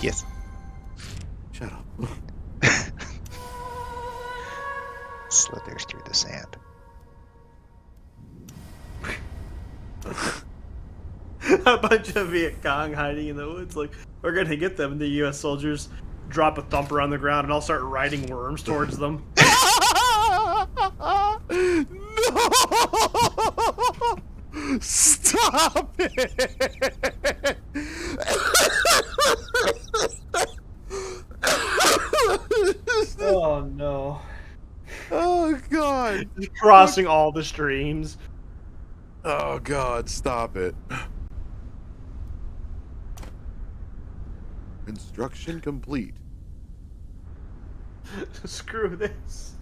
Yes. Shut up. Slithers through the sand. A bunch of Viet Cong hiding in the woods. Like, we're gonna get them. And the U.S. soldiers drop a thumper on the ground, and I'll start riding worms towards them. No! Stop it! Oh no! Oh god! Just crossing all the streams. Oh god, stop it. Construction complete. Screw this.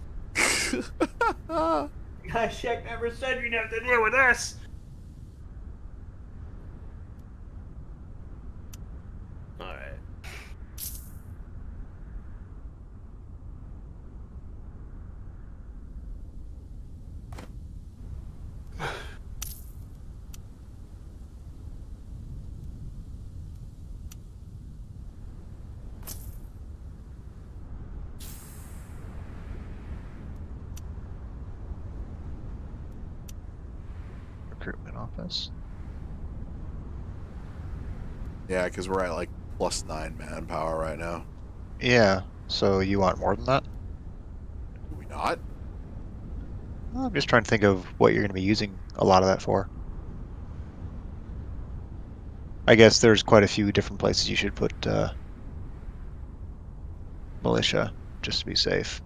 Shaq never said you'd have to deal with this. Alright. Recruitment office. Yeah, because we're at like +9 manpower right now. Yeah. So you want more than that? Do we not? Well, I'm just trying to think of what you're going to be using a lot of that for. I guess there's quite a few different places you should put militia, just to be safe.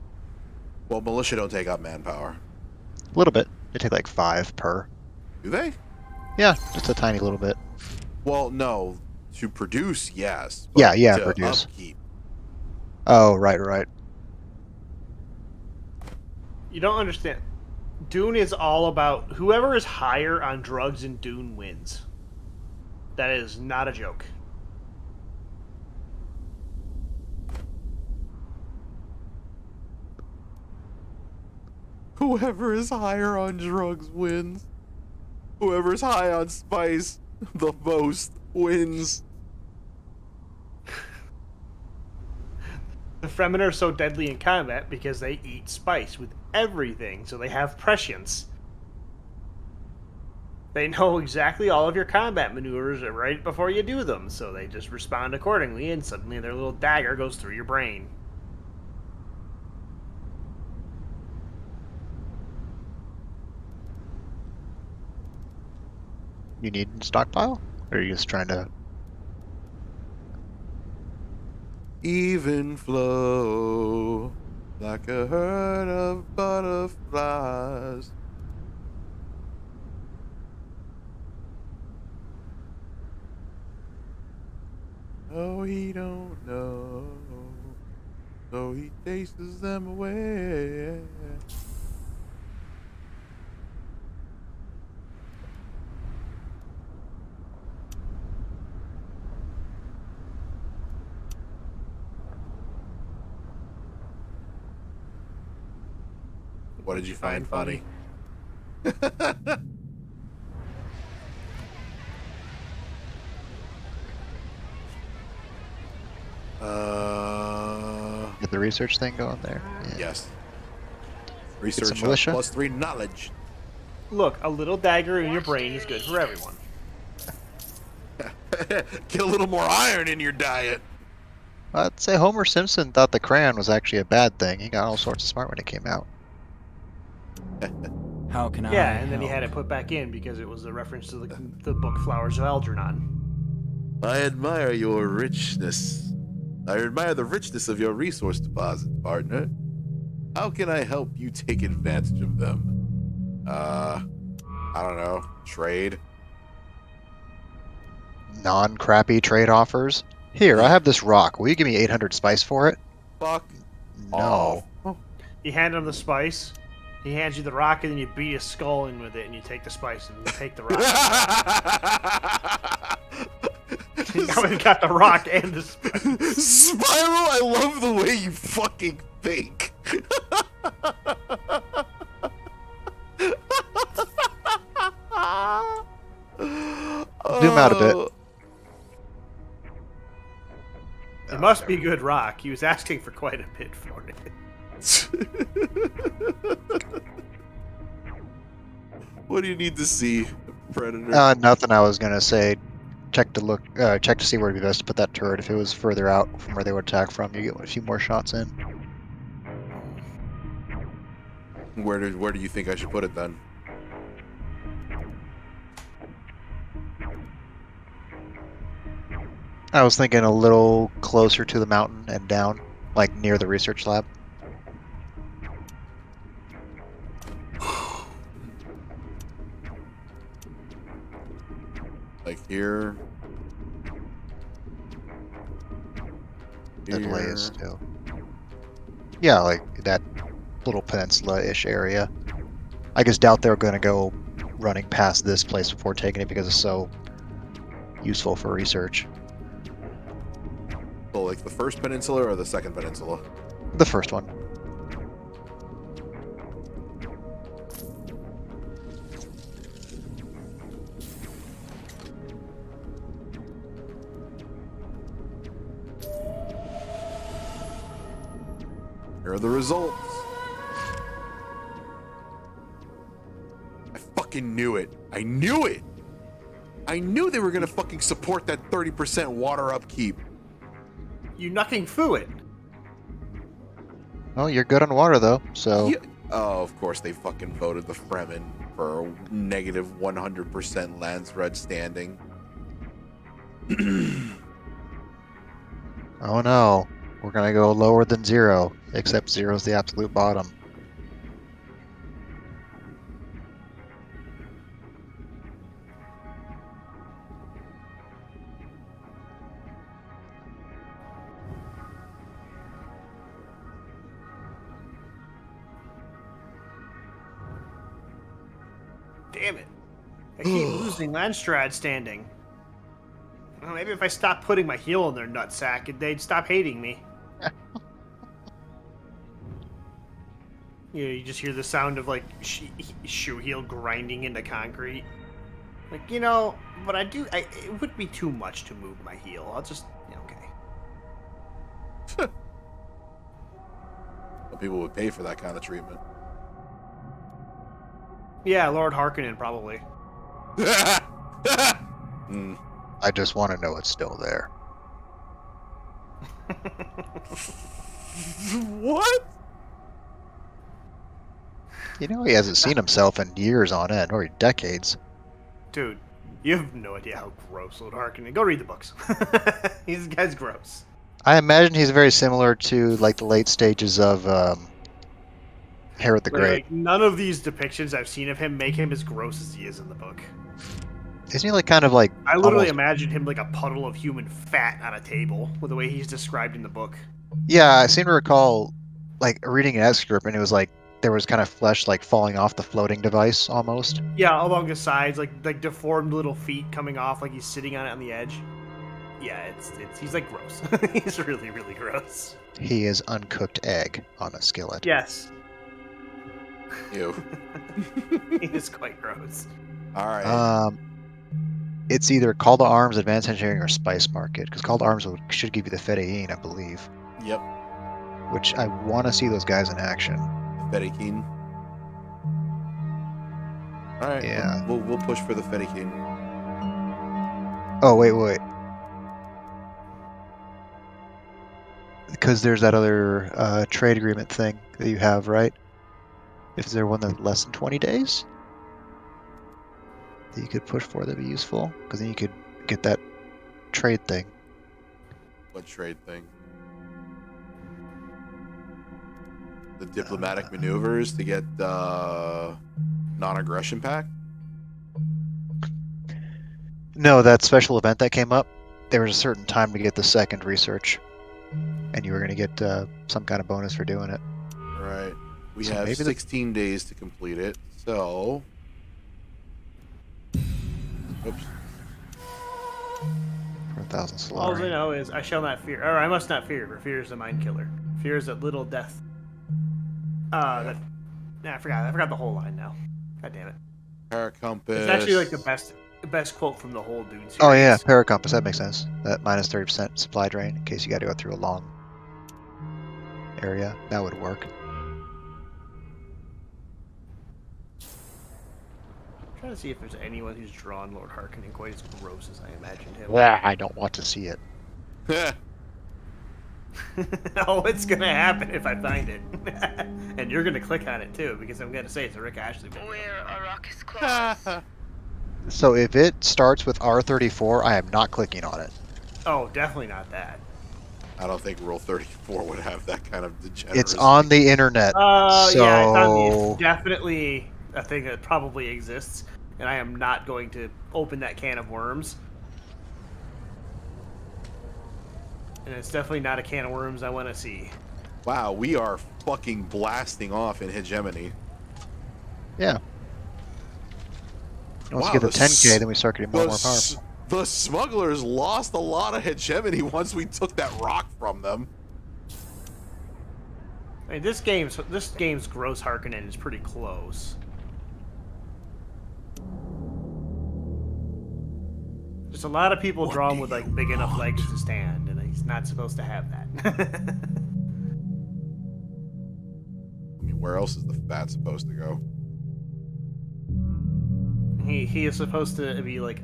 Well, militia don't take up manpower. A little bit. They take like 5 per. Do they? Yeah, just a tiny little bit. Well, no. To produce, yes. But Yeah, to produce. upkeep. Oh, right. You don't understand. Dune is all about whoever is higher on drugs in Dune wins. That is not a joke. Whoever is higher on drugs wins. Whoever's high on spice the most wins. The Fremen are so deadly in combat because they eat spice with everything, so they have prescience. They know exactly all of your combat maneuvers right before you do them, so they just respond accordingly, and suddenly their little dagger goes through your brain. You need stockpile? Or are you just trying to... Even flow like a herd of butterflies. Oh, he don't know, so he chases them away. What did you find funny? Get the research thing going there? Yeah. Yes. some Research militia? +3 knowledge. Look, a little dagger in your brain is good for everyone. Get a little more iron in your diet. I'd say Homer Simpson thought the crayon was actually a bad thing. He got all sorts of smart when it came out. How can I Yeah, and then he help? had it put back in because it was a reference to the book Flowers of Algernon. I admire your richness. I admire the richness of your resource deposit, partner. How can I help you take advantage of them? I don't know. Trade? Non-crappy trade offers. Here, I have this rock. Will you give me 800 spice for it? Fuck No. off. You hand him the spice, he hands you the rock, and then you beat his skull in with it, and you take the spice and you take the rock. Now we've got the rock and the Spiral, I love the way you fucking think. Zoom out a bit. It must be good rock. He was asking for quite a bit for it. What do you need to see, Predator? Nothing. I was gonna say, check to see where it'd be best to put that turret. If it was further out from where they would attack from, you get a few more shots in. Where do you think I should put it then? I was thinking a little closer to the mountain and down, like near the research lab. Like here. The blaze too. Yeah, like that little peninsula-ish area. I just doubt they're going to go running past this place before taking it because it's so useful for research. So, like the first peninsula or the second peninsula? The first one. Here are the results. I fucking knew it. I knew it. I knew they were gonna fucking support that 30% water upkeep. You knucking foo it. Oh, you're good on water though, so Yeah. Oh, of course they fucking voted the Fremen for a negative 100% land spread standing. oh no, we're gonna go lower than 0, except 0's the absolute bottom. Damn it. I keep losing Landstrad standing. Well, maybe if I stopped putting my heel in their nutsack, they'd stop hating me. You just hear the sound of, like, shoe heel grinding into concrete. Like, but it would be too much to move my heel. I'll just, okay. But people would pay for that kind of treatment. Yeah, Lord Harkonnen, probably. I just want to know it's still there. What? He hasn't seen himself in years on end, or decades. Dude, you have no idea how gross Lord Harkonnen. Go read the books. This guy's gross. I imagine he's very similar to like the late stages of Herod the Great. Like, none of these depictions I've seen of him make him as gross as he is in the book. Isn't he like kind of like? I literally almost... imagined him like a puddle of human fat on a table with the way he's described in the book. Yeah, I seem to recall like reading an excerpt, and it was like there was kind of flesh like falling off the floating device almost. Yeah, along his sides, like deformed little feet coming off, like he's sitting on it on the edge. Yeah, he's like gross. He's really, really gross. He is uncooked egg on a skillet. Yes. Ew. He is quite gross. All right. It's either Call to Arms, Advanced Engineering, or Spice Market, because Call to Arms should give you the Fedayeen, I believe. Yep. Which I want to see those guys in action. Fedayeen. All right. Yeah. We'll push for the Fedayeen. Oh wait. Because there's that other trade agreement thing that you have, right? Is there one that's less than 20 days that you could push for that'd be useful? Because then you could get that trade thing. What trade thing? The diplomatic maneuvers to get the non-aggression pact? No, that special event that came up, there was a certain time to get the second research. And you were going to get some kind of bonus for doing it. Right. We So have maybe 16 days to complete it, so... Oops. 1,000 All I Solari. know is I shall not fear, or I must not fear, for fear is the mind killer. Fear is a little death. I forgot the whole line now. God damn it. Paracompass. It's actually like the best quote from the whole Dune series. Oh yeah, Paracompass, that makes sense. That minus 30% supply drain in case you got to go through a long area. That would work. I'm trying to see if there's anyone who's drawn Lord Harkonnen quite as gross as I imagined him. I don't want to see it. Oh, it's gonna happen if I find it. And you're gonna click on it too, because I'm gonna say it's a Rick Ashley video. We're Arrakis claws. So if it starts with R34, I am not clicking on it. Oh, definitely not that. I don't think Rule 34 would have that kind of degeneracy. It's on the internet. Yeah, so it's definitely a thing that probably exists, and I am not going to open that can of worms. And it's definitely not a can of worms I want to see. Wow, we are fucking blasting off in hegemony. yeah. Once Wow, you get the to 10k, then we start getting more and more powerful. The smugglers lost a lot of hegemony once we took that rock from them. I mean, this game's gross Harkonnen is pretty close. There's a lot of people drawn with like big enough legs to stand, and he's not supposed to have that. I mean, where else is the fat supposed to go? He is supposed to be like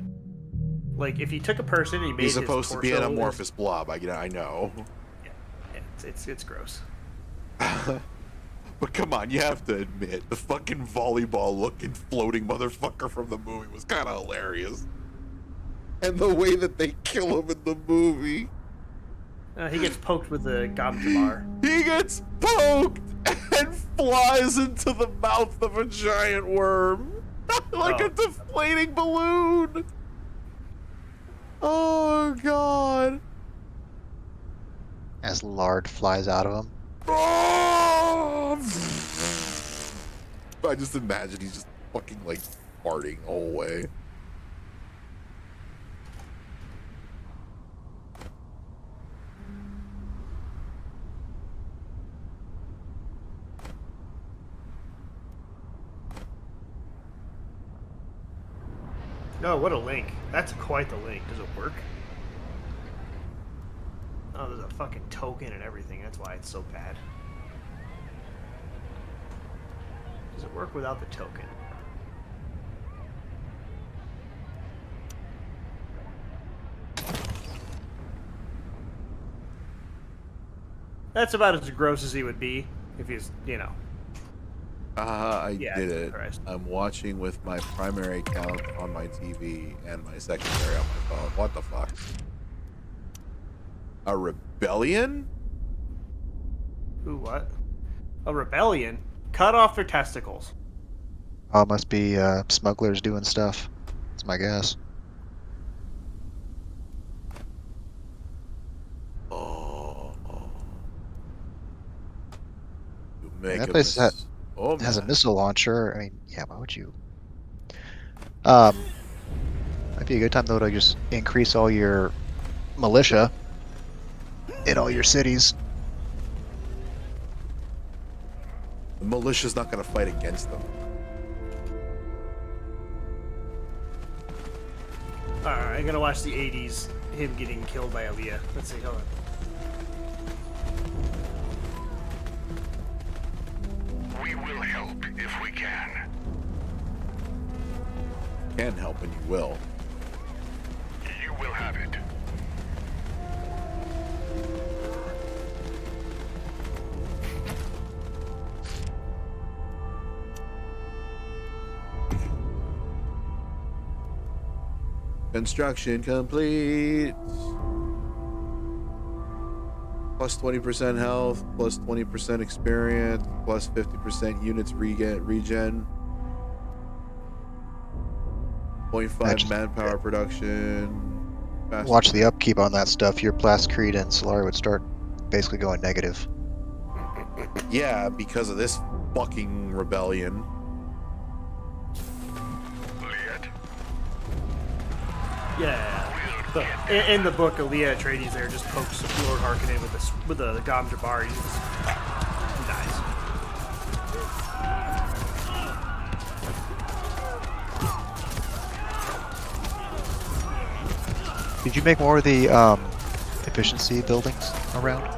if you took a person and you made He's his supposed to be an torso- amorphous blob. I know. Yeah, it's gross. But come on, you have to admit, the fucking volleyball-looking floating motherfucker from the movie was kind of hilarious. And the way that they kill him in the movie. He gets poked with a Gobjamar. He gets poked and flies into the mouth of a giant worm. Like a deflating balloon. Oh, God. As lard flies out of him. Oh! I just imagine he's just fucking like farting the whole way. No, what a link. That's quite the link. Does it work? Oh, there's a fucking token and everything. That's why it's so bad. Does it work without the token? That's about as gross as he would be if he's, I Yeah, did it. Christ. I'm watching with my primary account on my TV and my secondary on my phone. What the fuck? A rebellion? Ooh, what? A rebellion? Cut off their testicles. Oh, it must be smugglers doing stuff. That's my guess. Oh. You That make a place Oh, has a man. missile launcher. I mean, yeah, why would you? Might be a good time though to just increase all your militia in all your cities. The militia's not going to fight against them. Alright, I'm gonna watch the 80s, him getting killed by Aaliyah. Let's see, hold on. We will help if we can. Can help and you will. You will have it. Construction complete. Plus 20% health, plus 20% experience, plus 50% units regen. 0.5 manpower production. Faster. Watch the upkeep on that stuff. Your Blastcrete and Solari would start basically going negative. Yeah, because of this fucking rebellion. Liet, Yeah. we'll So, in the book, Aaliyah Atreides there just pokes Lord Harkonnen with the Gom Jabbar. He dies. Did you make more of the efficiency buildings around?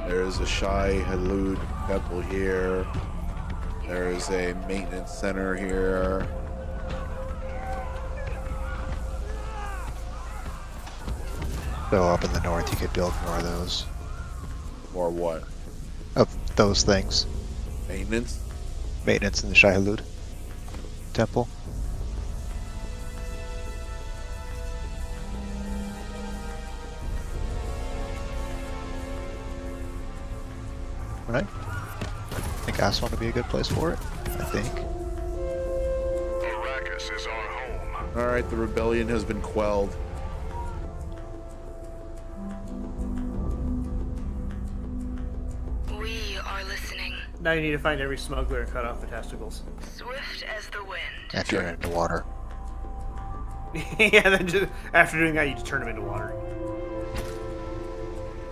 There's a Shai Halud temple here. There is a maintenance center here. So up in the north, you could build more of those. Or what? Of those things. Maintenance? Maintenance in the Shai Halud temple. Right? I think Aswan would be a good place for it. I think. Arrakis is our home. Alright, the rebellion has been quelled. We are listening. Now you need to find every smuggler and cut off the testicles. Swift as the wind. And turn it into water. Yeah, then just, after doing that, you just turn them into water.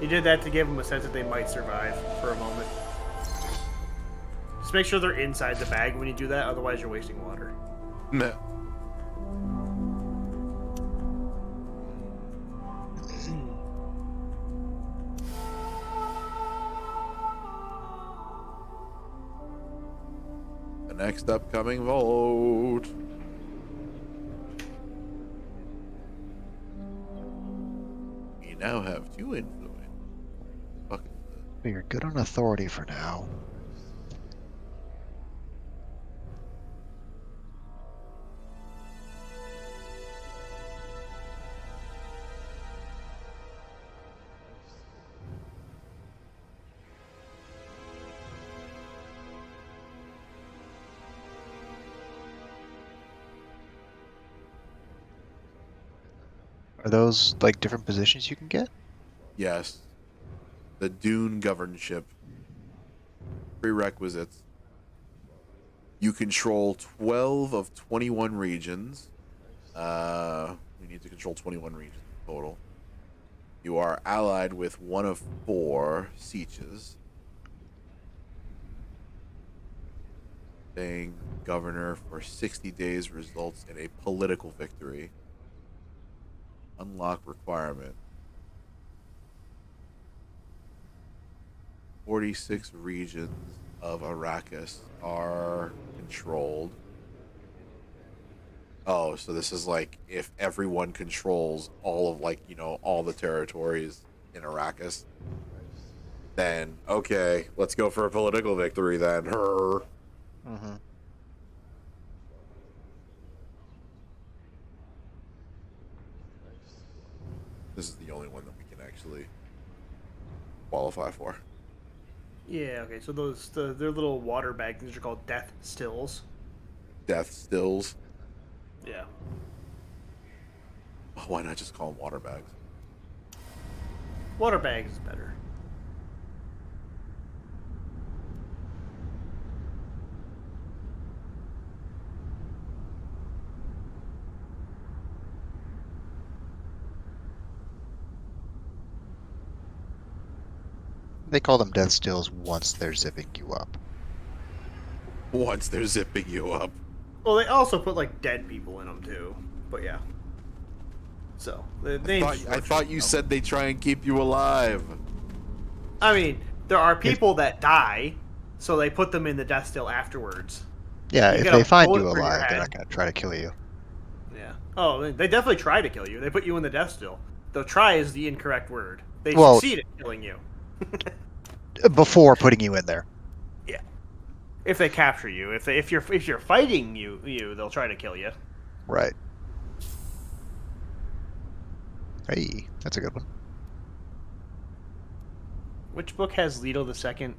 You did that to give them a sense that they might survive for a moment. Just make sure they're inside the bag when you do that, otherwise you're wasting water. Meh. The next upcoming vote. We now have 2 influence. Fucking. But you're good on authority for now. Are those like different positions you can get? Yes. The Dune governorship. Prerequisites. You control 12 of 21 regions. We need to control 21 regions total. You are allied with 1 of 4 sieges. Staying governor for 60 days results in a political victory. Unlock requirement. 46 regions of Arrakis are controlled. Oh, so this is like if everyone controls all of all the territories in Arrakis, then okay, let's go for a political victory then. Her. Mm-hmm. This is the only one that we can actually qualify for. Yeah, okay, so they're little water bags. These are called death stills. Death stills. Yeah. Why not just call them water bags? Water bags is better. They call them death stills once they're zipping you up. Once they're zipping you up. Well, they also put like dead people in them too. But yeah. So I thought you said they try and keep you alive. I mean, there are people that die, so they put them in the death still afterwards. Yeah, You if get a they find bullet you through your alive, they're head. not going to try to kill you. Yeah. Oh, they definitely try to kill you. They put you in the death still. Though try is the incorrect word. They succeed at killing you. Before putting you in there. Yeah. If they capture you, if you're fighting you, they'll try to kill you. Right. Hey, that's a good one. Which book has Leto the Second?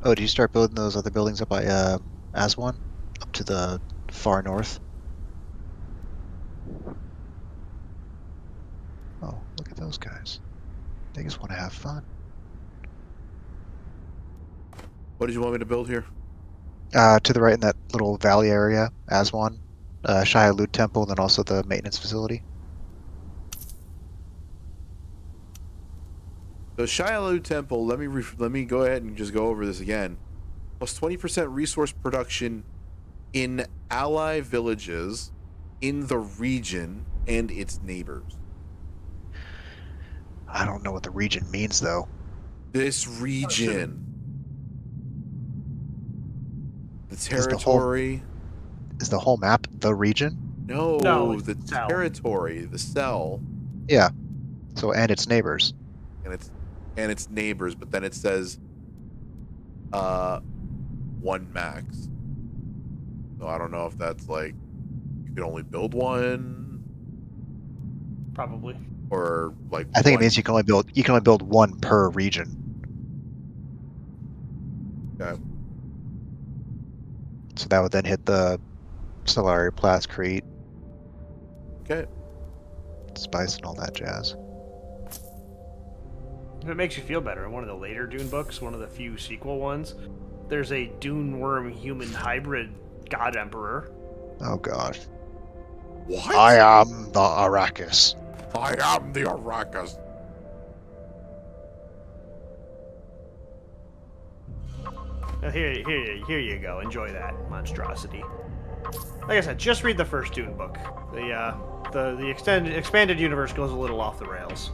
Oh, did you start building those other buildings up by Aswan? Up to the far north? Oh, look at those guys. They just want to have fun. What did you want me to build here? To the right in that little valley area, Aswan, Shia Lud Temple, and then also the maintenance facility. The Shiloh Temple. Let me go ahead and just go over this again. Plus 20% resource production in ally villages in the region and its neighbors. I don't know what the region means though. This region. The territory. Is the whole map the region? No, it's the cell. territory, the cell, Yeah. So and its neighbors. and its neighbors, but then it says 1 max. So I don't know if that's like you can only build one Probably. or like I think one. it means you can only build one per region. Okay. So that would then hit the Solari, Plascrete, Okay. Spice, and all that jazz. If it makes you feel better, in one of the later Dune books, one of the few sequel ones, there's a Dune worm human hybrid god emperor. Oh gosh. What? I am the Arrakis. I am the Arrakis. Here you go. Enjoy that monstrosity. Like I said, just read the first Dune book. The expanded universe goes a little off the rails.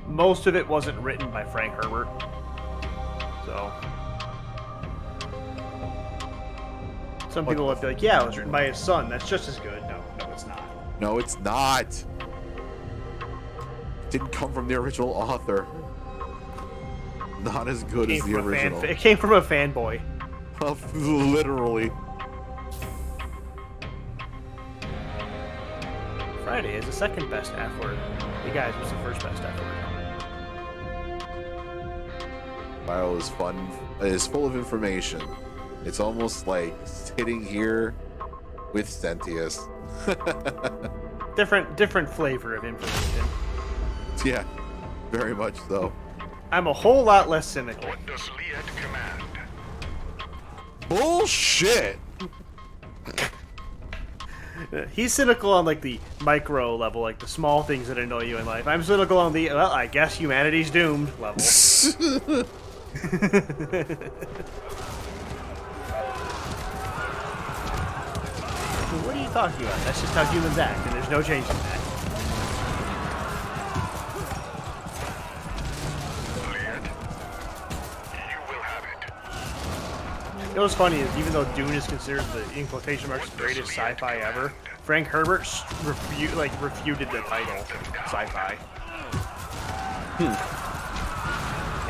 Most of it wasn't written by Frank Herbert, so some people would be like, "Yeah, it was written by his son. That's just as good." No, it's not. No, it's not. It didn't come from the original author. Not as good as the original. It came from a fanboy. Literally. Friday is the second best F word. You guys was the first best F word. File is fun. It is full of information. It's almost like sitting here with Sentius. Different flavor of information. Yeah, very much so. I'm a whole lot less cynical. What does Liet command? Bullshit! He's cynical on like the micro level, like the small things that annoy you in life. I'm cynical on the, well, I guess humanity's doomed level. What are you talking about? That's just how humans act, and there's no change in that. Liet, you will have it. You know what's funny is even though Dune is considered the, in quotation marks, greatest sci-fi ever, Frank Herbert refuted the title sci-fi.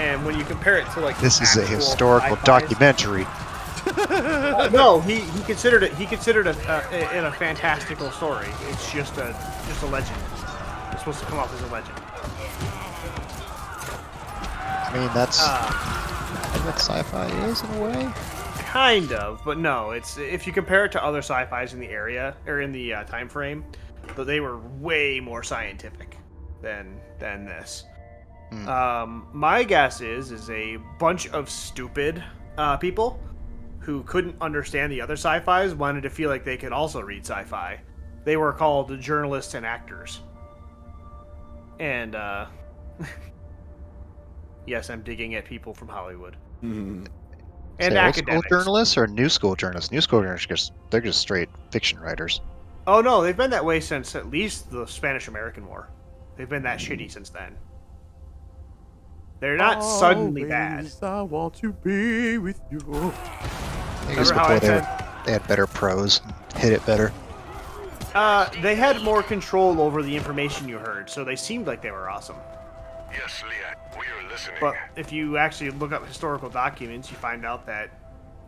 And when you compare it to like This is a actual historical sci-fis- documentary. No, he considered it a fantastical story. It's just a legend. It's supposed to come off as a legend. I mean, that's what sci-fi is in a way. Kind of, but no. It's if you compare it to other sci-fis in the area or in the time frame, but they were way more scientific than this. My guess is a bunch of stupid people who couldn't understand the other sci-fis wanted to feel like they could also read sci-fi. They were called journalists and actors. And yes, I'm digging at people from Hollywood. Mhm. And Say, academics. old school journalists or new school journalists? New school journalists, they're just straight fiction writers. Oh no, they've been that way since at least the Spanish-American War. They've been that shitty since then. They're not suddenly bad. I want to be with you. I guess Remember how I before said they had better prose, hit it better. they had more control over the information you heard, so they seemed like they were awesome. Yes, Liet, we are listening. But if you actually look up historical documents, you find out that,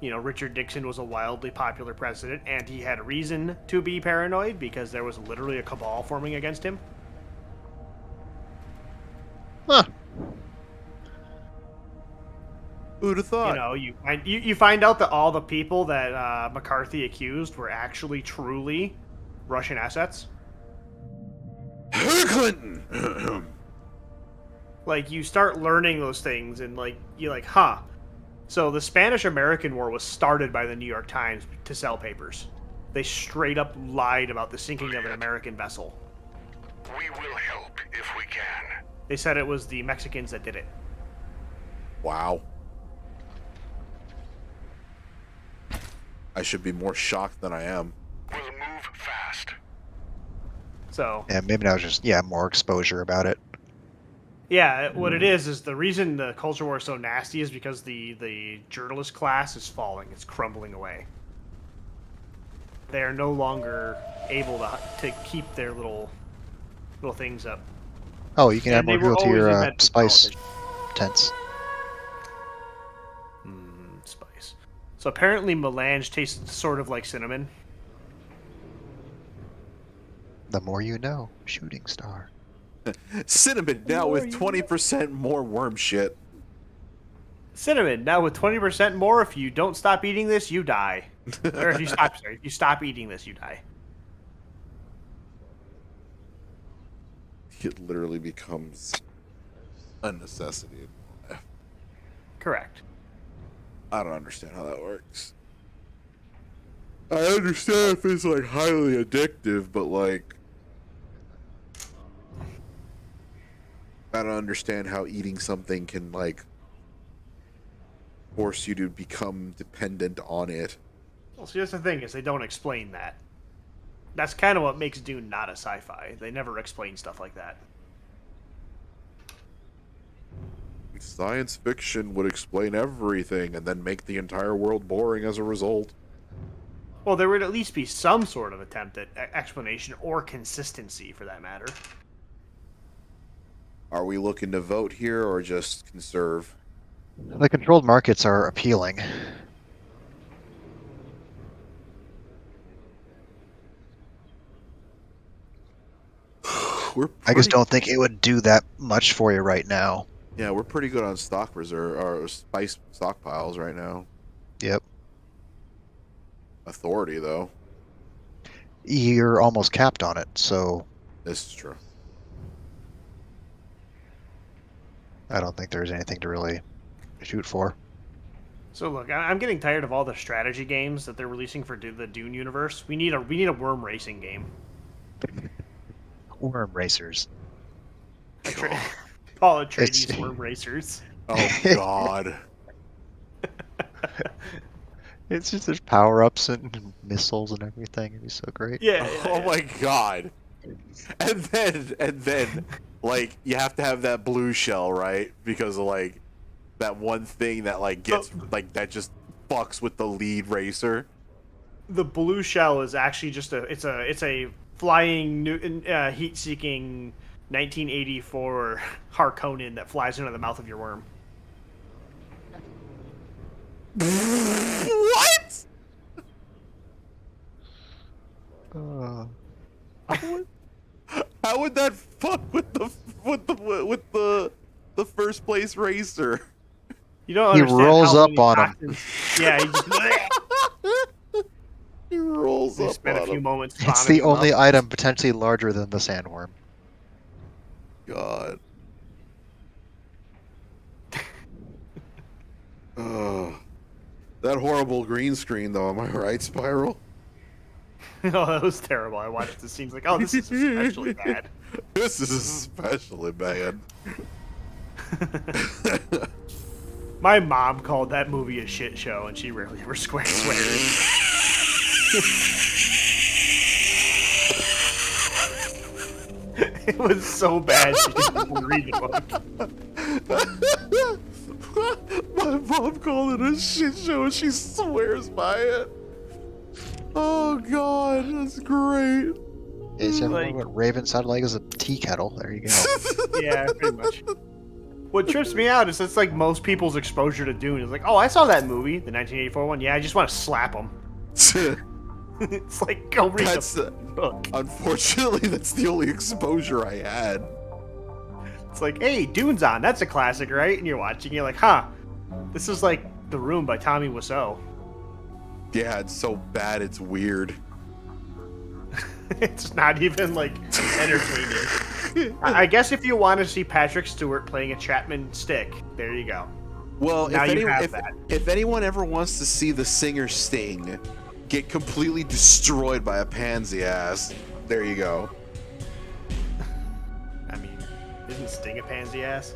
Richard Nixon was a wildly popular president, and he had reason to be paranoid because there was literally a cabal forming against him. Huh. Who'd have thought? You find out that all the people that McCarthy accused were actually truly Russian assets. Hillary Clinton. Like, you start learning those things, and like you're like, huh. So the Spanish-American War was started by the New York Times to sell papers. They straight up lied about the sinking of an American vessel. We will help if we can. They said it was the Mexicans that did it. Wow. I should be more shocked than I am. We'll move fast. So Yeah, maybe that was just more exposure about it. yeah, what it is the reason the culture war is so nasty is because the journalist class is falling. It's crumbling away. They are no longer able to keep their little things up. Oh, you can add And they more were people to always your invented spice politicians. tents. Spice. So apparently melange tastes sort of like cinnamon. The more you know, shooting star. Cinnamon now with 20% more worm shit. Cinnamon, now with 20% more, if you don't stop eating this, you die. Or if you stop eating this, you die. It literally becomes a necessity. Correct. I don't understand how that works. I understand if it's like highly addictive, but like I don't understand how eating something can like force you to become dependent on it. Well, see, that's the thing, is they don't explain that. That's kind of what makes Dune not a sci-fi. They never explain stuff like that. Science fiction would explain everything and then make the entire world boring as a result. Well, there would at least be some sort of attempt at explanation or consistency, for that matter. Are we looking to vote here or just conserve? The controlled markets are appealing. I just don't think it would do that much for you right now. Yeah, we're pretty good on stock reserve or spice stockpiles right now. Yep. Authority, though. You're almost capped on it, so This is true. I don't think there's anything to really shoot for. So look, I'm getting tired of all the strategy games that they're releasing for the Dune universe. We need a worm racing game. Worm racers. Call it Atreides Worm Racers. Oh, God. It's just there's power-ups and missiles and everything. It'd be so great. Yeah. Oh, my God. And then, like, you have to have that blue shell, right? Because of, like, that one thing that, like, gets, like, that just fucks with the lead racer. The blue shell is actually just it's a flying heat-seeking 1984 Harkonnen that flies into the mouth of your worm. What? How would that fuck with the first place racer? You don't He understand rolls how up many on him. toxins- Yeah, he just He rolls they up spent a on few him. moments. It's vomiting the him only up. item potentially larger than the sandworm. God. Oh, that horrible green screen, though. Am I right, Spiral? Oh, that was terrible. I watched the scenes like, oh, this is especially bad. This is especially bad. My mom called that movie a shit show, and she rarely ever swears. It was so bad she didn't even read the book. My mom called it a shit show and she swears by it. Oh, God, that's great. It's Like- what Raven sounded like as a tea kettle. There you go. Yeah, pretty much. What trips me out is it's like most people's exposure to Dune is like, oh, I saw that movie, the 1984 one. Yeah, I just want to slap them. It's like, go read That's the book. unfortunately, that's the only exposure I had. It's like, hey, Dune's on. That's a classic, right? And you're watching, you're like, huh. This is like The Room by Tommy Wiseau. Yeah, it's so bad it's weird. It's not even like entertaining. I guess if you want to see Patrick Stewart playing a Chapman stick, there you go. Well, Now you have that. if anyone ever wants to see the singer Sting get completely destroyed by a pansy ass, there you go. I mean, isn't Sting a pansy ass?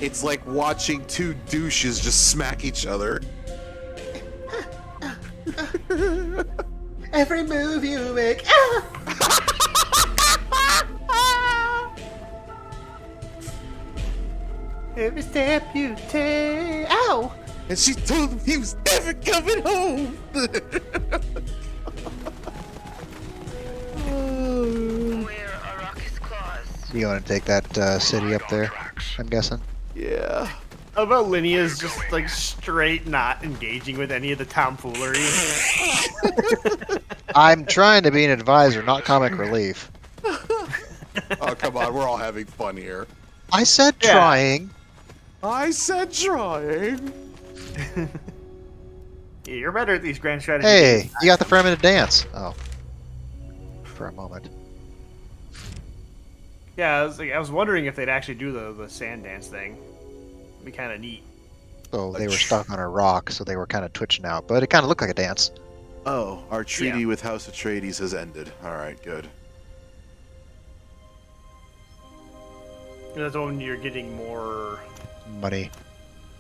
It's like watching two douches just smack each other. Every move you make. Every step you take. Ow! And she told him he was never coming home. We're Arrakis claws. You want to take that city up there? I'm guessing. Yeah. How about Linnea's just like straight not engaging with any of the tomfoolery? I'm trying to be an advisor, not comic relief. Oh, come on. We're all having fun here. I said Yeah. trying. I said trying. Yeah, you're better at these grand strategy Hey, games. you got the frame to dance. Oh. For a moment. Yeah, I was wondering if they'd actually do the sand dance thing. It'd be kind of neat. So they were stuck on a rock, so they were kind of twitching out, but it kind of looked like a dance. Oh, our treaty Yeah. with House Atreides has ended. All right, good. And that's when you're getting more Money.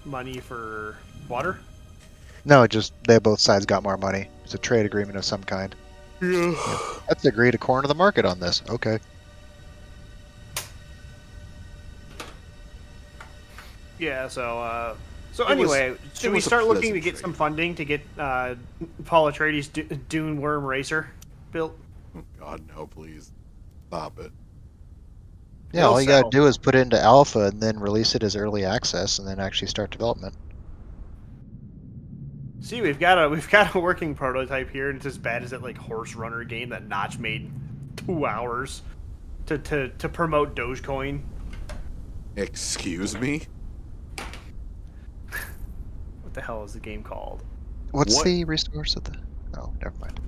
money for water. No, just they both sides got more money. It's a trade agreement of some kind. Yeah. Let's agree to corner the market on this. Okay. Yeah, so It anyway, was- should it we was a start looking to pleasant get trade. some funding to get Paul Atreides' Dune Worm Racer built? God, no, please. Stop it. Yeah, We'll all you gotta sell. do is put it into alpha and then release it as early access and then actually start development. See, we've got a working prototype here, and it's as bad as that like horse runner game that Notch made 2 hours to promote Dogecoin. Excuse me? What the hell is the game called? What's What? the resource of the? Oh, never mind.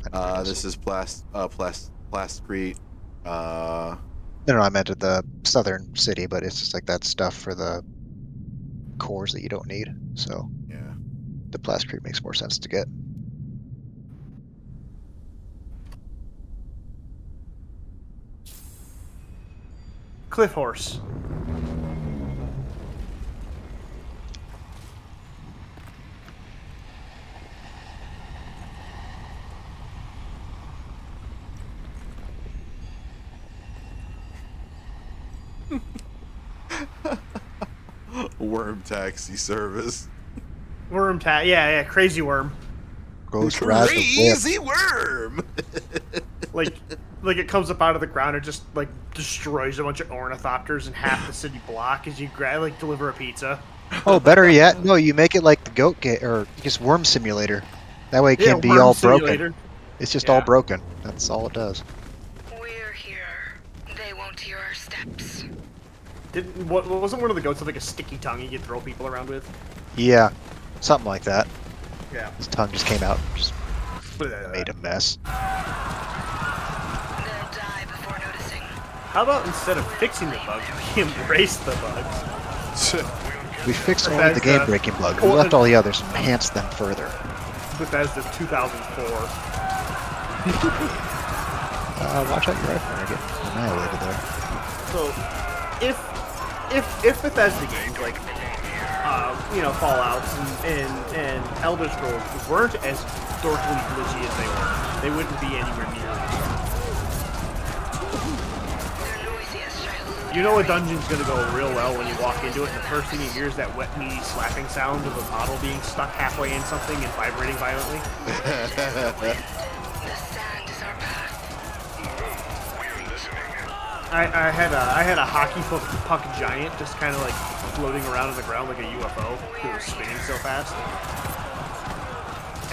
I don't think This is Plastcrete. No, I meant at the southern city, but it's just like that stuff for the cores that you don't need. So Yeah. the Plascrete makes more sense to get. Cliff Horse. Worm taxi service. Yeah, Crazy Worm. Ghost Raz the Whip. Crazy worm! Like it comes up out of the ground and just like destroys a bunch of ornithopters in half the city block as you deliver a pizza. Oh, better yet, no, you make it like the goat game or just Worm Simulator. That way it Yeah, can be Worm all Simulator. broken. It's just Yeah. all broken. That's all it does. We're here. They won't hear our steps. Wasn't one of the goats with like a sticky tongue you could throw people around with? Yeah, something like that. Yeah. His tongue just came out, just made a mess. They'll die before noticing. How about instead of fixing the bugs, we embrace the bugs? We fixed only the Bethesda. game-breaking bug. We left all the others and enhanced them further. Bethesda 2004. Watch out your rifle when I get annihilated there. So, if Bethesda games like Fallouts and Elder Scrolls weren't as dorkily glitchy as they wouldn't be anywhere near it. They're noisy as childhood. You know a dungeon's gonna go real well when you walk into it, and the first thing you hear is that wet, meaty slapping sound of a bottle being stuck halfway in something and vibrating violently. The sand is our path. We're listening. I had a hockey puck giant just kind of like floating around on the ground like a UFO. It was spinning so fast.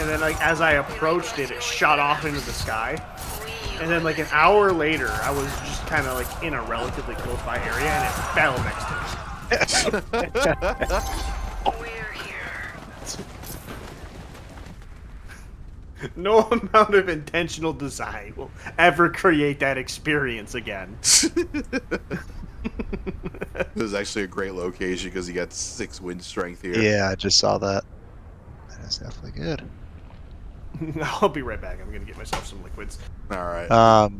And then like as I approached it, it shot off into the sky. And then like an hour later, I was just kind of like in a relatively close by area, and it fell next to me. We're here. No amount of intentional design will ever create that experience again. This is actually a great location because you got 6 wind strength here. Yeah, I just saw that. That's definitely good. I'll be right back. I'm gonna get myself some liquids. All right.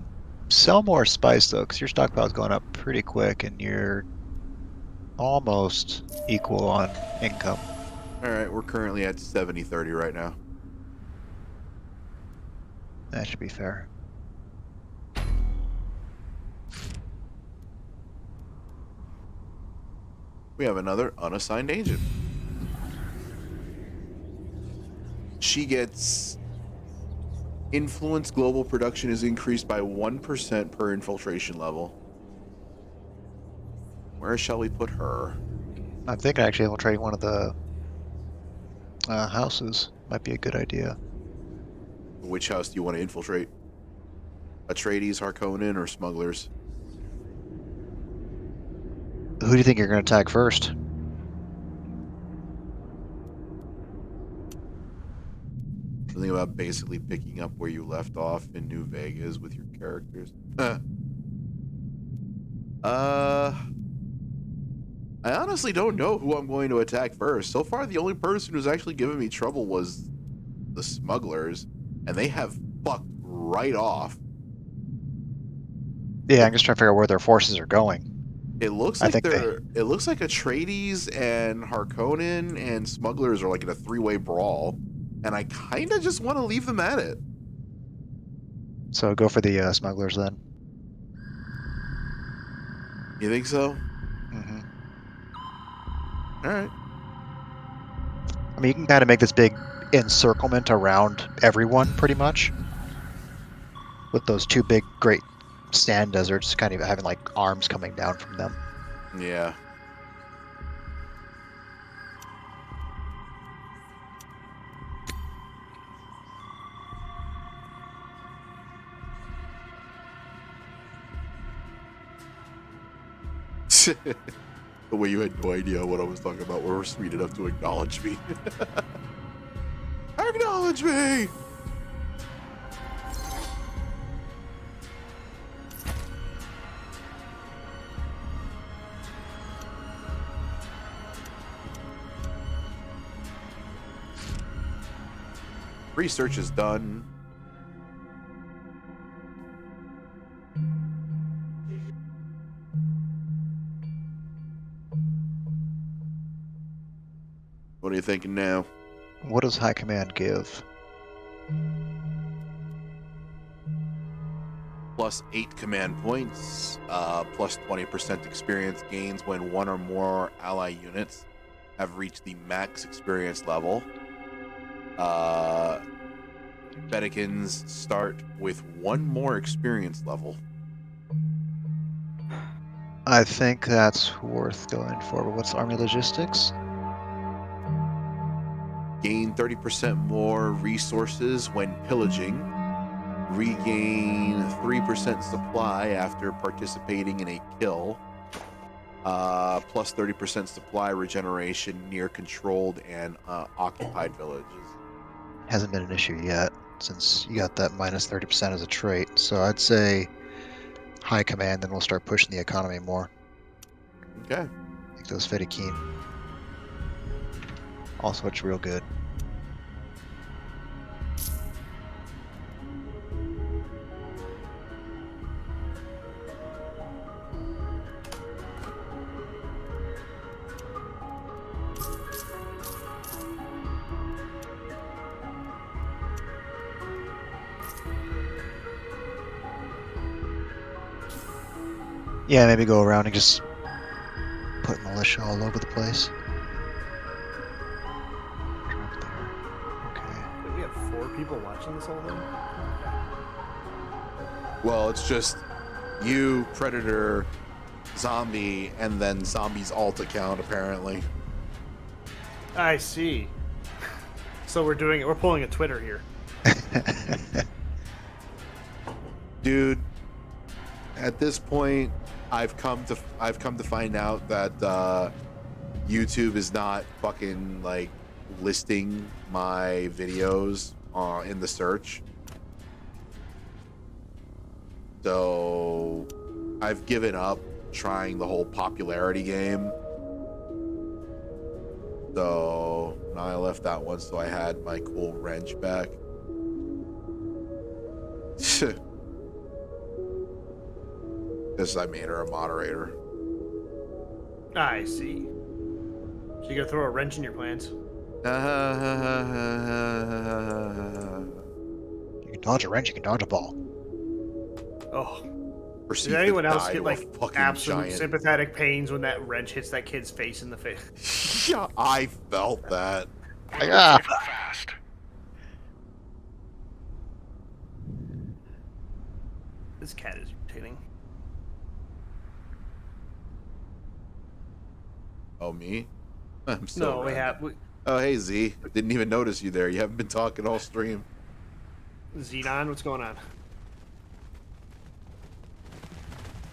Sell more spice though, because your stockpile's going up pretty quick, and you're almost equal on income. All right. We're currently at 70-30 right now. That should be fair. We have another unassigned agent. She gets influence. Global production is increased by 1% per infiltration level. Where shall we put her? I'm thinking actually infiltrating one of the houses might be a good idea. Which house do you want to infiltrate? Atreides, Harkonnen, or smugglers? Who do you think you're going to attack first? Something about basically picking up where you left off in New Vegas with your characters. I honestly don't know who I'm going to attack first. So far, the only person who's actually given me trouble was the smugglers, and they have fucked right off. Yeah, I'm just trying to figure out where their forces are going. It looks like it looks like Atreides and Harkonnen and smugglers are like in a 3-way brawl, and I kind of just want to leave them at it. So go for the smugglers then. You think so? Mm-hmm. All right. I mean, you can kind of make this big encirclement around everyone, pretty much, with those 2 big, great sand deserts, kind of having like arms coming down from them. Yeah. The way you had no idea what I was talking about, or were sweet enough to acknowledge me. Acknowledge me! Research is done. What are you thinking now? What does High Command give? Plus 8 command points, plus 20% experience gains when 1 or more ally units have reached the max experience level. Fedekins start with 1 more experience level. I think that's worth going for, but what's Army Logistics? Gain 30% more resources when pillaging. Regain 3% supply after participating in a kill. Plus 30% supply regeneration near controlled and occupied villages. Hasn't been an issue yet, since you got that minus 30% as a trait. So I'd say High Command, then we'll start pushing the economy more. Okay. Make those Fedekeen. Also, it's real good. Yeah, maybe go around and just put militia all over the place. Drop there. Okay. We have 4 people watching this whole thing? Well, it's just you, Predator, Zombie, and then Zombie's alt account, apparently. I see. So we're pulling a Twitter here. Dude, at this point, I've come to find out that YouTube is not fucking like listing my videos in the search. So I've given up trying the whole popularity game. So now I left that one, so I had my cool wrench back. Because I made her a moderator. I see. So you gonna throw a wrench in your plans? You can dodge a wrench, you can dodge a ball. Oh. Proceed Does to anyone else die get to a like fucking absolute giant. sympathetic pains when that wrench hits that kid's face in the face? Yeah, I felt that. Ah. Fast. This cat is irritating. Oh, me? I'm so No, random. Oh, hey, Z. Didn't even notice you there. You haven't been talking all stream. Xenon, what's going on?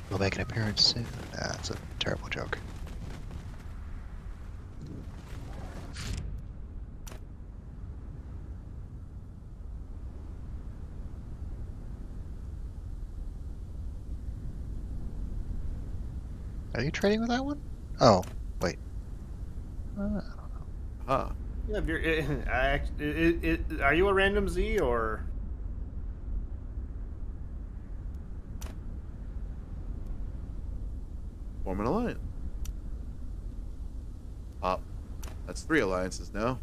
We'll make an appearance soon. That's a terrible joke. Are you trading with that one? Oh, wait. Huh. Yeah, if you're, are you a random Z or? Form an alliance. That's 3 alliances now.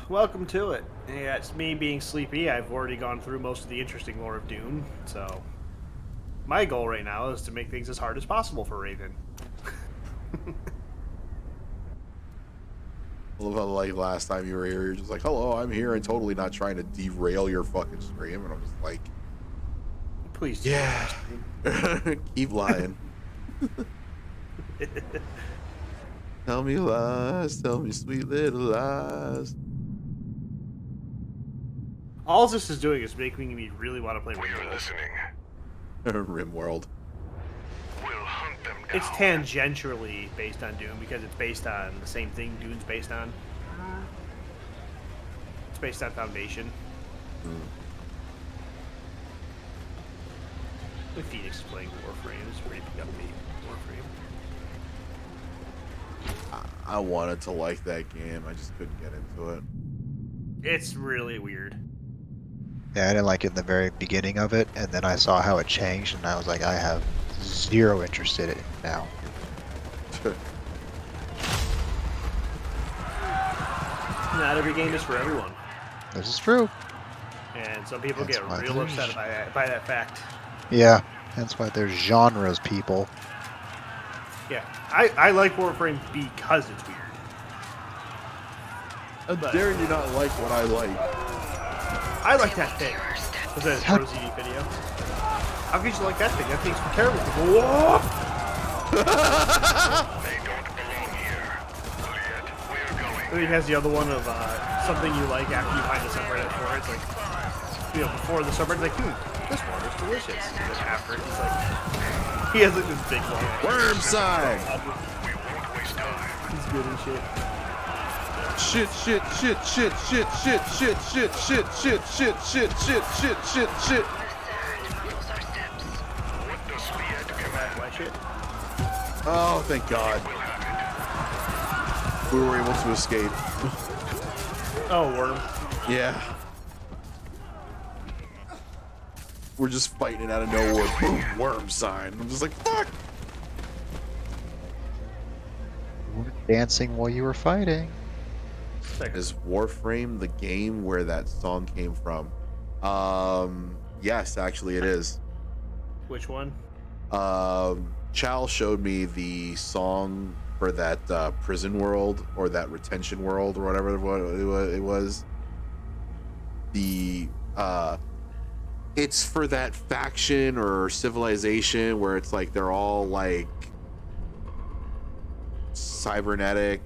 Welcome to it. Yeah, it's me being sleepy. I've already gone through most of the interesting lore of Dune, so my goal right now is to make things as hard as possible for Raven. I love how, like, last time you were here, you're just like, hello, I'm here, and totally not trying to derail your fucking stream. And I'm just like, Please do. yeah. Keep lying. Tell me lies, tell me sweet little lies. All this is doing is making me really want to play When you're Reborn. listening, Rimworld. we'll hunt them down. It's tangentially based on Dune because it's based on the same thing Dune's based on. It's based on Foundation. The Phoenix is playing Warframe. It's pretty upbeat. Warframe. I wanted to like that game, I just couldn't get into it. It's really weird. Yeah, I didn't like it in the very beginning of it, and then I saw how it changed, and I was like, I have zero interest in it now. Not every game is for everyone. This is true. And some people That's get why real there's- upset by that fact. Yeah, that's why there's genres, people. Yeah, I like Warframe because it's weird. How dare you not like what I like? I like that thing. Your steps. Was that a Rosie video? How could you like that thing? That thing's terrible. Whoa! They don't belong here. Yet we're going. Then he has the other one of something you like after you find the subreddit for it. It's like, you know, before the subreddit's like, dude, this one is delicious. And then after it, he's like, he has like this big one. Worm sign! We won't waste time. He's good and shit. Shit. The sand follows our steps. What does Fiat command? Why shit? Oh, thank God. We were able to escape. Oh, worm. Yeah. We're just fighting it out of nowhere. Boom, worm sign. I'm just like, fuck! You were dancing while you were fighting. Is Warframe the game where that song came from? Yes, actually it is. Which one? Chal showed me the song for that prison world or that retention world or whatever it was. The it's for that faction or civilization where it's like they're all like cybernetic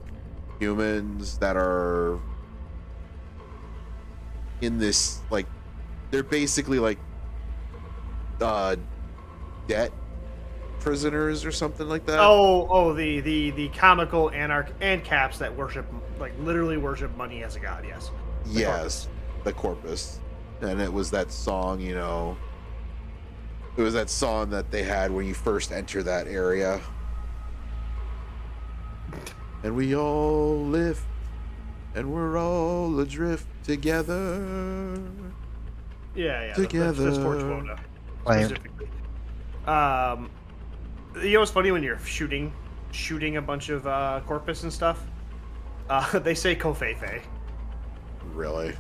humans that are in this, like, they're basically like debt prisoners or something like that. The comical caps that worship, like, literally worship money as a god. Yes. Yes, the corpus. And it was that song, you know. It was that song that they had when you first enter that area. And we all lift, and we're all adrift together. Yeah. Together. That's Fortuona, Claimed. specifically. You know what's funny when you're shooting a bunch of corpus and stuff? They say Kofefe. Really?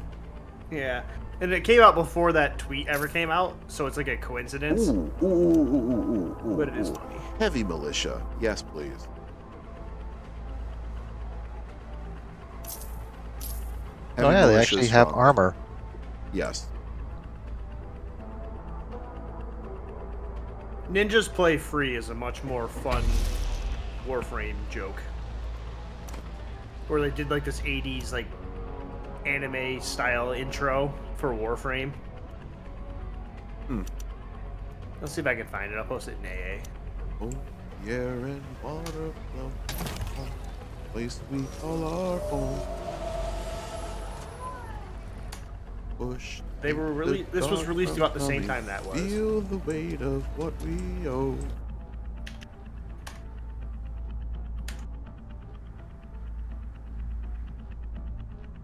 Yeah. And it came out before that tweet ever came out, so it's like a coincidence. Ooh. But it is funny. Heavy militia. Yes, please. Oh yeah, they actually have armor. Yes. Ninjas Play Free is a much more fun Warframe joke. Where they did like this 80s like anime style intro for Warframe. Let's see if I can find it. I'll post it in AA. Oh, yeah, and water flow. Place we call our home. Push. They were really. This was released about the same time that was. Feel the weight of what we owe.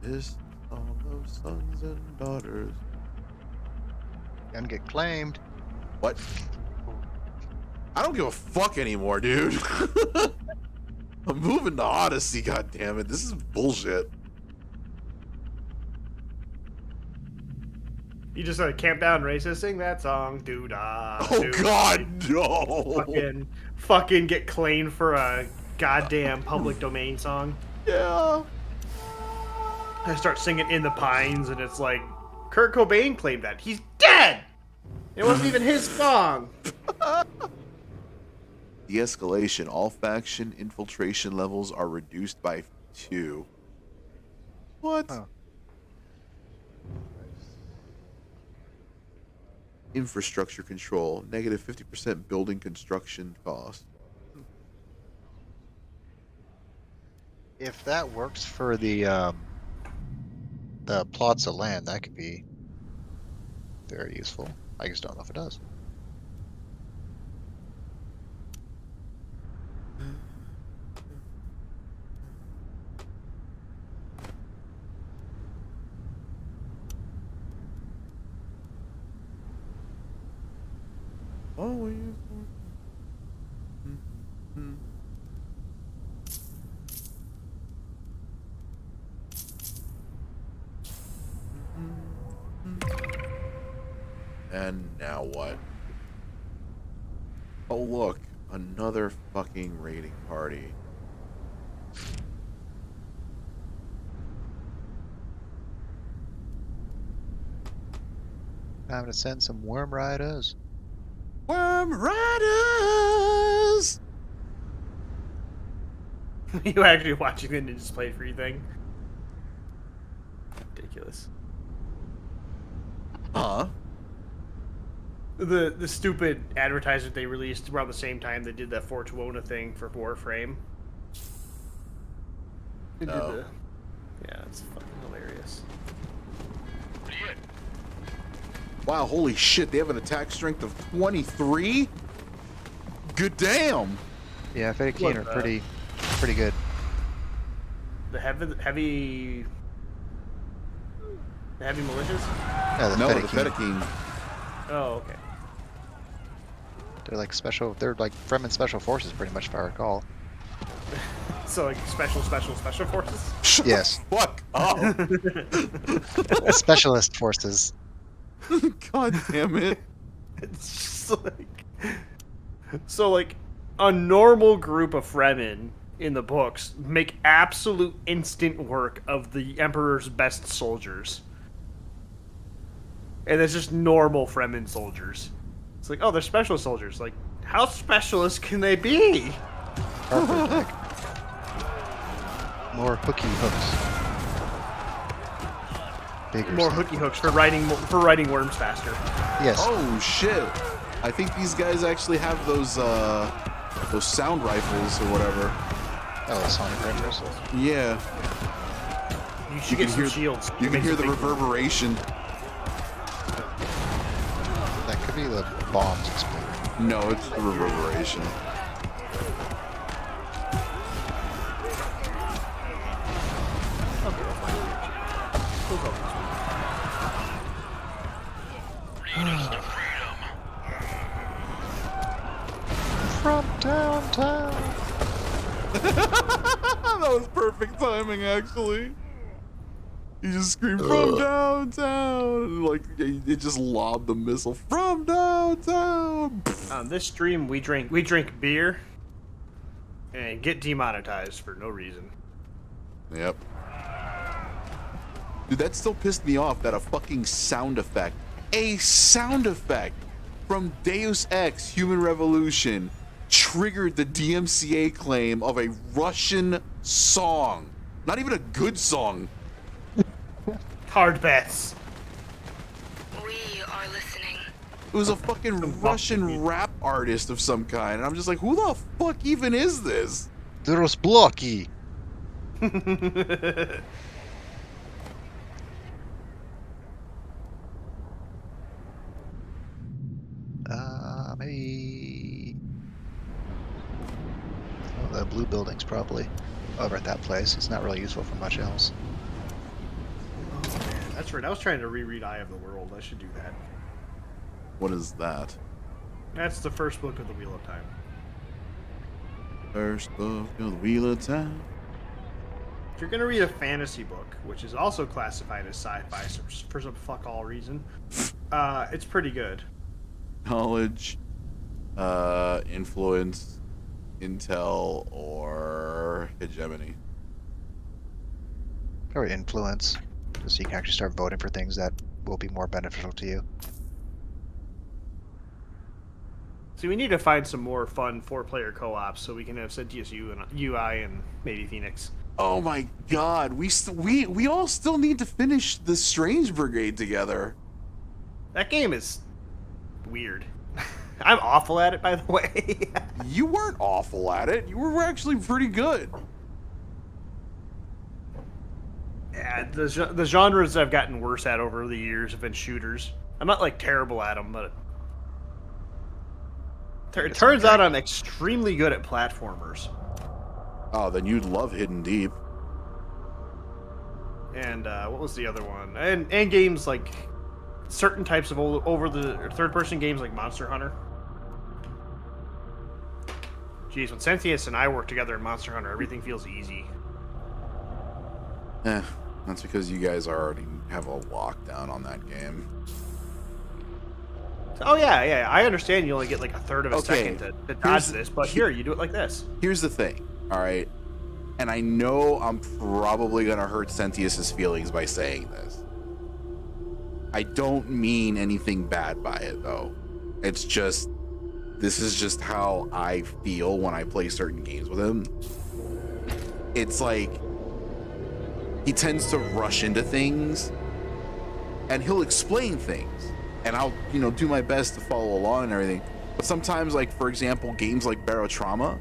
This all those sons and daughters. Gonna get claimed. What? I don't give a fuck anymore, dude. I'm moving to Odyssey, goddammit. This is bullshit. You just camp down racist, sing that song, doo-dah. Oh doo. god, no. Fucking get claimed for a goddamn public domain song. Yeah. I start singing In the Pines, and it's like, Kurt Cobain claimed that. He's dead! It wasn't even his song. De-escalation. All faction infiltration levels are reduced by 2. What? Oh. Infrastructure control. Negative 50% building construction cost. If that works for the plots of land, that could be very useful. I just don't know if it does. Oh, you. And now what? Oh, look. Another fucking raiding party. Time to send some worm riders. Worm Riders! You actually watching the Ninjas Play Free thing? Ridiculous. Huh? The stupid advertisement they released around the same time they did that Fortuona thing for Warframe. They did Oh. Yeah, it's fucking hilarious. Wow, holy shit, they have an attack strength of 23? Good damn! Yeah, Fetty What are the- pretty good. The heavy militias? Yeah, the No, the Fetty Fedaykin. Oh, okay. They're like special. They're like Fremen special forces, pretty much, if I recall. So like special forces? Shut Yes. the fuck up! Specialist forces. God damn it. It's just like so like a normal group of Fremen in the books make absolute instant work of the Emperor's best soldiers. And it's just normal Fremen soldiers. It's like, oh, they're special soldiers. Like, how specialist can they be? Harper attack. More hooky hooks. Bigger More stuff. hooky hooks for riding worms faster. Yes. Oh shit! I think these guys actually have those sound rifles or whatever. Oh, sonic rifles. Yeah. You should get some shields. You can Makes hear a the big- reverberation. That could be the bombs exploding. No, it's the reverberation. From downtown. That was perfect timing, actually. You just screamed from downtown, and like it just lobbed the missile from downtown. On this stream, we drink beer and get demonetized for no reason. Yep. Dude, that still pissed me off that a fucking sound effect from Deus Ex Human Revolution triggered the DMCA claim of a Russian song. Not even a good song. Hard bets. We are listening. It was a fucking Russian rap artist of some kind. And I'm just like, who the fuck even is this? There's blocky. Maybe. Oh, the blue building's probably over at that place. It's not really useful for much else. That's right. I was trying to reread Eye of the World. I should do that. What is that? That's the first book of the Wheel of Time. First book of the Wheel of Time. If you're gonna read a fantasy book, which is also classified as sci-fi for some fuck all reason, it's pretty good. Knowledge, influence, intel, or hegemony. Probably influence, just so you can actually start voting for things that will be more beneficial to you. See, we need to find some more fun 4-player co-ops so we can have Sentius UI and maybe Phoenix. Oh my god, we all still need to finish the Strange Brigade together. That game is weird. I'm awful at it, by the way. You weren't awful at it. You were actually pretty good. Yeah, the genres I've gotten worse at over the years have been shooters. I'm not like terrible at them, but it turns out I'm extremely good at platformers. Oh, then you'd love Hidden Deep. And what was the other one? And games like certain types of over the third-person games like Monster Hunter. Jeez, when Sentius and I work together in Monster Hunter, everything feels easy. That's because you guys already have a lockdown on that game. Oh yeah, I understand you only get like a third of a Okay, second to dodge this, but here, you do it like this. Here's the thing, all right? And I know I'm probably going to hurt Sentius's feelings by saying this. I don't mean anything bad by it, though. It's just, this is just how I feel when I play certain games with him. It's like, he tends to rush into things, and he'll explain things. And I'll, do my best to follow along and everything. But sometimes, like, for example, games like Barotrauma,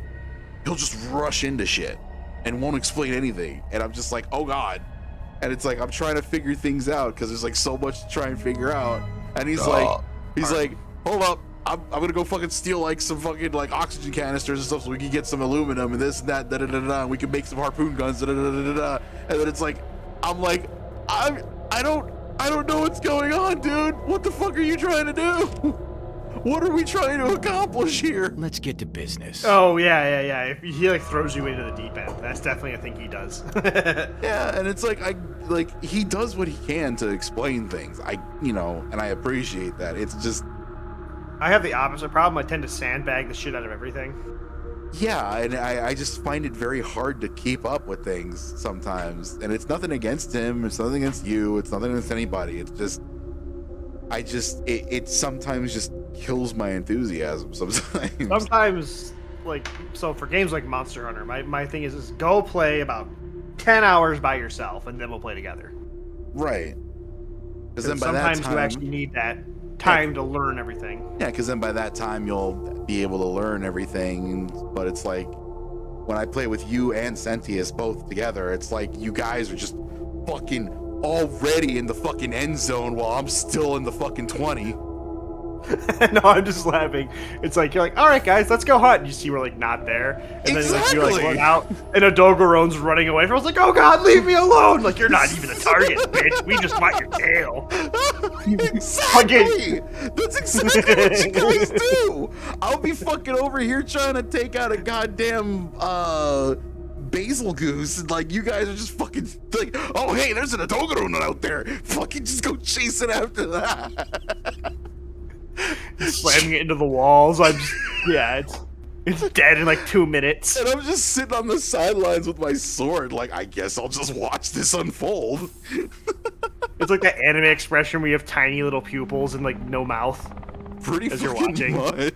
he'll just rush into shit and won't explain anything. And I'm just like, oh God. And it's like, I'm trying to figure things out because there's like so much to try and figure out. And he's like, hold up. I'm gonna go fucking steal like some fucking like oxygen canisters and stuff so we can get some aluminum and this and that, and we can make some harpoon guns, And then it's like, I'm like, I don't know what's going on, dude. What the fuck are you trying to do? What are we trying to accomplish here? Let's get to business. Oh yeah. If he like throws you into the deep end, that's definitely a thing he does. Yeah, and it's like he does what he can to explain things. And I appreciate that. It's just, I have the opposite problem. I tend to sandbag the shit out of everything. yeah, and I just find it very hard to keep up with things sometimes. And it's nothing against him. It's nothing against you. It's nothing against anybody. It's just, it sometimes just kills my enthusiasm sometimes. Sometimes, like, so for games like Monster Hunter, my thing is go play about 10 hours by yourself, and then we'll play together. Right. Because then by sometimes that time, you actually need that time to learn everything. Yeah, because then by that time you'll be able to learn everything. But it's like when I play with you and Sentius both together, it's like you guys are just fucking already in the fucking end zone while I'm still in the fucking 20. No, I'm just laughing. It's like, you're like, all right, guys, let's go hunt. And you see we're like not there. And then like, you like run out, and a Dogoron's running away from us. Like, oh god, leave me alone. Like, you're not even a target, bitch. We just want your tail. Exactly. That's exactly what you guys do. I'll be fucking over here trying to take out a goddamn basil goose, and like you guys are just fucking like, oh hey, there's an Dogoron out there. Fucking just go chase it after that. Slamming it into the walls. I'm just, yeah, it's dead in like 2 minutes. And I'm just sitting on the sidelines with my sword, like, I guess I'll just watch this unfold. It's like that anime expression where you have tiny little pupils and like no mouth. Pretty as you're fucking watching. much.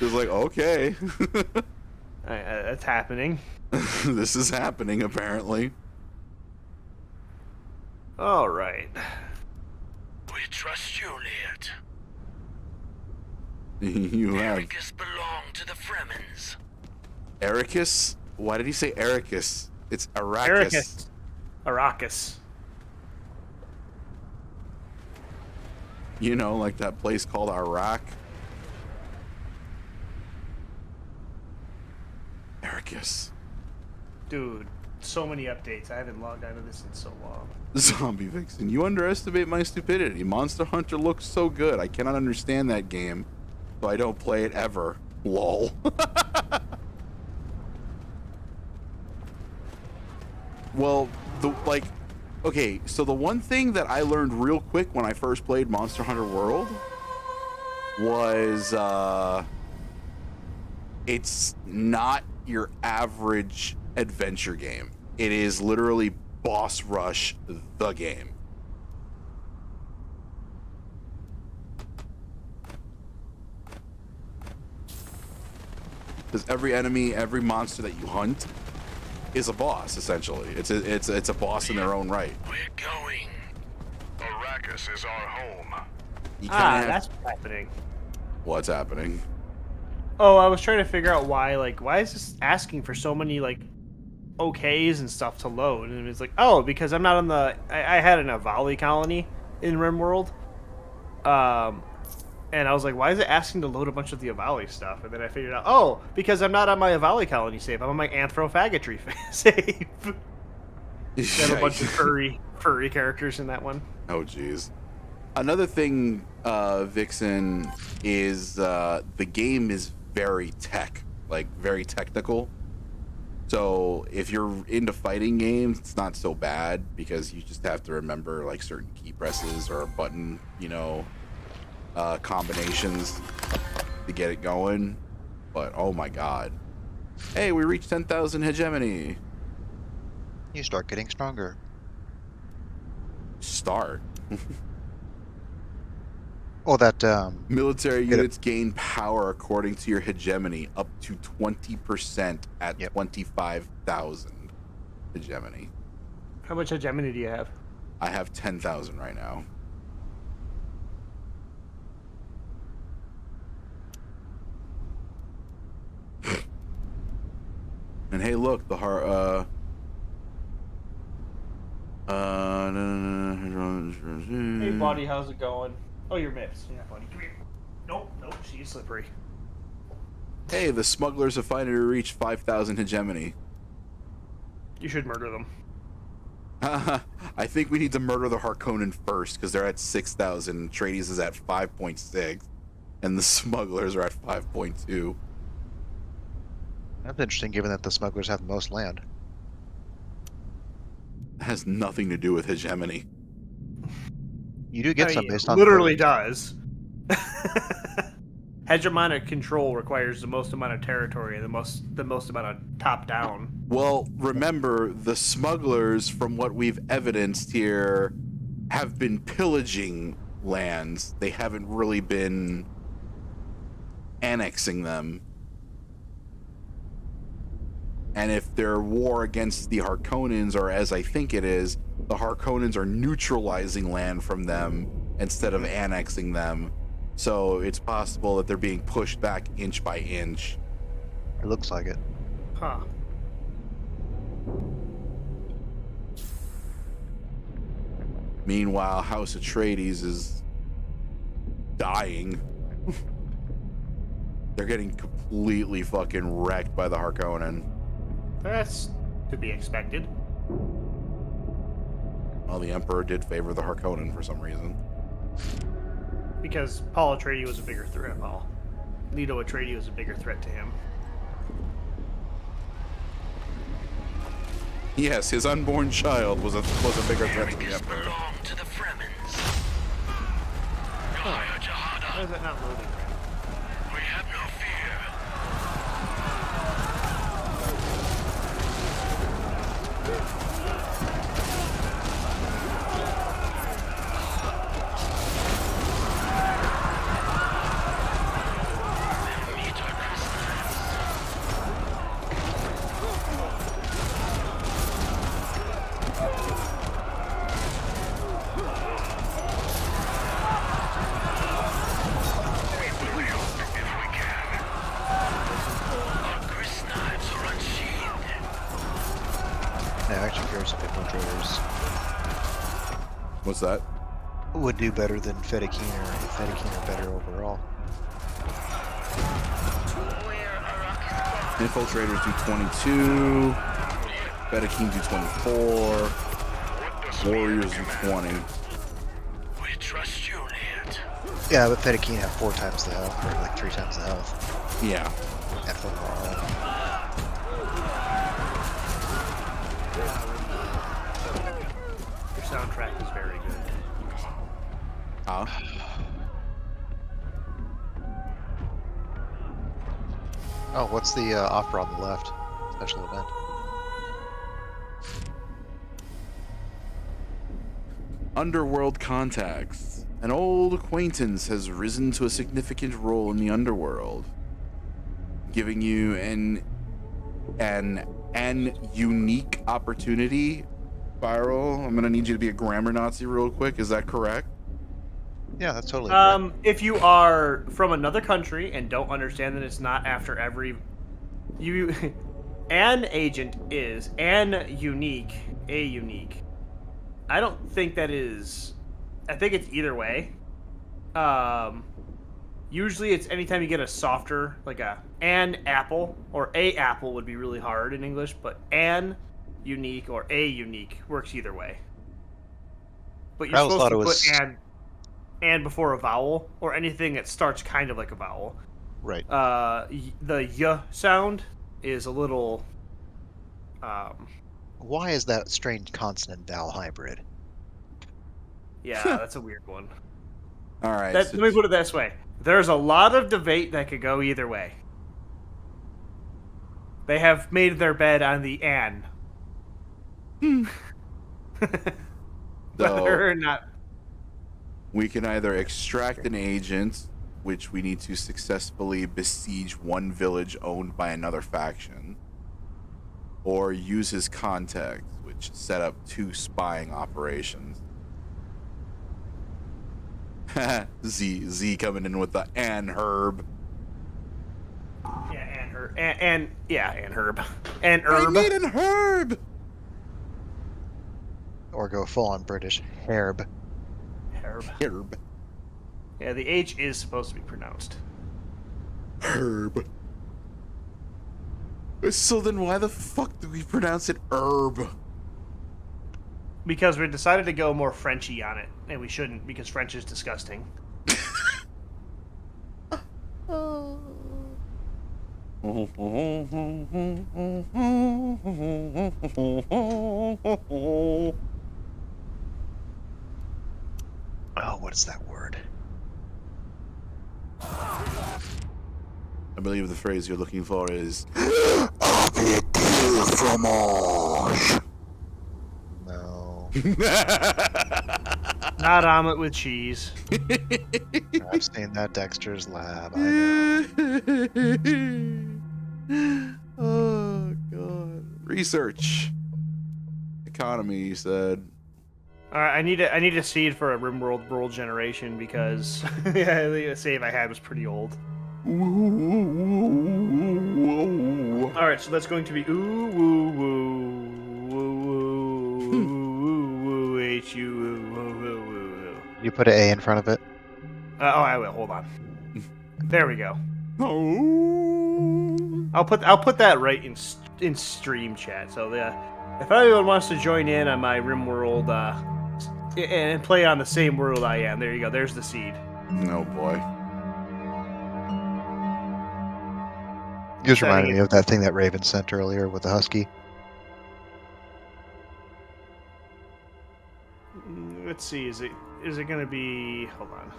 Just like, okay. That's happening. This is happening, apparently. All right. We trust you, Liet. You have Arrakis belong to the Fremens. Arrakis? Why did he say Arrakis? It's Arrakis. Arrakis. You know, like that place called Iraq. Arrakis. Dude, so many updates. I haven't logged out of this in so long. Zombie Vixen, you underestimate my stupidity. Monster Hunter looks so good. I cannot understand that game, so I don't play it ever. Lol. Well, okay, so the one thing that I learned real quick when I first played Monster Hunter World was, it's not your average adventure game. It is literally boss rush the game. Because every enemy, every monster that you hunt is a boss, essentially. It's a boss in their own right. We're going. Arrakis is our home. You That's what's happening. What's happening? Oh, I was trying to figure out why is this asking for so many, like, OKs and stuff to load? And it's like, oh, because I'm not on the... I had an Avali colony in RimWorld. And I was like, why is it asking to load a bunch of the Avali stuff? And then I figured out, oh, because I'm not on my Avali colony save. I'm on my Anthrofaggotry save. Got a bunch of furry characters in that one. Oh, jeez. Another thing, Vixen, is the game is very very technical. So if you're into fighting games, it's not so bad because you just have to remember like certain key presses or button, combinations to get it going. But oh my god. Hey, we reached 10,000 hegemony. You start getting stronger. Start. Oh, that Military units gain power according to your hegemony up to 20% at 25,000 hegemony. How much hegemony do you have? I have 10,000 right now. And hey, look, the Hey, buddy, how's it going? Oh, you're Mips. Yeah, buddy. Come here. Nope, she's slippery. Hey, the smugglers have finally reached 5,000 hegemony. You should murder them. I think we need to murder the Harkonnen first, because they're at 6,000. Trades is at 5.6, and the smugglers are at 5.2. That's interesting, given that the smugglers have the most land. That has nothing to do with hegemony. You do get some based on literally does. Hegemonic control requires the most amount of territory and the most amount of top down. Well, remember, the smugglers, from what we've evidenced here, have been pillaging lands. They haven't really been annexing them. And if their war against the Harkonnens, or as I think it is, the Harkonnens are neutralizing land from them instead of annexing them. So it's possible that they're being pushed back inch by inch. It looks like it. Huh. Meanwhile, House Atreides is dying. They're getting completely fucking wrecked by the Harkonnen. That's to be expected. Well, the Emperor did favor the Harkonnen for some reason. Because Paul Atreides was a bigger threat. Well, Leto Atreides was a bigger threat to him. Yes, his unborn child was a bigger threat to the Arrakis Emperor. belong to the Fremens. Why is that not loading? We have no fear. Meet our Yeah, actually curious if infiltrators What's that? would do better than Fedaykin, or if Fedaykin are better overall. Where Arrakis Infiltrators do 22. Fedaykin do 24. Warriors do 20. We trust you, Ned. Yeah, but Fedaykin have 4 times the health, or like 3 times the health. Yeah. F overall. Your soundtrack is very good. Huh? Oh, what's the offer on the left? Special event. Underworld contacts. An old acquaintance has risen to a significant role in the underworld, giving you an unique opportunity. Spiral, I'm gonna need you to be a grammar Nazi real quick. Is that correct? Yeah, that's totally correct. If you are from another country and don't understand that it's not after every an agent is a unique. I don't think that is. I think it's either way. Usually it's anytime you get a softer, like an apple or a apple would be really hard in English, but an unique or a unique works either way. But you're I always supposed to thought it was- put and before a vowel or anything that starts kind of like a vowel. Right. The y sound is a little. Why is that strange consonant vowel hybrid? Yeah, that's a weird one. All right. Let me put it this way: there's a lot of debate that could go either way. They have made their bed on the an. Whether or not. We can either extract an agent, which we need to successfully besiege one village owned by another faction, or use his contacts, which set up 2 spying operations. Z coming in with the Ann Herb. Yeah, and her and herb and I herb. need an herb. Or go full on British herb. Herb. Yeah, the H is supposed to be pronounced. Herb. So then why the fuck do we pronounce it herb? Because we decided to go more Frenchy on it, and we shouldn't because French is disgusting. Oh, what is that word? I believe the phrase you're looking for is No. Not omelet with cheese. I've seen that Dexter's Lab. I know. Oh god. research. Economy, you said. All right, I need a seed for a RimWorld world generation because yeah, the save I had was pretty old. All right, so that's going to be ooh woo woo woo woo woo h u woo woo woo. You put an A in front of it. Oh, I will. Hold on. There we go. Oh. I'll put that right in stream chat. So if anyone wants to join in on my RimWorld and play on the same world I am, there you go. There's the seed. No boy. You just reminded me of that thing that Raven sent earlier with the Husky. Let's see. Is it gonna be? Hold on.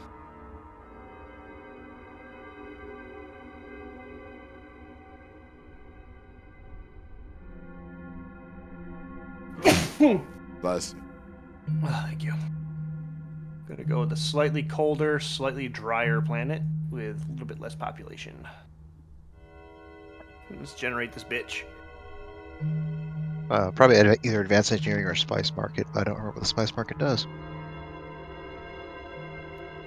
Bless you. Oh, thank you. Gonna go with a slightly colder, slightly drier planet with a little bit less population. Let's generate this bitch. Probably either advanced engineering or spice market. I don't remember what the spice market does.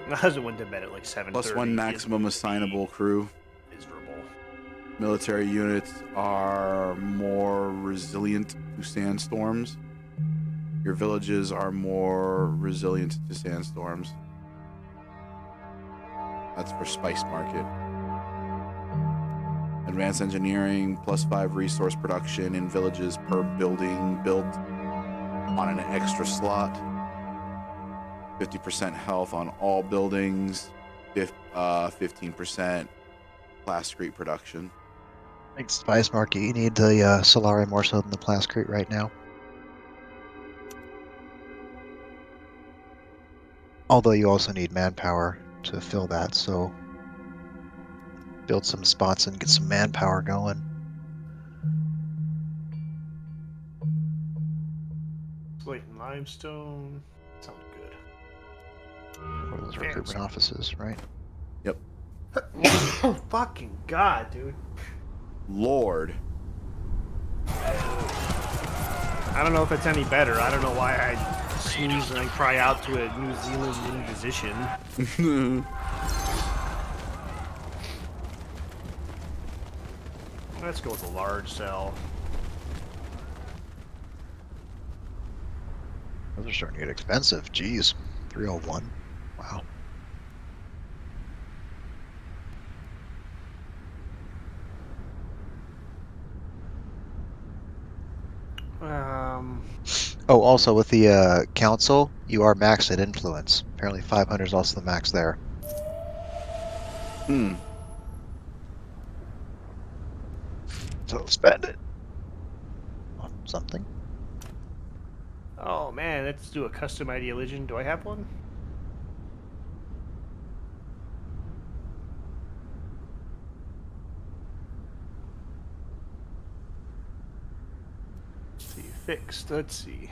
My husband went to bed at like 7:30. Plus 1 maximum assignable crew. Miserable. Military units are more resilient to sandstorms. Your villages are more resilient to sandstorms. That's for spice market. Advanced engineering, plus 5 resource production in villages per building built on an extra slot. 50% health on all buildings. 15% plascrete production. I think spice market, you need the Solari more so than the plascrete right now. Although you also need manpower to fill that, so build some spots and get some manpower going. Slate and limestone. Sounds good. What are those recruitment offices, right? Yep. Oh, fucking God, dude. Lord. I don't know if it's any better. I don't know why I sneeze and I cry out to a New Zealand musician. Let's go with a large cell. Those are starting to get expensive. Jeez. 301. Wow. Oh, also with the council, you are maxed at influence. Apparently 500 is also the max there. So spend it on something. Oh man, let's do a custom ideologian. Do I have one? Let's see, fixed. Let's see.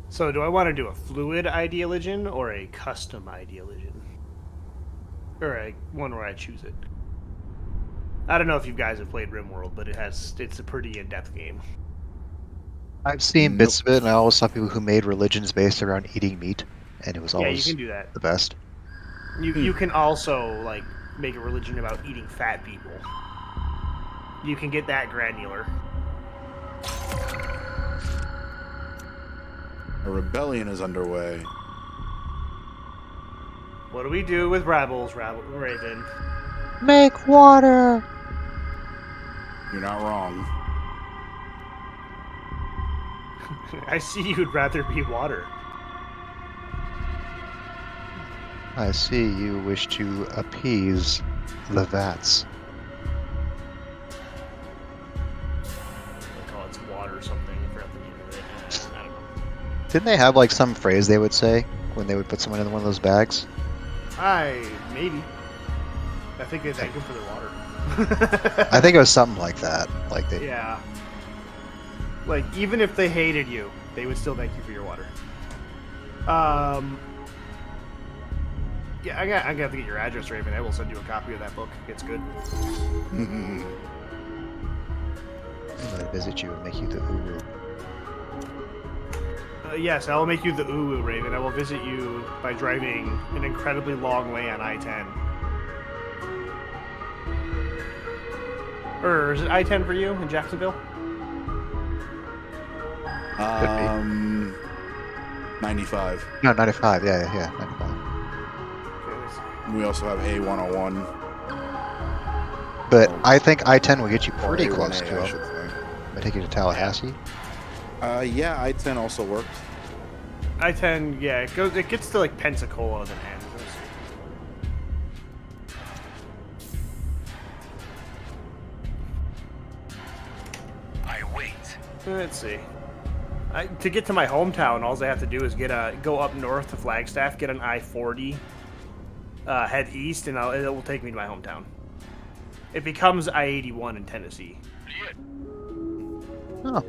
So do I want to do a fluid ideologian or a custom ideologian? Or one where I choose it? I don't know if you guys have played RimWorld, but it's a pretty in-depth game. I've seen bits of it, and I always saw people who made religions based around eating meat, and it was always you can do that. the best. You can also like make a religion about eating fat people. You can get that granular. A rebellion is underway. What do we do with rebels, Raven? Make water! You're not wrong. I see you'd rather be water. I see you wish to appease the vats. I call it water or something. I forgot the name of it. I don't know. Didn't they have like some phrase they would say when they would put someone in one of those bags? Maybe. I think they thank him for their water. I think it was something like that. Like they. Yeah. Like, even if they hated you, they would still thank you for your water. Yeah, I'm gonna have to get your address, Raven. I will send you a copy of that book. It's good. I'm gonna visit you and make you the Uru. Yes, I will make you the Uwu, Raven. I will visit you by driving an incredibly long way on I-10. Or is it I-10 for you in Jacksonville? 95. No, 95. Yeah, 95. We also have A101. But I think I-10 will get you Or pretty A1A, close to I it. should say. I take you to Tallahassee. Yeah, I-10 also works. I-10, yeah, it gets to like Pensacola and then ends. I wait. Let's see. To get to my hometown, all I have to do is go up north to Flagstaff, get an I-40, head east, and it will take me to my hometown. It becomes I-81 in Tennessee. Oh.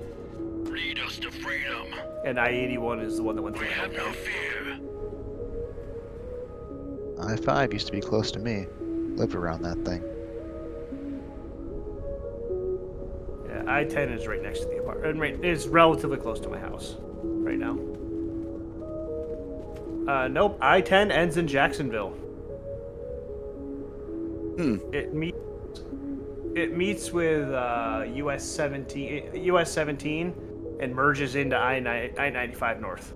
Lead us to freedom. And I-81 is the one that went We through my have no hometown. fear. I-5 used to be close to me. Lived around that thing. Yeah, I-10 is right next to the apartment. It's relatively close to my house right now. Nope, I-10 ends in Jacksonville. It meets with US 17 and merges into I-95 North.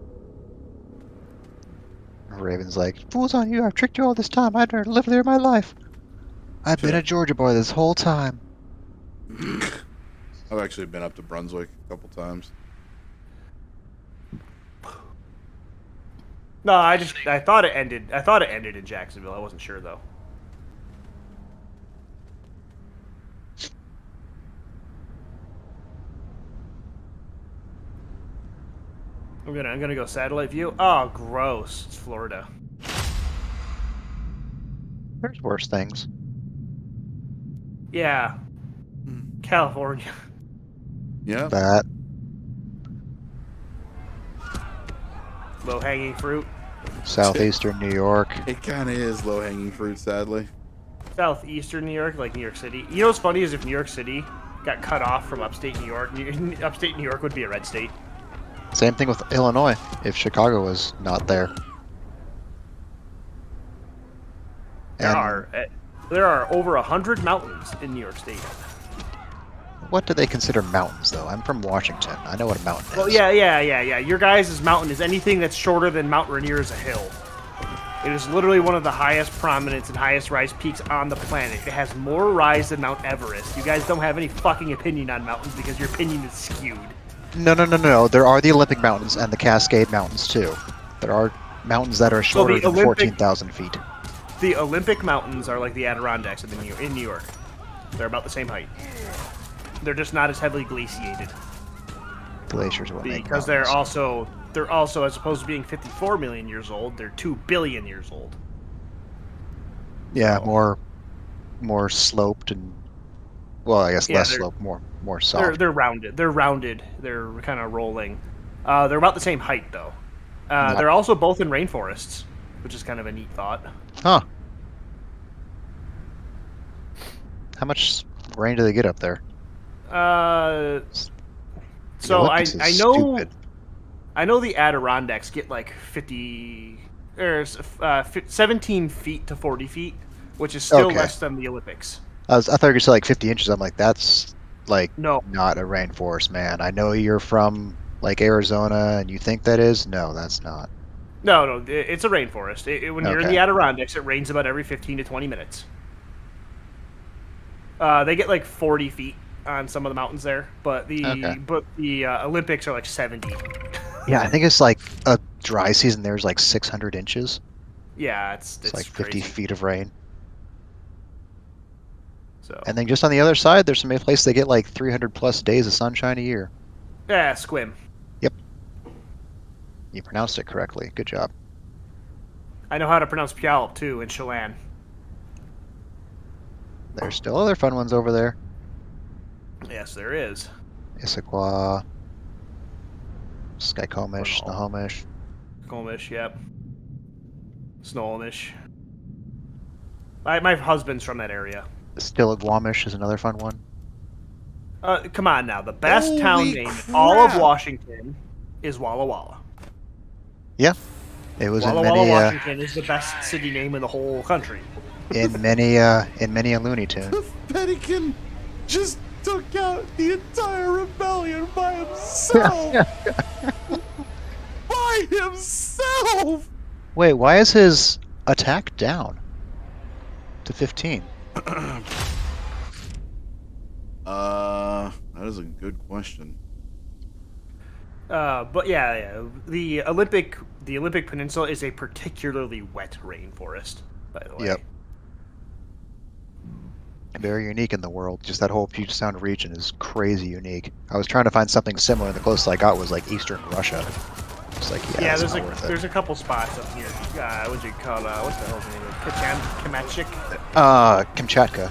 Raven's like, "Fools on you! I've tricked you all this time. I'd never lived there in my life. I've been a Georgia boy this whole time." I've actually been up to Brunswick a couple times. No, I thought it ended. I thought it ended in Jacksonville. I wasn't sure though. I'm gonna go satellite view. Oh, gross! It's Florida. There's worse things. Yeah, California. Yeah. That. Low hanging fruit. Southeastern New York. It kind of is low-hanging fruit, sadly. Southeastern New York, like New York City. You know what's funny is if New York City got cut off from upstate New York, upstate New York would be a red state. Same thing with Illinois, if Chicago was not there. There are over 100 mountains in New York State. What do they consider mountains, though? I'm from Washington. I know what a mountain is. Well, yeah. Your guys' mountain is anything that's shorter than Mount Rainier is a hill. It is literally one of the highest prominence and highest rise peaks on the planet. It has more rise than Mount Everest. You guys don't have any fucking opinion on mountains because your opinion is skewed. No. There are the Olympic Mountains and the Cascade Mountains, too. There are mountains that are shorter than 14,000 feet. The Olympic Mountains are like the Adirondacks in New York. They're about the same height. They're just not as heavily glaciated. Glaciers are what make because mountains. they're also, as opposed to being 54 million years old, they're 2 billion years old. Yeah, more sloped and, well, I guess less sloped, more soft. They're rounded. They're kind of rolling. They're about the same height though. They're also both in rainforests, which is kind of a neat thought. Huh. How much rain do they get up there? So I know stupid. I know the Adirondacks get like 17 feet to 40 feet, which is still less than the Olympics. I thought you were saying like 50 inches. I'm like, that's like not a rainforest, man. I know you're from like Arizona and you think that is. No, that's not. No, it's a rainforest. When you're in the Adirondacks, it rains about every 15 to 20 minutes. They get like 40 feet on some of the mountains there, but the Olympics are like 70. Yeah, I think it's like a dry season. There's like 600 inches. Yeah, it's like 50 crazy. feet of rain. So. And then just on the other side, there's some place they get like 300 plus days of sunshine a year. Yeah, Squim. Yep. You pronounced it correctly. Good job. I know how to pronounce Puyallup too in Chelan. There's still other fun ones over there. Yes, there is. Issaquah, Skycomish, Snohomish. Snohomish, yep. Snohomish. My husband's from that area. Stillaguamish is another fun one. Come on now. The best Holy town name in all of crap. Washington is Walla Walla. Yeah, it was Walla in Walla, many Washington is the best city name in the whole country. in many a Looney Tune. The Fennekin just took out the entire rebellion by himself. By himself. Wait, why is his attack down to 15? That is a good question. But yeah, the Olympic Peninsula is a particularly wet rainforest, by the way. Yep. Very unique in the world. Just that whole Puget Sound region is crazy unique. I was trying to find something similar, and the closest I got was like Eastern Russia. It's like, yeah, there's not worth it. there's a couple spots up here. What do you call what the hell's the name of it? Kamchatka.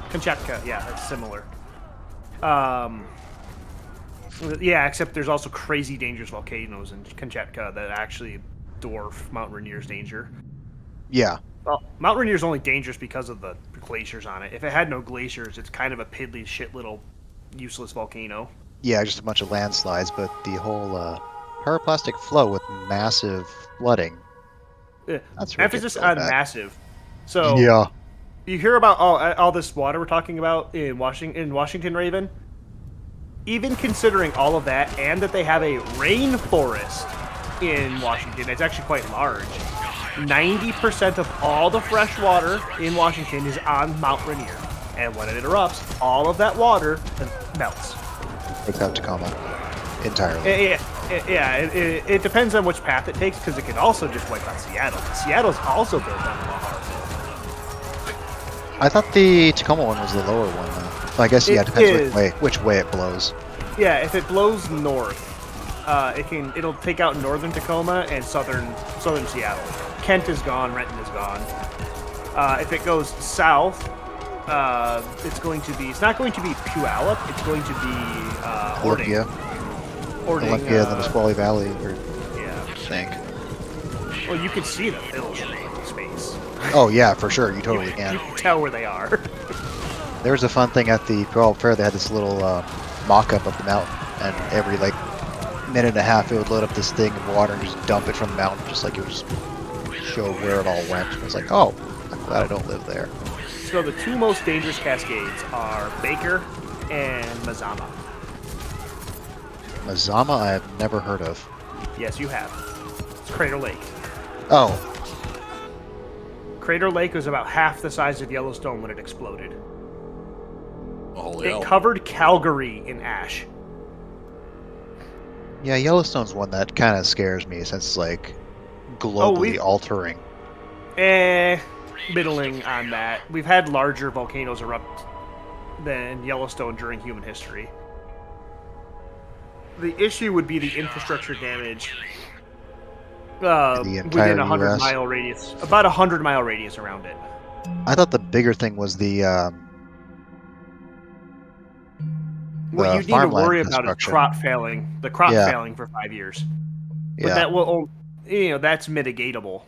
Kamchatka, yeah, that's similar. Yeah, except there's also crazy dangerous volcanoes in Kamchatka that actually dwarf Mount Rainier's danger. Yeah. Well, Mount Rainier's only dangerous because of the glaciers on it. If it had no glaciers, it's kind of a piddly shit little useless volcano. Yeah, just a bunch of landslides, but the whole pyroclastic flow with massive flooding. That's emphasis really on massive. So yeah. You hear about all this water we're talking about in Washington, Raven? Even considering all of that, and that they have a rainforest in Washington, it's actually quite large. 90% of all the fresh water in Washington is on Mount Rainier. And when it erupts, all of that water melts. Takes out Tacoma entirely. It depends on which path it takes, because it can also just wipe out Seattle. Seattle's also built on a lava. I thought the Tacoma one was the lower one, though. Well, I guess, yeah, it depends which way it blows. Yeah, if it blows north, it'll take out northern Tacoma and southern Seattle. Kent is gone, Renton is gone. If it goes south, it's not going to be Puyallup, it's going to be Olympia. Olympia, the Nisqually Valley, I think. Well, you can see the hills from space. Oh yeah, for sure, you totally can. You can tell where they are. There was a fun thing at the Puyallup Fair. They had this little mock-up of the mountain, and every minute and a half it would load up this thing of water and just dump it from the mountain, just like it would just show where it all went. I was like, oh, I'm glad I don't live there. So the two most dangerous cascades are Baker and Mazama. Mazama I have never heard of. Yes, you have. It's Crater Lake. Oh. Crater Lake was about half the size of Yellowstone when it exploded. Holy hell. It covered Calgary in ash. Yeah, Yellowstone's one that kind of scares me since it's globally altering. Middling on that. We've had larger volcanoes erupt than Yellowstone during human history. The issue would be the infrastructure damage within a 100-mile radius. About a 100-mile radius around it. I thought the bigger thing was the what you need to worry about is crop failing. The crop failing for 5 years. But that will, that's mitigatable.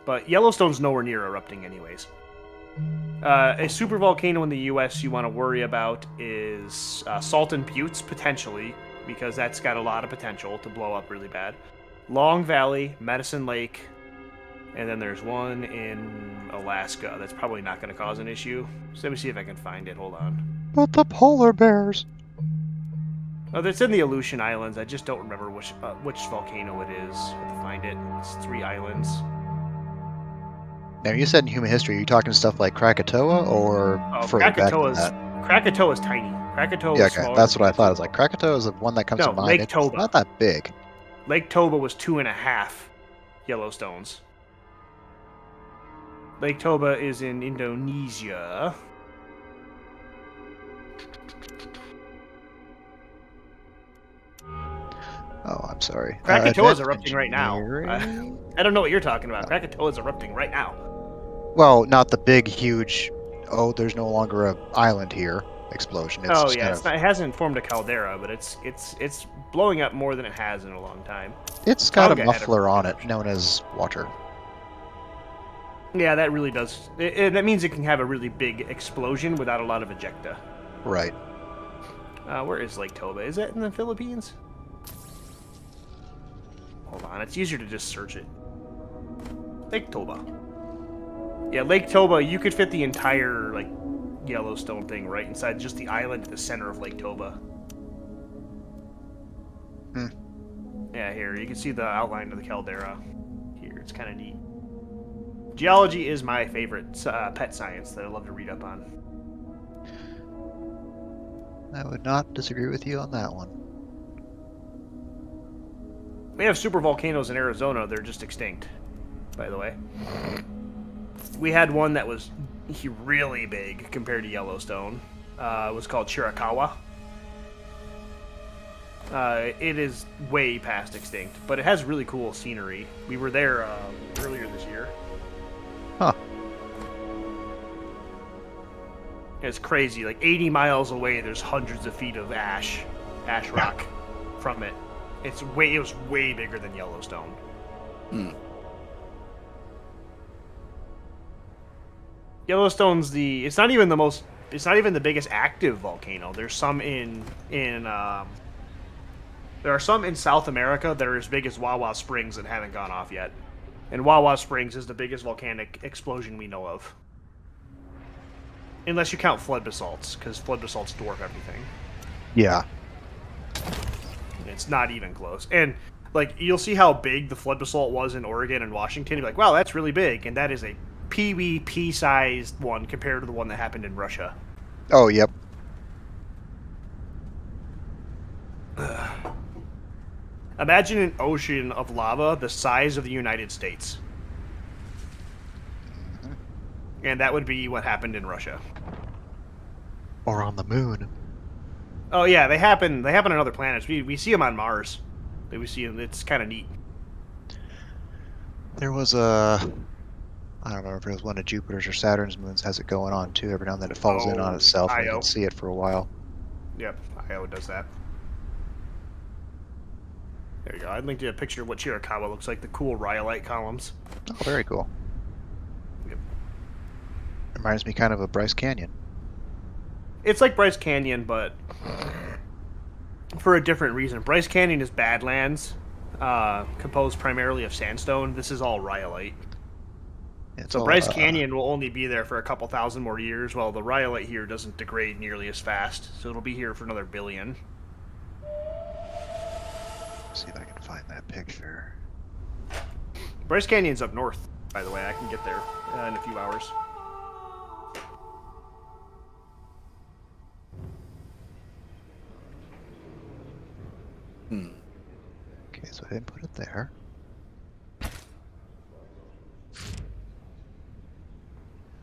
But Yellowstone's nowhere near erupting anyways. A supervolcano in the U.S. you want to worry about is Salton Buttes, potentially, because that's got a lot of potential to blow up really bad. Long Valley, Medicine Lake, and then there's one in Alaska that's probably not going to cause an issue. So let me see if I can find it. Hold on. But the polar bears. Oh, it's in the Aleutian Islands. I just don't remember which volcano it is. I have to find it. It's 3 islands. Now, you said in human history, are you talking stuff like Krakatoa or further back than that? Krakatoa's tiny. Krakatoa is smaller. That's what I thought. I was like, Krakatoa is the one that comes to mind. Lake Toba. It's not that big. Lake Toba was 2.5 Yellowstones. Lake Toba is in Indonesia. Oh, I'm sorry. Krakatoa is erupting right now. I don't know what you're talking about. Krakatoa is erupting right now. Well, not the big, huge oh, there's no longer a island here explosion. It's Oh just yeah, kind it's of, not, it hasn't formed a caldera, but it's blowing up more than it has in a long time. it's got a Tonga had a muffler on it eruption. known as water. Yeah, that really does. That means it can have a really big explosion without a lot of ejecta. Right. Where is Lake Toba? Is that in the Philippines? Hold on, it's easier to just search it. Lake Toba. Yeah, Lake Toba, you could fit the entire, like, Yellowstone thing right inside just the island at the center of Lake Toba. Hmm. Yeah, here, you can see the outline of the caldera. Here, it's kind of neat. Geology is my favorite pet science that I love to read up on. I would not disagree with you on that one. We have super volcanoes in Arizona, they're just extinct, by the way. We had one that was really big compared to Yellowstone. It was called Chiricahua. It is way past extinct, but it has really cool scenery. We were there earlier this year. Huh. It's crazy. Like 80 miles away, there's hundreds of feet of ash rock from it. It was way bigger than Yellowstone. Yellowstone's it's not even the biggest active volcano. There's some there are some in South America that are as big as Wawa Springs and haven't gone off yet. And Wawa Springs is the biggest volcanic explosion we know of. Unless you count flood basalts, because flood basalts dwarf everything. Yeah. It's not even close. And, like, you'll see how big the flood basalt was in Oregon and Washington. You're like, wow, that's really big. And that is a PvP-sized one compared to the one that happened in Russia. Oh, yep. Imagine an ocean of lava the size of the United States. And that would be what happened in Russia. Or on the moon. Oh yeah, they happen on other planets. We see them on Mars. We see them. It's kind of neat. There was I don't remember if it was one of Jupiter's or Saturn's moons has it going on too. Every now and then it falls in on itself and you Io. can see it for a while. Yep, Io does that. There you go. I'd link you a picture of what Chiricahua looks like, the cool rhyolite columns. Oh, very cool. Yep. Reminds me kind of Bryce Canyon. It's like Bryce Canyon, but for a different reason. Bryce Canyon is Badlands, composed primarily of sandstone. This is all rhyolite. It's So all, Bryce Canyon will only be there for a couple thousand more years, while the rhyolite here doesn't degrade nearly as fast. So it'll be here for another billion. See if I can find that picture. Bryce Canyon's up north, by the way. I can get there in a few hours. Okay, so I didn't put it there.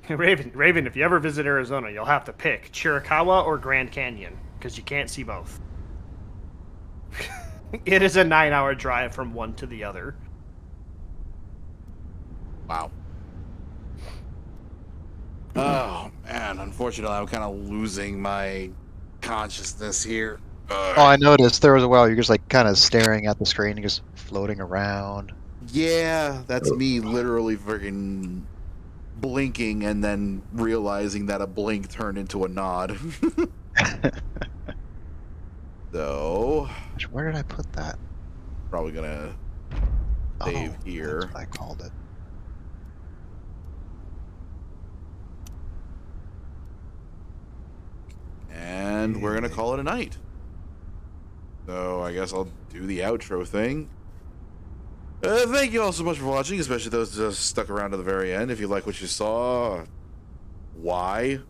Raven, if you ever visit Arizona, you'll have to pick Chiricahua or Grand Canyon, because you can't see both. It is a 9-hour drive from one to the other. Wow. Oh, man. Unfortunately, I'm kind of losing my consciousness here. Oh, I noticed there was a while you're just like kind of staring at the screen and just floating around. Yeah, that's me literally freaking blinking and then realizing that a blink turned into a nod. So, Where did I put that? probably gonna save here. That's what I called it. And we're gonna call it a night. So I guess I'll do the outro thing. Thank you all so much for watching, especially those just stuck around to the very end. If you like what you saw, why?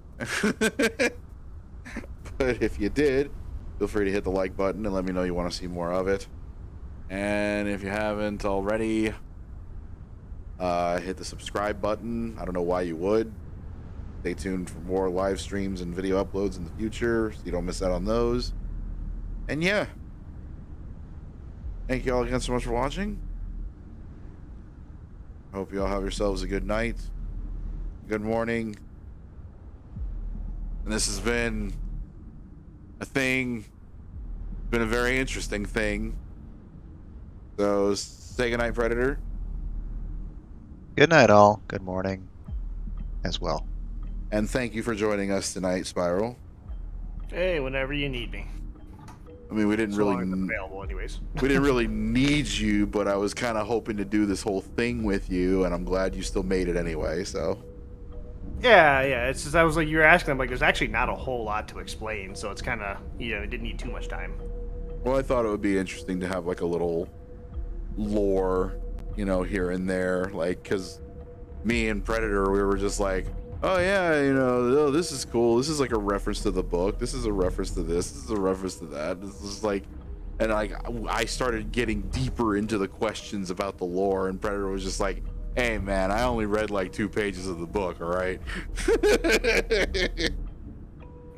But if you did, feel free to hit the like button and let me know you want to see more of it. And if you haven't already, hit the subscribe button. I don't know why you would. Stay tuned for more live streams and video uploads in the future so you don't miss out on those. And yeah, thank you all again so much for watching. Hope you all have yourselves a good night, good morning, And this has been a thing, been a very interesting thing. So say goodnight, Predator. Good night, all. Good morning as well. And thank you for joining us tonight, Spiral. Hey, whenever you need me. I mean, we didn't So long as I'm available, anyways. we didn't really need you, but I was kind of hoping to do this whole thing with you, and I'm glad you still made it anyway. So Yeah. It's just I was like, you were asking. I'm like, there's actually not a whole lot to explain, so it's kind of it didn't need too much time. well, I thought it would be interesting to have like a little lore, here and there, like, because me and Predator, we were just like, oh yeah, oh, this is cool, this is like a reference to the book, this is a reference to this is a reference to that, this is like, and like I started getting deeper into the questions about the lore, and Predator was just like, hey man, I only read like 2 pages of the book, all right?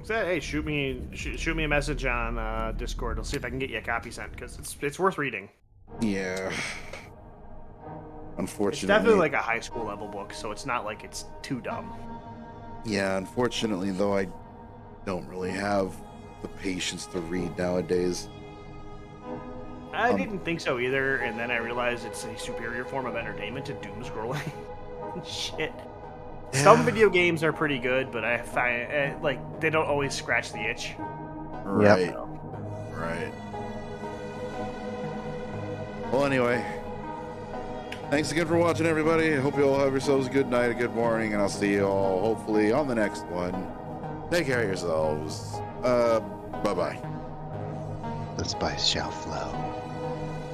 Hey, shoot me a message on Discord. I'll see if I can get you a copy sent, because it's worth reading. Yeah, It's unfortunately, definitely like a high school level book, so it's not like it's too dumb. yeah, unfortunately though, I don't really have the patience to read nowadays. I didn't think so either, and then I realized it's a superior form of entertainment to doom scrolling. Shit. Yeah. Some video games are pretty good, but I find like they don't always scratch the itch. Right. Right. Well, anyway, thanks again for watching, everybody. I hope you all have yourselves a good night, a good morning, and I'll see you all hopefully on the next one. Take care of yourselves. Bye-bye. The spice shall flow.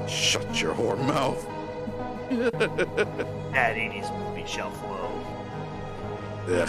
Shut your whore mouth. That 80s movie shall flow. Ugh.